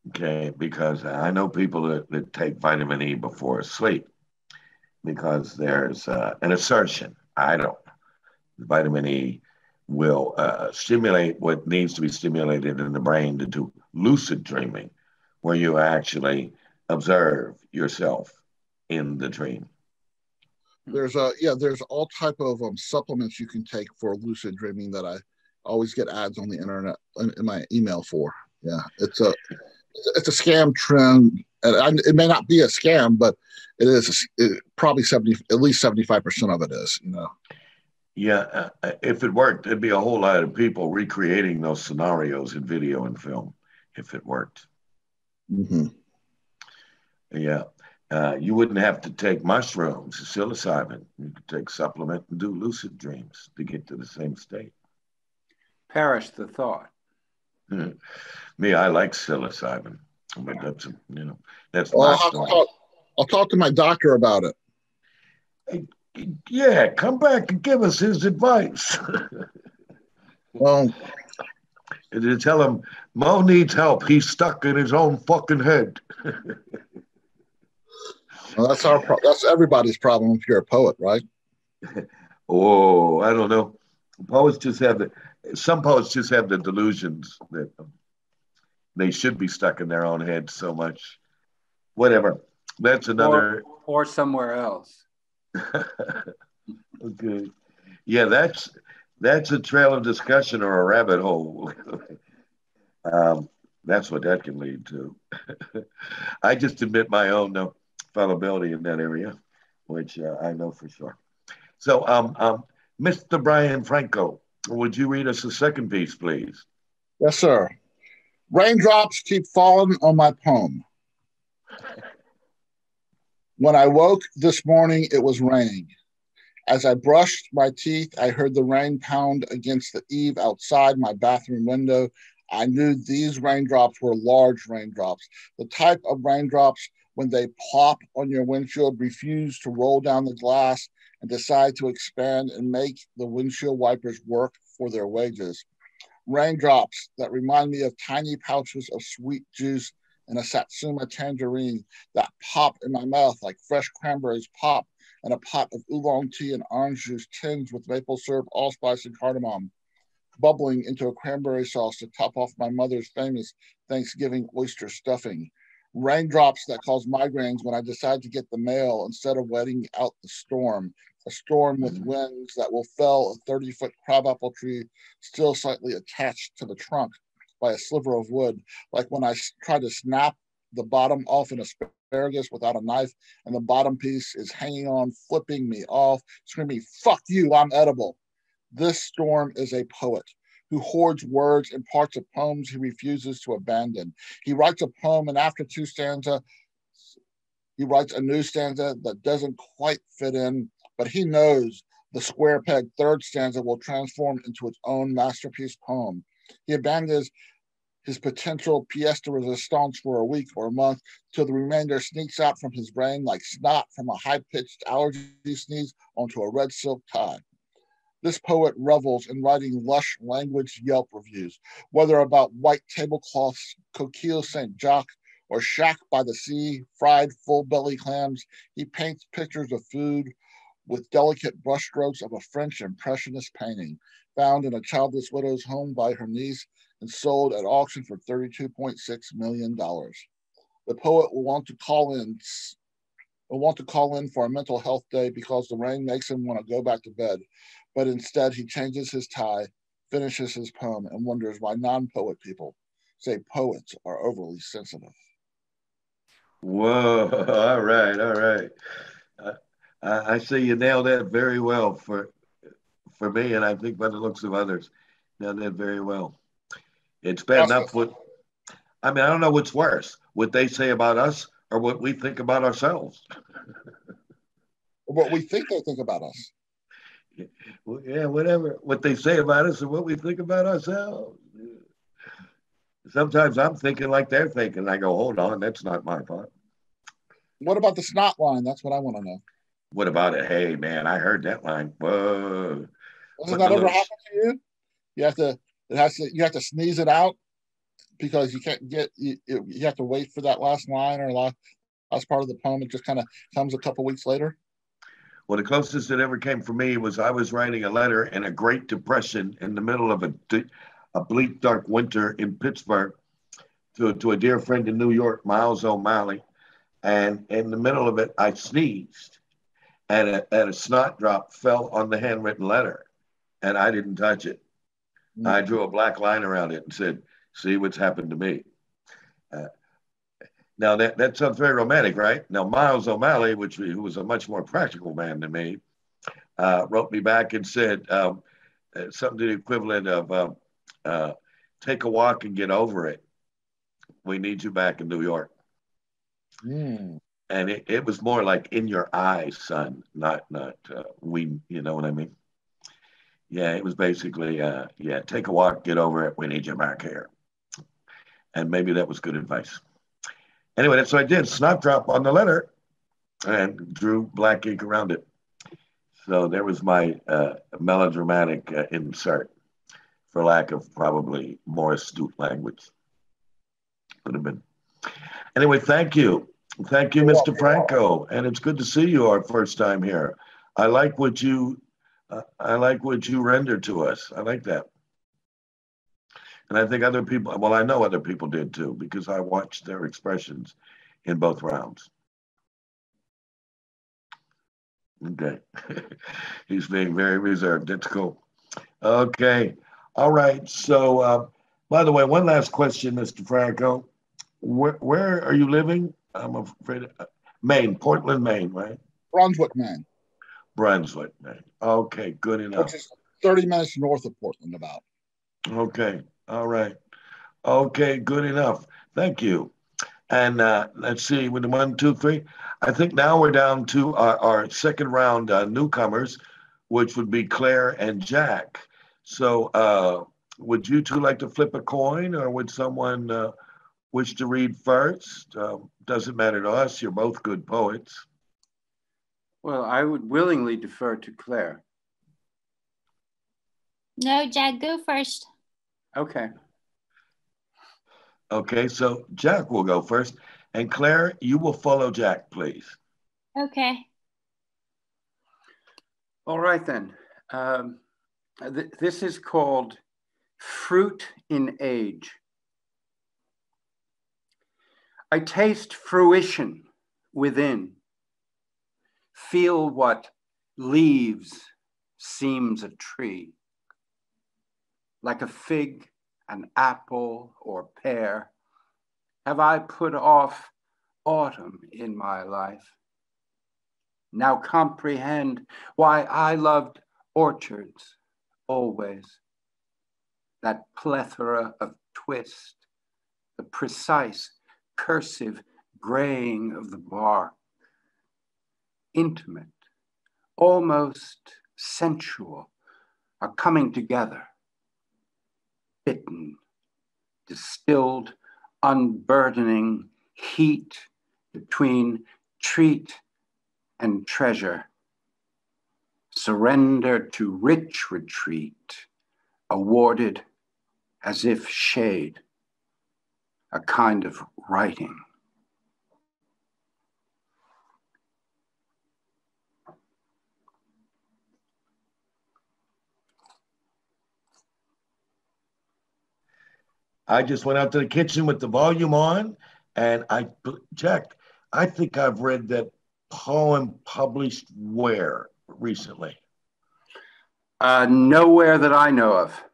Okay, because I know people that take vitamin E before sleep because there's an assertion. I don't. Vitamin E will stimulate what needs to be stimulated in the brain to do lucid dreaming, where you actually observe yourself in the dream. There's all type of supplements you can take for lucid dreaming that I always get ads on the internet in my email for. Yeah, it's a scam trend, and it may not be a scam, but it is probably at least 75% of it is. Yeah, if it worked, there'd be a whole lot of people recreating those scenarios in video and film. If it worked, yeah. You wouldn't have to take mushrooms, psilocybin. You could take supplement and do lucid dreams to get to the same state. Perish the thought. Me, I like psilocybin, but that's well, my story. I'll talk to my doctor about it. Yeah, come back and give us his advice. Well, and to tell him Mo needs help. He's stuck in his own fucking head. Well, that's everybody's problem if you're a poet, right? Oh, I don't know. Some poets just have the delusions that they should be stuck in their own head so much. Whatever. That's another. Or somewhere else. Okay. Yeah, that's a trail of discussion or a rabbit hole. That's what that can lead to. I just admit my own fallibility in that area, which I know for sure. So, Mr. Brian Franco, would you read us a second piece, please? Yes, sir. Raindrops keep falling on my poem. When I woke this morning, it was raining. As I brushed my teeth, I heard the rain pound against the eave outside my bathroom window. I knew these raindrops were large raindrops, the type of raindrops when they plop on your windshield, refuse to roll down the glass, and decide to expand and make the windshield wipers work for their wages. Raindrops that remind me of tiny pouches of sweet juice and a Satsuma tangerine that pop in my mouth like fresh cranberries pop in a pot of oolong tea and orange juice tinged with maple syrup, allspice, and cardamom, bubbling into a cranberry sauce to top off my mother's famous Thanksgiving oyster stuffing. Raindrops that cause migraines when I decide to get the mail instead of waiting out the storm. A storm with winds that will fell a 30-foot crabapple tree still slightly attached to the trunk by a sliver of wood, like when I try to snap the bottom off an asparagus without a knife and the bottom piece is hanging on, flipping me off, screaming, "Fuck you, I'm edible." This storm is a poet who hoards words and parts of poems he refuses to abandon. He writes a poem, and after two stanzas, he writes a new stanza that doesn't quite fit in, but he knows the square peg third stanza will transform into its own masterpiece poem. He abandons his potential pièce de résistance for a week or a month till the remainder sneaks out from his brain like snot from a high-pitched allergy sneeze onto a red silk tie. This poet revels in writing lush language Yelp reviews, whether about white tablecloths, Coquille Saint-Jacques, or shack by the sea, fried full-belly clams. He paints pictures of food with delicate brushstrokes of a French impressionist painting, found in a childless widow's home by her niece and sold at auction for $32.6 million. The poet will want to call in for a mental health day because the rain makes him want to go back to bed. But instead, he changes his tie, finishes his poem, and wonders why non-poet people say poets are overly sensitive. Whoa! All right. I say you nailed that very well for me, and I think by the looks of others, nailed that very well. It's bad enough I don't know what's worse, what they say about us or what we think about ourselves. What we think they think about us. Yeah, whatever. What they say about us and what we think about ourselves. Sometimes I'm thinking like they're thinking. I go, hold on, that's not my thought. What about the snot line? That's what I want to know. What about it? Hey, man, I heard that line. Whoa. Doesn't that ever happen to you? You have to sneeze it out because you can't you have to wait for that last line or last part of the poem. It just kind of comes a couple weeks later. Well, the closest it ever came for me was I was writing a letter in a Great Depression in the middle of a bleak, dark winter in Pittsburgh to a dear friend in New York, Miles O'Malley. and in the middle of it, I sneezed, and a snot drop fell on the handwritten letter, and I didn't touch it. I drew a black line around it and said, "See what's happened to me." Now that sounds very romantic, right? Now Miles O'Malley, who was a much more practical man than me, wrote me back and said something to the equivalent of "Take a walk and get over it. We need you back in New York." And it was more like "in your eyes, son," not we. You know what I mean? Yeah, it was basically take a walk, get over it. We need you back here. And maybe that was good advice. Anyway, that's what I did. Snot drop on the letter and drew black ink around it. So there was my melodramatic insert, for lack of probably more astute language. Could have been. Anyway, thank you. Thank you, Mr. Franco. And it's good to see you our first time here. I like what you rendered to us. I like that. And I think other people, well, I know other people did too, because I watched their expressions in both rounds. Okay. He's being very reserved. That's cool. Okay. All right. So, by the way, one last question, Mr. Franco. Where are you living? I'm afraid Maine, Portland, Maine, right? Brunswick, Maine. Brunswick, Maine. Okay, good enough. Which is 30 minutes north of Portland, about. Okay, all right. Okay, good enough. Thank you. And let's see, with the 1, 2, 3. I think now we're down to our second round newcomers, which would be Claire and Jack. So would you two like to flip a coin, or would someone wish to read first? Doesn't matter to us. You're both good poets. Well, I would willingly defer to Claire. No, Jack, go first. Okay. Okay, so Jack will go first. And Claire, you will follow Jack, please. Okay. All right, then. This is called Fruit in Age. I taste fruition within. Feel what leaves seems a tree. Like a fig, an apple, or pear, have I put off autumn in my life. Now comprehend why I loved orchards always. That plethora of twist, the precise cursive graying of the bark, intimate, almost sensual, are coming together. Bitten, distilled, unburdening heat between treat and treasure. Surrender to rich retreat, awarded as if shade, a kind of writing. I just went out to the kitchen with the volume on, and Jack, I think I've read that poem published where recently? Nowhere that I know of.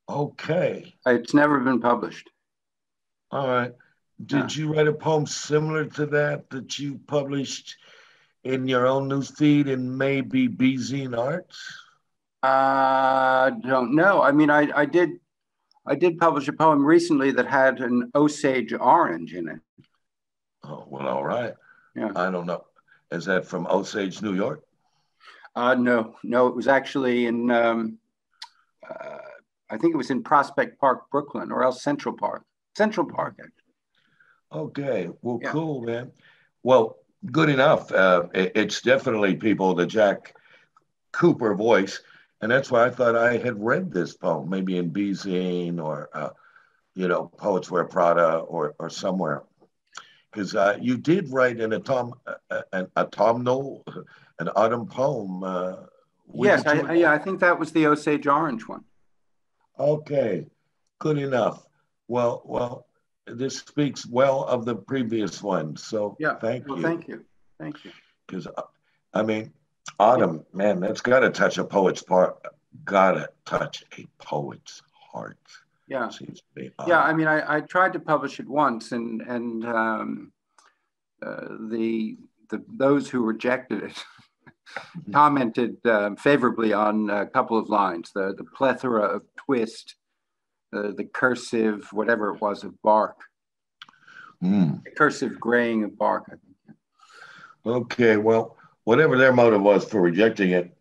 Okay. It's never been published. All right. Did you write a poem similar to that you published in your own newsfeed in maybe B-Zine Arts? Don't know. I mean, I did publish a poem recently that had an Osage orange in it. Oh, well, all right. Yeah. I don't know. Is that from Osage, New York? No, it was actually in, I think it was in Prospect Park, Brooklyn, or else Central Park. Central Park, actually. Okay, well, yeah. Cool, man. Well, good enough. It's definitely the Jack Cooper voice. And that's why I thought I had read this poem, maybe in B-Zine or, Poets Wear Prada or somewhere. Because you did write an autumnal, an autumn poem. Yes, I think that was the Osage Orange one. Okay, good enough. Well, this speaks well of the previous one. So Yeah. thank you. Thank you. Thank you. Because I mean, autumn, man, that's got to touch a poet's heart. Gotta touch a poet's heart. Yeah. Seems to be Yeah. I mean, I tried to publish it once, and those who rejected it commented favorably on a couple of lines. The plethora of twist, the cursive, whatever it was, of bark. The cursive graying of bark, I think. Okay, well, whatever their motive was for rejecting it,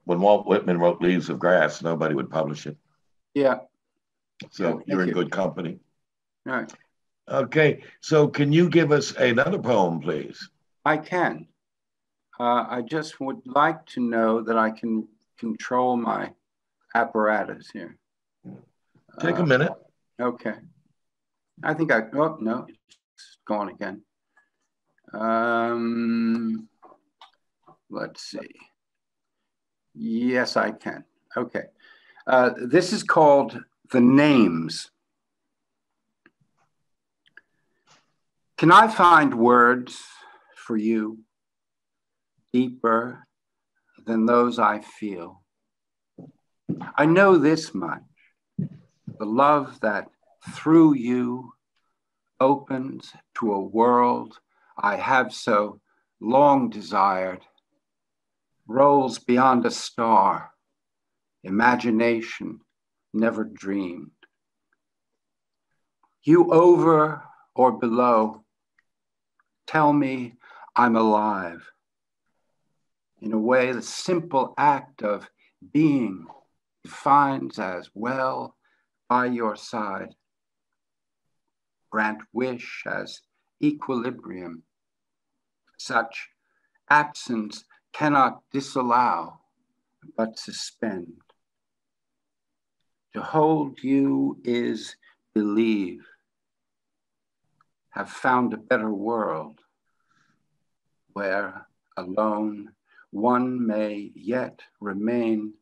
when Walt Whitman wrote Leaves of Grass, nobody would publish it. Yeah. So you're in good company. All right. Okay, so can you give us another poem, please? I can. I just would like to know that I can control my apparatus here. Take a minute. Okay. I think oh, no, it's gone again. Let's see. Yes, I can. Okay. This is called The Names. Can I find words for you deeper than those I feel? I know this much, the love that through you opens to a world I have so long desired, rolls beyond a star, imagination never dreamed. You over or below, tell me I'm alive. In a way, the simple act of being defines as well by your side. Grant wish as equilibrium. Such absence cannot disallow, but suspend. To hold you is believe. Have found a better world where alone one may yet remain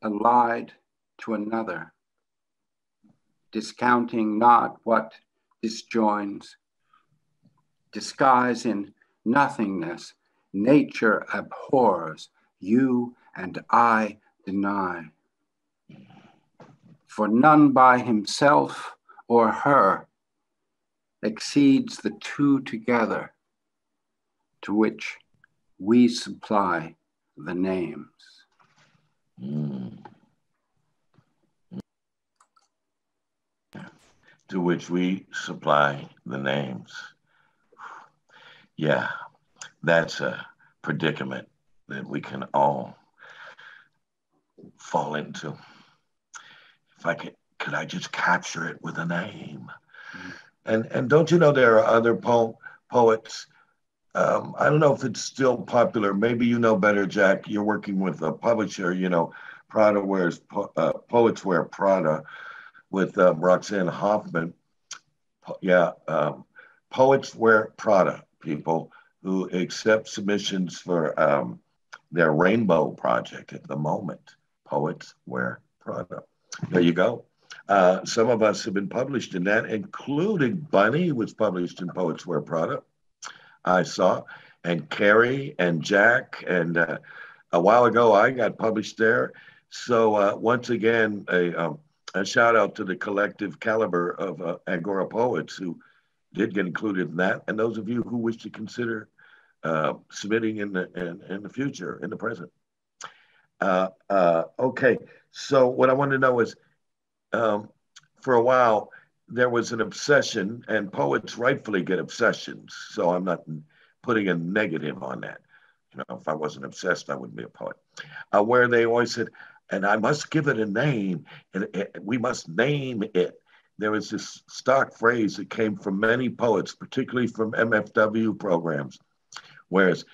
allied to another, discounting not what disjoins, disguise in nothingness, nature abhors, you and I deny. For none by himself or her exceeds the two together, to which we supply the names. To which we supply the names. Yeah, that's a predicament that we can all fall into. If I could I just capture it with a name? And don't you know there are other poets? I don't know if it's still popular. Maybe you know better, Jack. You're working with a publisher. You know, Prada wears Poets Wear Prada with Roxanne Hoffman. Yeah, Poets Wear Prada. People who accept submissions for their Rainbow project at the moment. Poets Wear Prada. There you go. Some of us have been published in that, including Bunny was published in Poets Wear Prada. I saw, and Carrie and Jack, and a while ago I got published there. So once again, a shout out to the collective caliber of Angora poets who did get included in that, and those of you who wish to consider submitting in the future, in the present. Okay, so what I want to know is, for a while, there was an obsession, and poets rightfully get obsessions. So I'm not putting a negative on that. You know, if I wasn't obsessed, I wouldn't be a poet. Where they always said, and I must give it a name, and we must name it. There was this stock phrase that came from many poets, particularly from MFW programs, whereas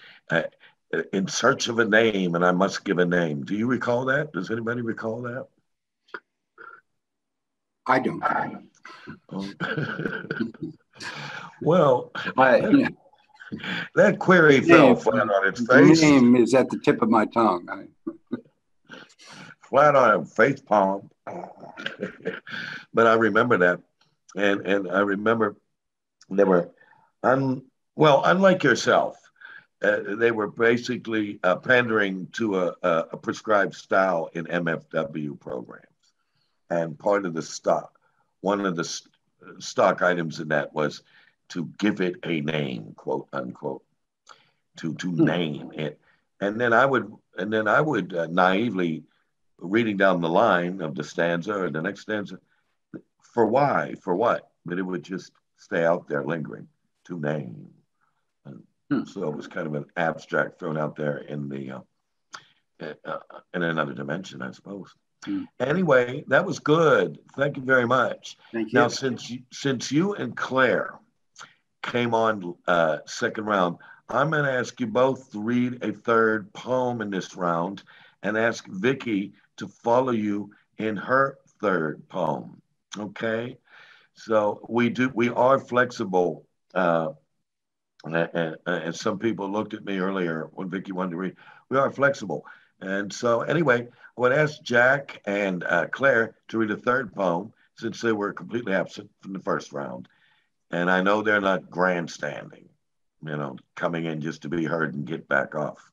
in search of a name, and I must give a name. Do you recall that? Does anybody recall that? I don't. Oh. Well, that query fell flat on its face. The name is at the tip of my tongue. Flat on a face palm. But I remember that. And I remember they were, unlike yourself, they were basically pandering to a prescribed style in MFW programs. And part of the stock, one of the stock items in that was to give it a name, quote unquote, to name it. And then I would naively, reading down the line of the stanza or the next stanza, for why, for what? But it would just stay out there lingering, to name. And so it was kind of an abstract thrown out there in another dimension, I suppose. Anyway, that was good. Thank you very much. Thank you. Now, since you and Claire came on second round, I'm going to ask you both to read a third poem in this round and ask Vicky to follow you in her third poem. Okay? So we are flexible. And some people looked at me earlier when Vicky wanted to read. We are flexible. And so anyway, I would ask Jack and Claire to read a third poem since they were completely absent from the first round. And I know they're not grandstanding, coming in just to be heard and get back off.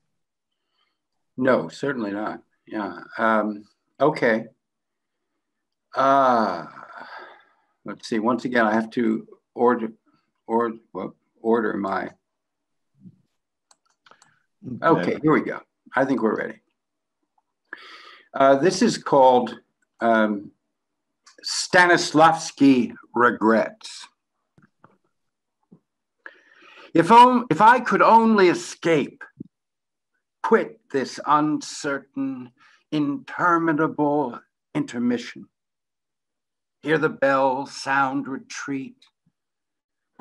No, certainly not. Yeah. Okay. Let's see. Once again, I have to order my. Okay, here we go. I think we're ready. This is called Stanislavski Regrets. If I could only escape, quit this uncertain, interminable intermission, hear the bell sound retreat,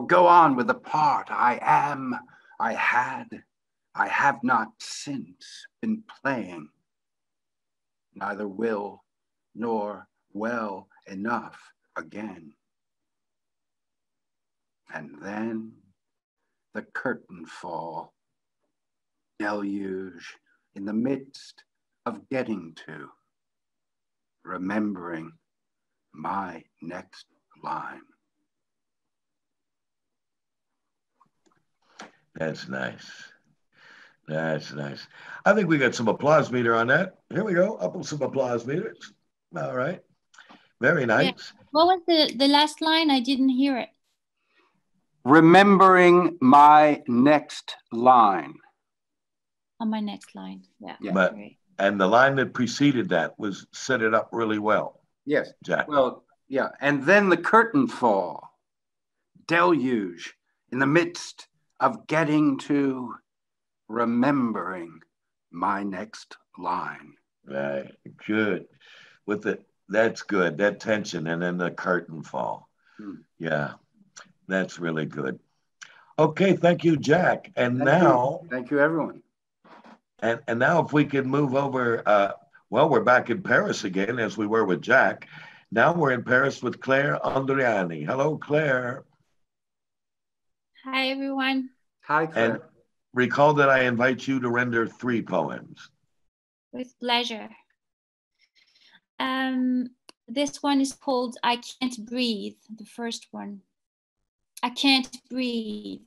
go on with the part I am, I have not since been playing, neither will nor well enough again. And then the curtain fall, deluge in the midst of getting to, remembering my next line. That's nice. That's nice. I think we got some applause meter on that. Here we go. Up with some applause meters. All right. Very nice. Yeah. What was the last line? I didn't hear it. Remembering my next line. On my next line. Yeah. But, and the line that preceded that was set it up really well. Yes. Jack. Well, yeah. And then the curtain fall, deluge in the midst of getting to, remembering my next line. Right. Good. That's good. That tension and then the curtain fall. Yeah. That's really good. Okay. Thank you, Jack. And thank you, everyone. And now if we could move over, we're back in Paris again as we were with Jack. Now we're in Paris with Claire Andriani. Hello, Claire. Hi, everyone. Hi, Claire. And recall that I invite you to render 3 poems. With pleasure. This one is called I Can't Breathe, the first one. I can't breathe.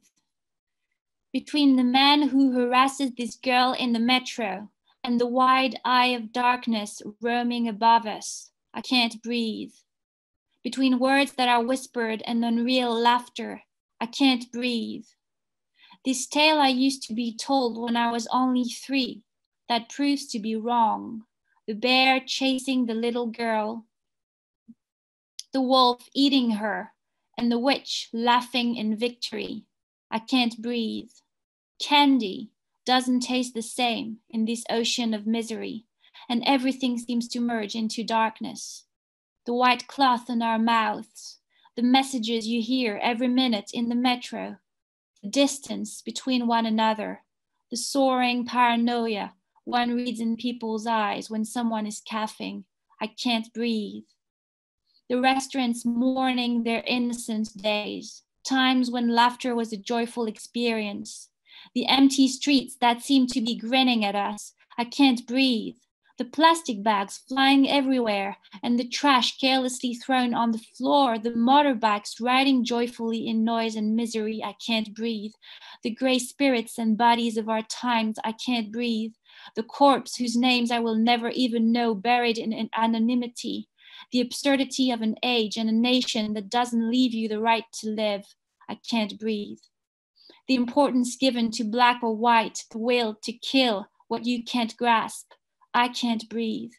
Between the man who harasses this girl in the metro and the wide eye of darkness roaming above us, I can't breathe. Between words that are whispered and unreal laughter, I can't breathe. This tale I used to be told when I was only 3, that proves to be wrong. The bear chasing the little girl, the wolf eating her, and the witch laughing in victory. I can't breathe. Candy doesn't taste the same in this ocean of misery, and everything seems to merge into darkness. The white cloth on our mouths, the messages you hear every minute in the metro, the distance between one another, the soaring paranoia one reads in people's eyes when someone is coughing. I can't breathe. The restaurants mourning their innocent days, times when laughter was a joyful experience. The empty streets that seem to be grinning at us. I can't breathe. The plastic bags flying everywhere, and the trash carelessly thrown on the floor, the motorbikes riding joyfully in noise and misery, I can't breathe. The grey spirits and bodies of our times, I can't breathe. The corpse whose names I will never even know, buried in anonymity. The absurdity of an age and a nation that doesn't leave you the right to live, I can't breathe. The importance given to black or white, the will to kill what you can't grasp, I can't breathe.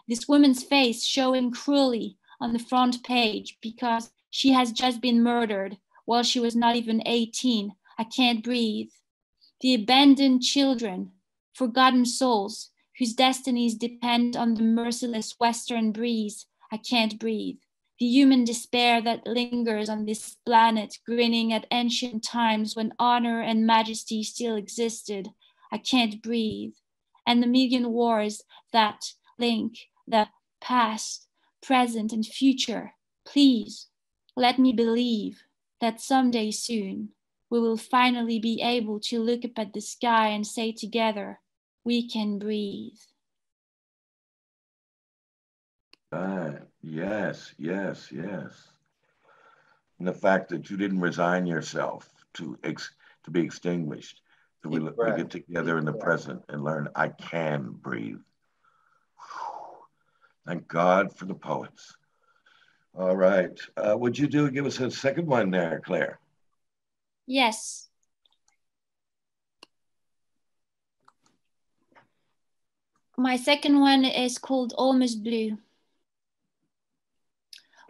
This woman's face showing cruelly on the front page because she has just been murdered while she was not even 18. I can't breathe. The abandoned children, forgotten souls whose destinies depend on the merciless western breeze. I can't breathe. The human despair that lingers on this planet, grinning at ancient times when honor and majesty still existed. I can't breathe. And the million wars that link the past, present, and future. Please, let me believe that someday soon we will finally be able to look up at the sky and say together, we can breathe. Yes, yes, yes. And the fact that you didn't resign yourself to be extinguished. We get together in the present and learn I can breathe. Whew. Thank God for the poets. All right. Would you give us a second one there, Claire? Yes. My second one is called Almost Blue.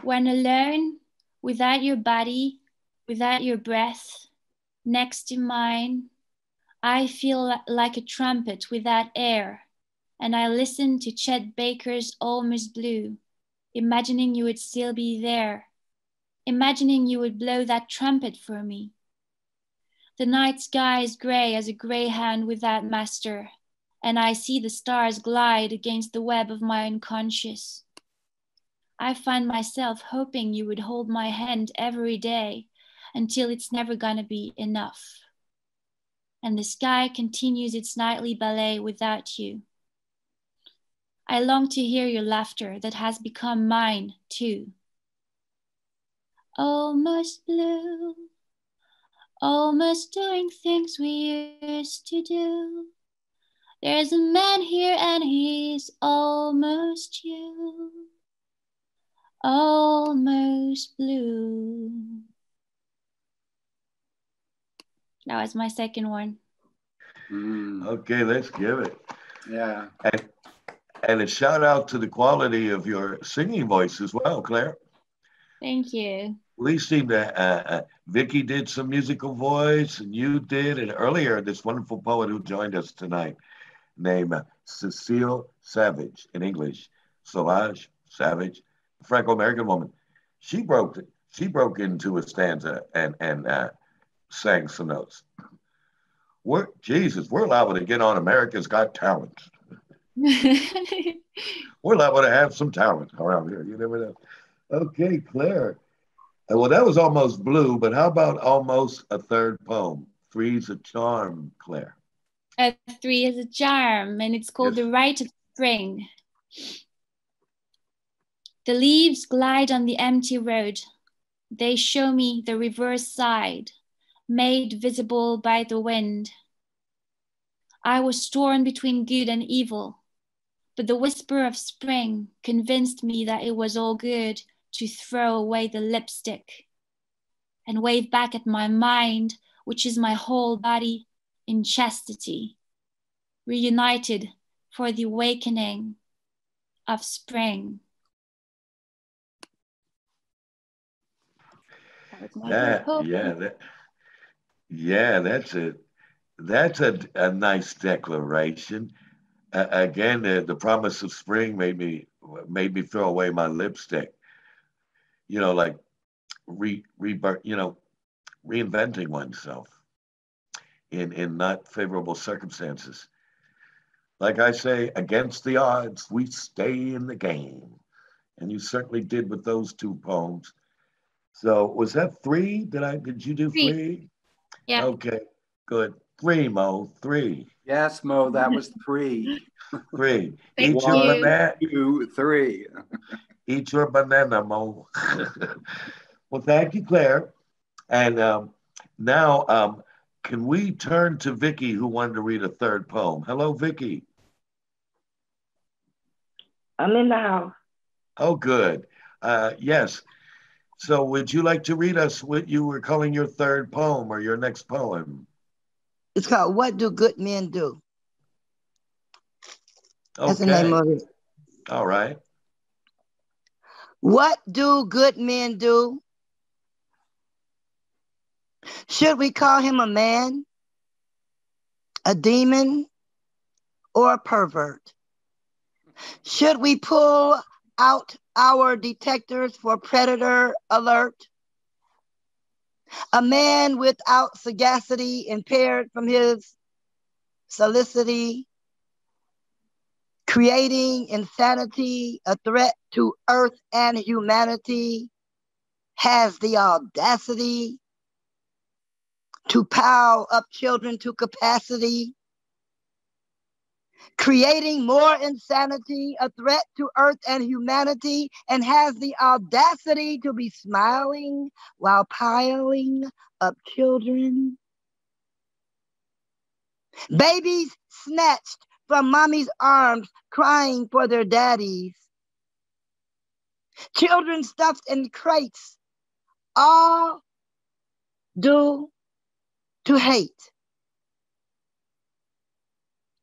When alone, without your body, without your breath, next to mine, I feel like a trumpet without air, and I listen to Chet Baker's Almost Blue, imagining you would still be there, imagining you would blow that trumpet for me. The night sky is gray as a greyhound without master, and I see the stars glide against the web of my unconscious. I find myself hoping you would hold my hand every day until it's never gonna be enough. And the sky continues its nightly ballet without you. I long to hear your laughter that has become mine too. Almost blue, almost doing things we used to do. There's a man here and he's almost you. Almost blue. That was my second one. Okay, let's give it. Yeah. And a shout out to the quality of your singing voice as well, Claire. Thank you. We seem to, Vicky did some musical voice and you did. And earlier, this wonderful poet who joined us tonight named Cecile Savage in English, Savage, Franco-American woman. She broke into a stanza and sang some notes. We're liable to get on America's Got Talent. We're liable to have some talent around here. You never know. Okay, Claire. Well, that was Almost Blue, but how about almost a third poem? Three's a charm, Claire. 3 is a charm, and it's called The Rite of Spring. The leaves glide on the empty road. They show me the reverse side, made visible by the wind. I was torn between good and evil, but the whisper of spring convinced me that it was all good to throw away the lipstick and wave back at my mind, which is my whole body in chastity, reunited for the awakening of spring. That's a nice declaration. Again, the promise of spring made me throw away my lipstick. Like rebirth. Reinventing oneself in not favorable circumstances. Like I say, against the odds, we stay in the game, and you certainly did with those two poems. So was that 3? Did you do 3? Yeah. Okay, good. 3, Mo. 3. Yes, Mo, that was 3. 3. Thank Eat your you. banana. 2, 3. Eat your banana, Mo. Well, thank you, Claire. And now, can we turn to Vicky, who wanted to read a third poem? Hello, Vicky. I'm in the house. Oh, good. Yes. So would you like to read us what you were calling your third poem or your next poem? It's called What Do Good Men Do? That's the Okay. name of it. All right. What do good men do? Should we call him a man, a demon, or a pervert? Should we pull out our detectors for predator alert? A man without sagacity, impaired from his solicity, creating insanity, a threat to earth and humanity, has the audacity to pile up children to capacity, creating more insanity, a threat to earth and humanity, and has the audacity to be smiling while piling up children. Babies snatched from mommy's arms, crying for their daddies. Children stuffed in crates, all due to hate.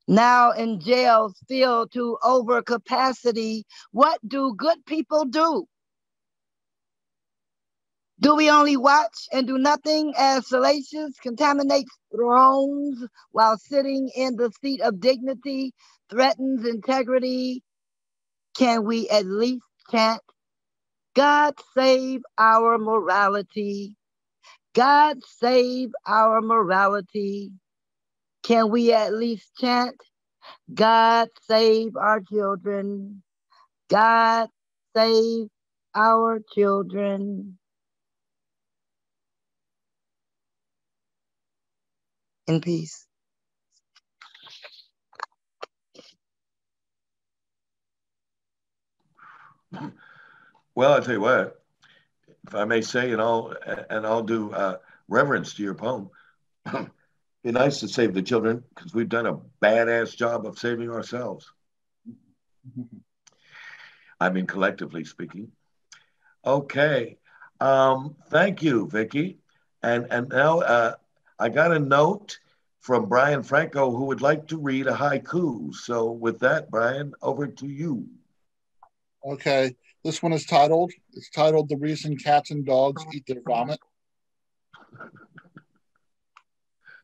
Now in jails filled to overcapacity, what do good people do? Do we only watch and do nothing as salacious contaminates thrones while sitting in the seat of dignity, threatens integrity? Can we at least chant, God save our morality? God save our morality. Can we at least chant, God save our children? God save our children. In peace. Well, I'll tell you what, if I may say, and I'll do reverence to your poem. Be nice to save the children because we've done a badass job of saving ourselves. I mean, collectively speaking. Okay. Thank you, Vicky. And now I got a note from Brian Franco who would like to read a haiku. So with that, Brian, over to you. Okay. This one is titled, The Reason Cats and Dogs Eat Their Vomit.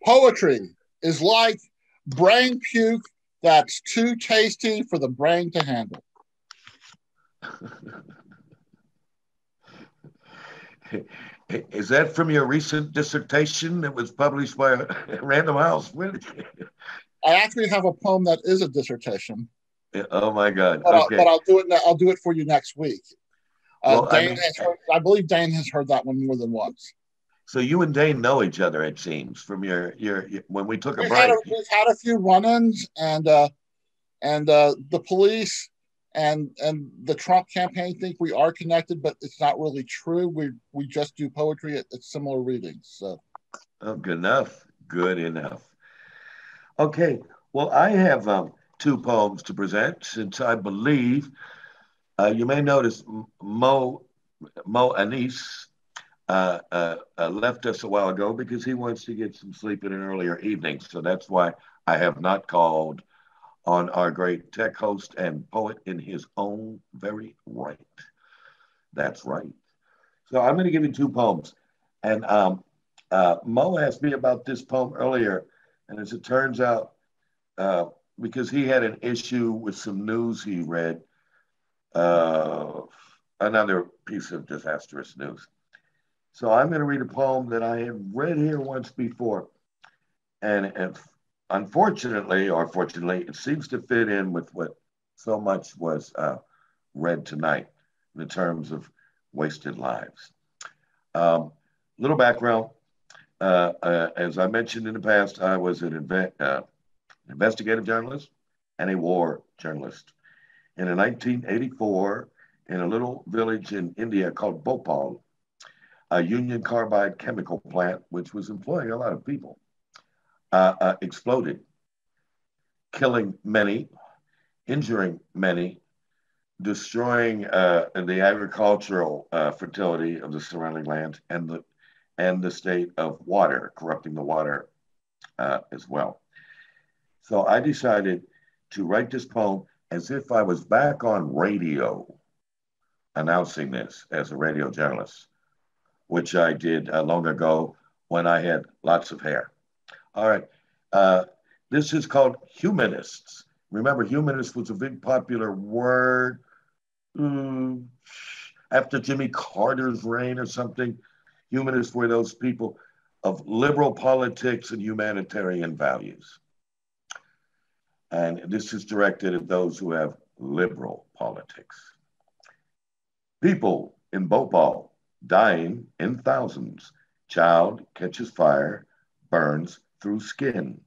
Poetry is like brain puke that's too tasty for the brain to handle. Is that from your recent dissertation that was published by Random House? I actually have a poem that is a dissertation. Oh my God! But, okay, I'll do it. I'll do it for you next week. Well, Dane I believe Dane has heard that one more than once. So you and Dane know each other, it seems, from your when we took a break. We've had a few run-ins, and the police and the Trump campaign think we are connected, but it's not really true. We just do poetry at similar readings. So, oh, good enough. Good enough. Okay. Well, I have 2 poems to present, since I believe you may notice Mo Anise left us a while ago because he wants to get some sleep in an earlier evening. So that's why I have not called on our great tech host and poet in his own very right. That's right. So I'm going to give you 2 poems. And Mo asked me about this poem earlier. And as it turns out, because he had an issue with some news he read, another piece of disastrous news. So I'm going to read a poem that I have read here once before. And unfortunately, or fortunately, it seems to fit in with what so much was read tonight in the terms of wasted lives. Little background. As I mentioned in the past, I was an investigative journalist and a war journalist. And in 1984, in a little village in India called Bhopal, a Union Carbide chemical plant, which was employing a lot of people, exploded, killing many, injuring many, destroying the agricultural fertility of the surrounding land and the state of water, corrupting the water as well. So I decided to write this poem as if I was back on radio announcing this as a radio journalist, which I did long ago when I had lots of hair. All right. This is called Humanists. Remember, humanist was a big popular word after Jimmy Carter's reign or something. Humanists were those people of liberal politics and humanitarian values. And this is directed at those who have liberal politics. People in Bhopal dying in thousands. Child catches fire, burns through skin.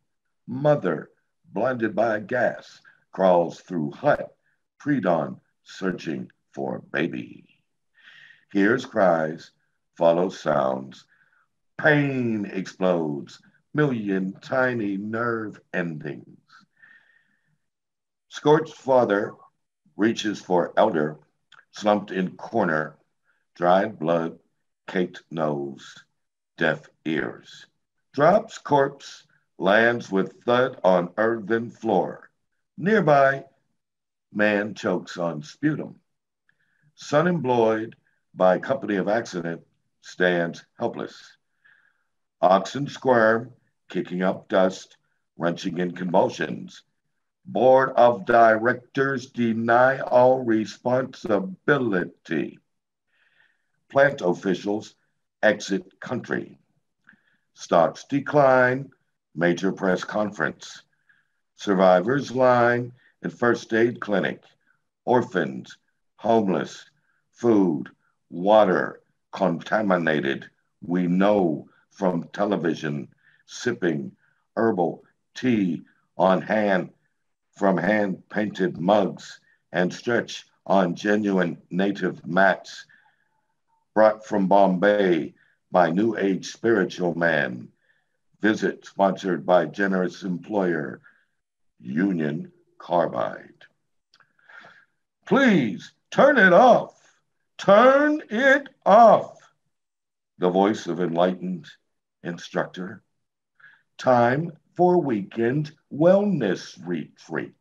Mother blinded by gas, crawls through hut, pre-dawn searching for baby. Hears cries, follows sounds. Pain explodes, million tiny nerve endings. Scorched father reaches for elder, slumped in corner, dried blood, caked nose, deaf ears. Drops corpse, lands with thud on earthen floor. Nearby, man chokes on sputum. Son employed by company of accident stands helpless. Oxen squirm, kicking up dust, wrenching in convulsions. Board of directors deny all responsibility. Plant officials exit country. Stocks decline, major press conference. Survivors line at first aid clinic. Orphans, homeless, food, water, contaminated. We know from television, sipping herbal tea on hand from hand-painted mugs and stretch on genuine native mats brought from Bombay by New Age spiritual man. Visit sponsored by generous employer, Union Carbide. Please turn it off. Turn it off. The voice of enlightened instructor. Time for weekend wellness retreat.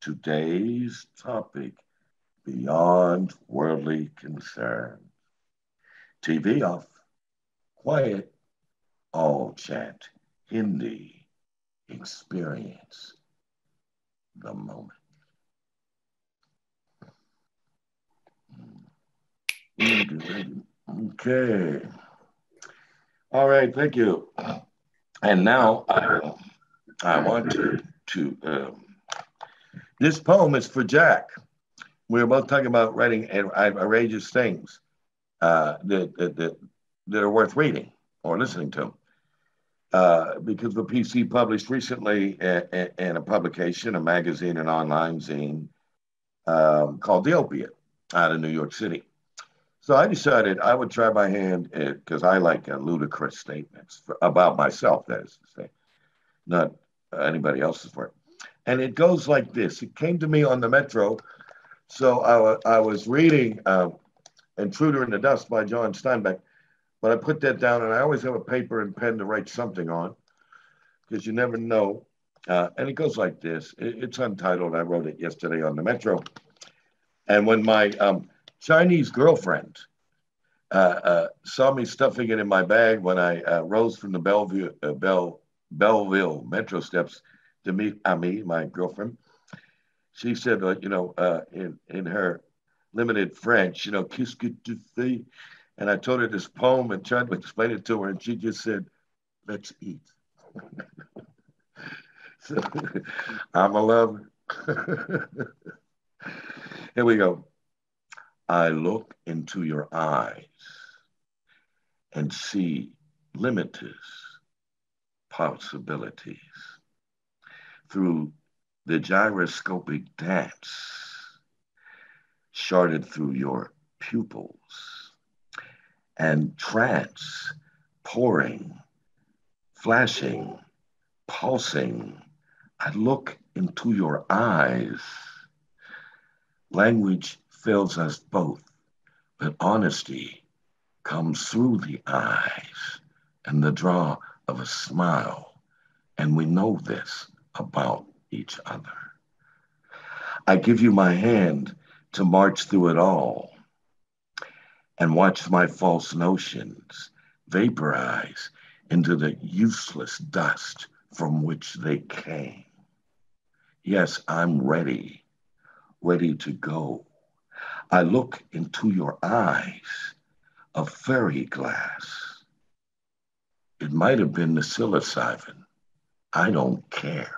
Today's topic, beyond worldly concern. TV off, quiet, all chant, Hindi, experience the moment. Okay. All right, thank you. And now I want to this poem is for Jack. We were both talking about writing outrageous things that are worth reading or listening to. Because the PC published recently in a publication, a magazine, an online zine called The Opiate out of New York City. So I decided I would try my hand because I like ludicrous statements about myself, that is to say, not anybody else's work. And it goes like this. It came to me on the Metro. So I was reading Intruder in the Dust by John Steinbeck, but I put that down and I always have a paper and pen to write something on because you never know. And it goes like this. It's untitled. I wrote it yesterday on the Metro. And when my Chinese girlfriend saw me stuffing it in my bag when I rose from the Belleville metro steps to meet Ami, my girlfriend. She said, in her limited French, qu'est-ce que tu fais? And I told her this poem and tried to explain it to her, and she just said, let's eat. So, I'm a lover. Here we go. I look into your eyes and see limitless possibilities through the gyroscopic dance charted through your pupils and trance pouring, flashing, pulsing. I look into your eyes. Language fails us both, but honesty comes through the eyes and the draw of a smile. And we know this about each other. I give you my hand to march through it all and watch my false notions vaporize into the useless dust from which they came. Yes, I'm ready to go. I look into your eyes of fairy glass. It might have been the psilocybin. I don't care.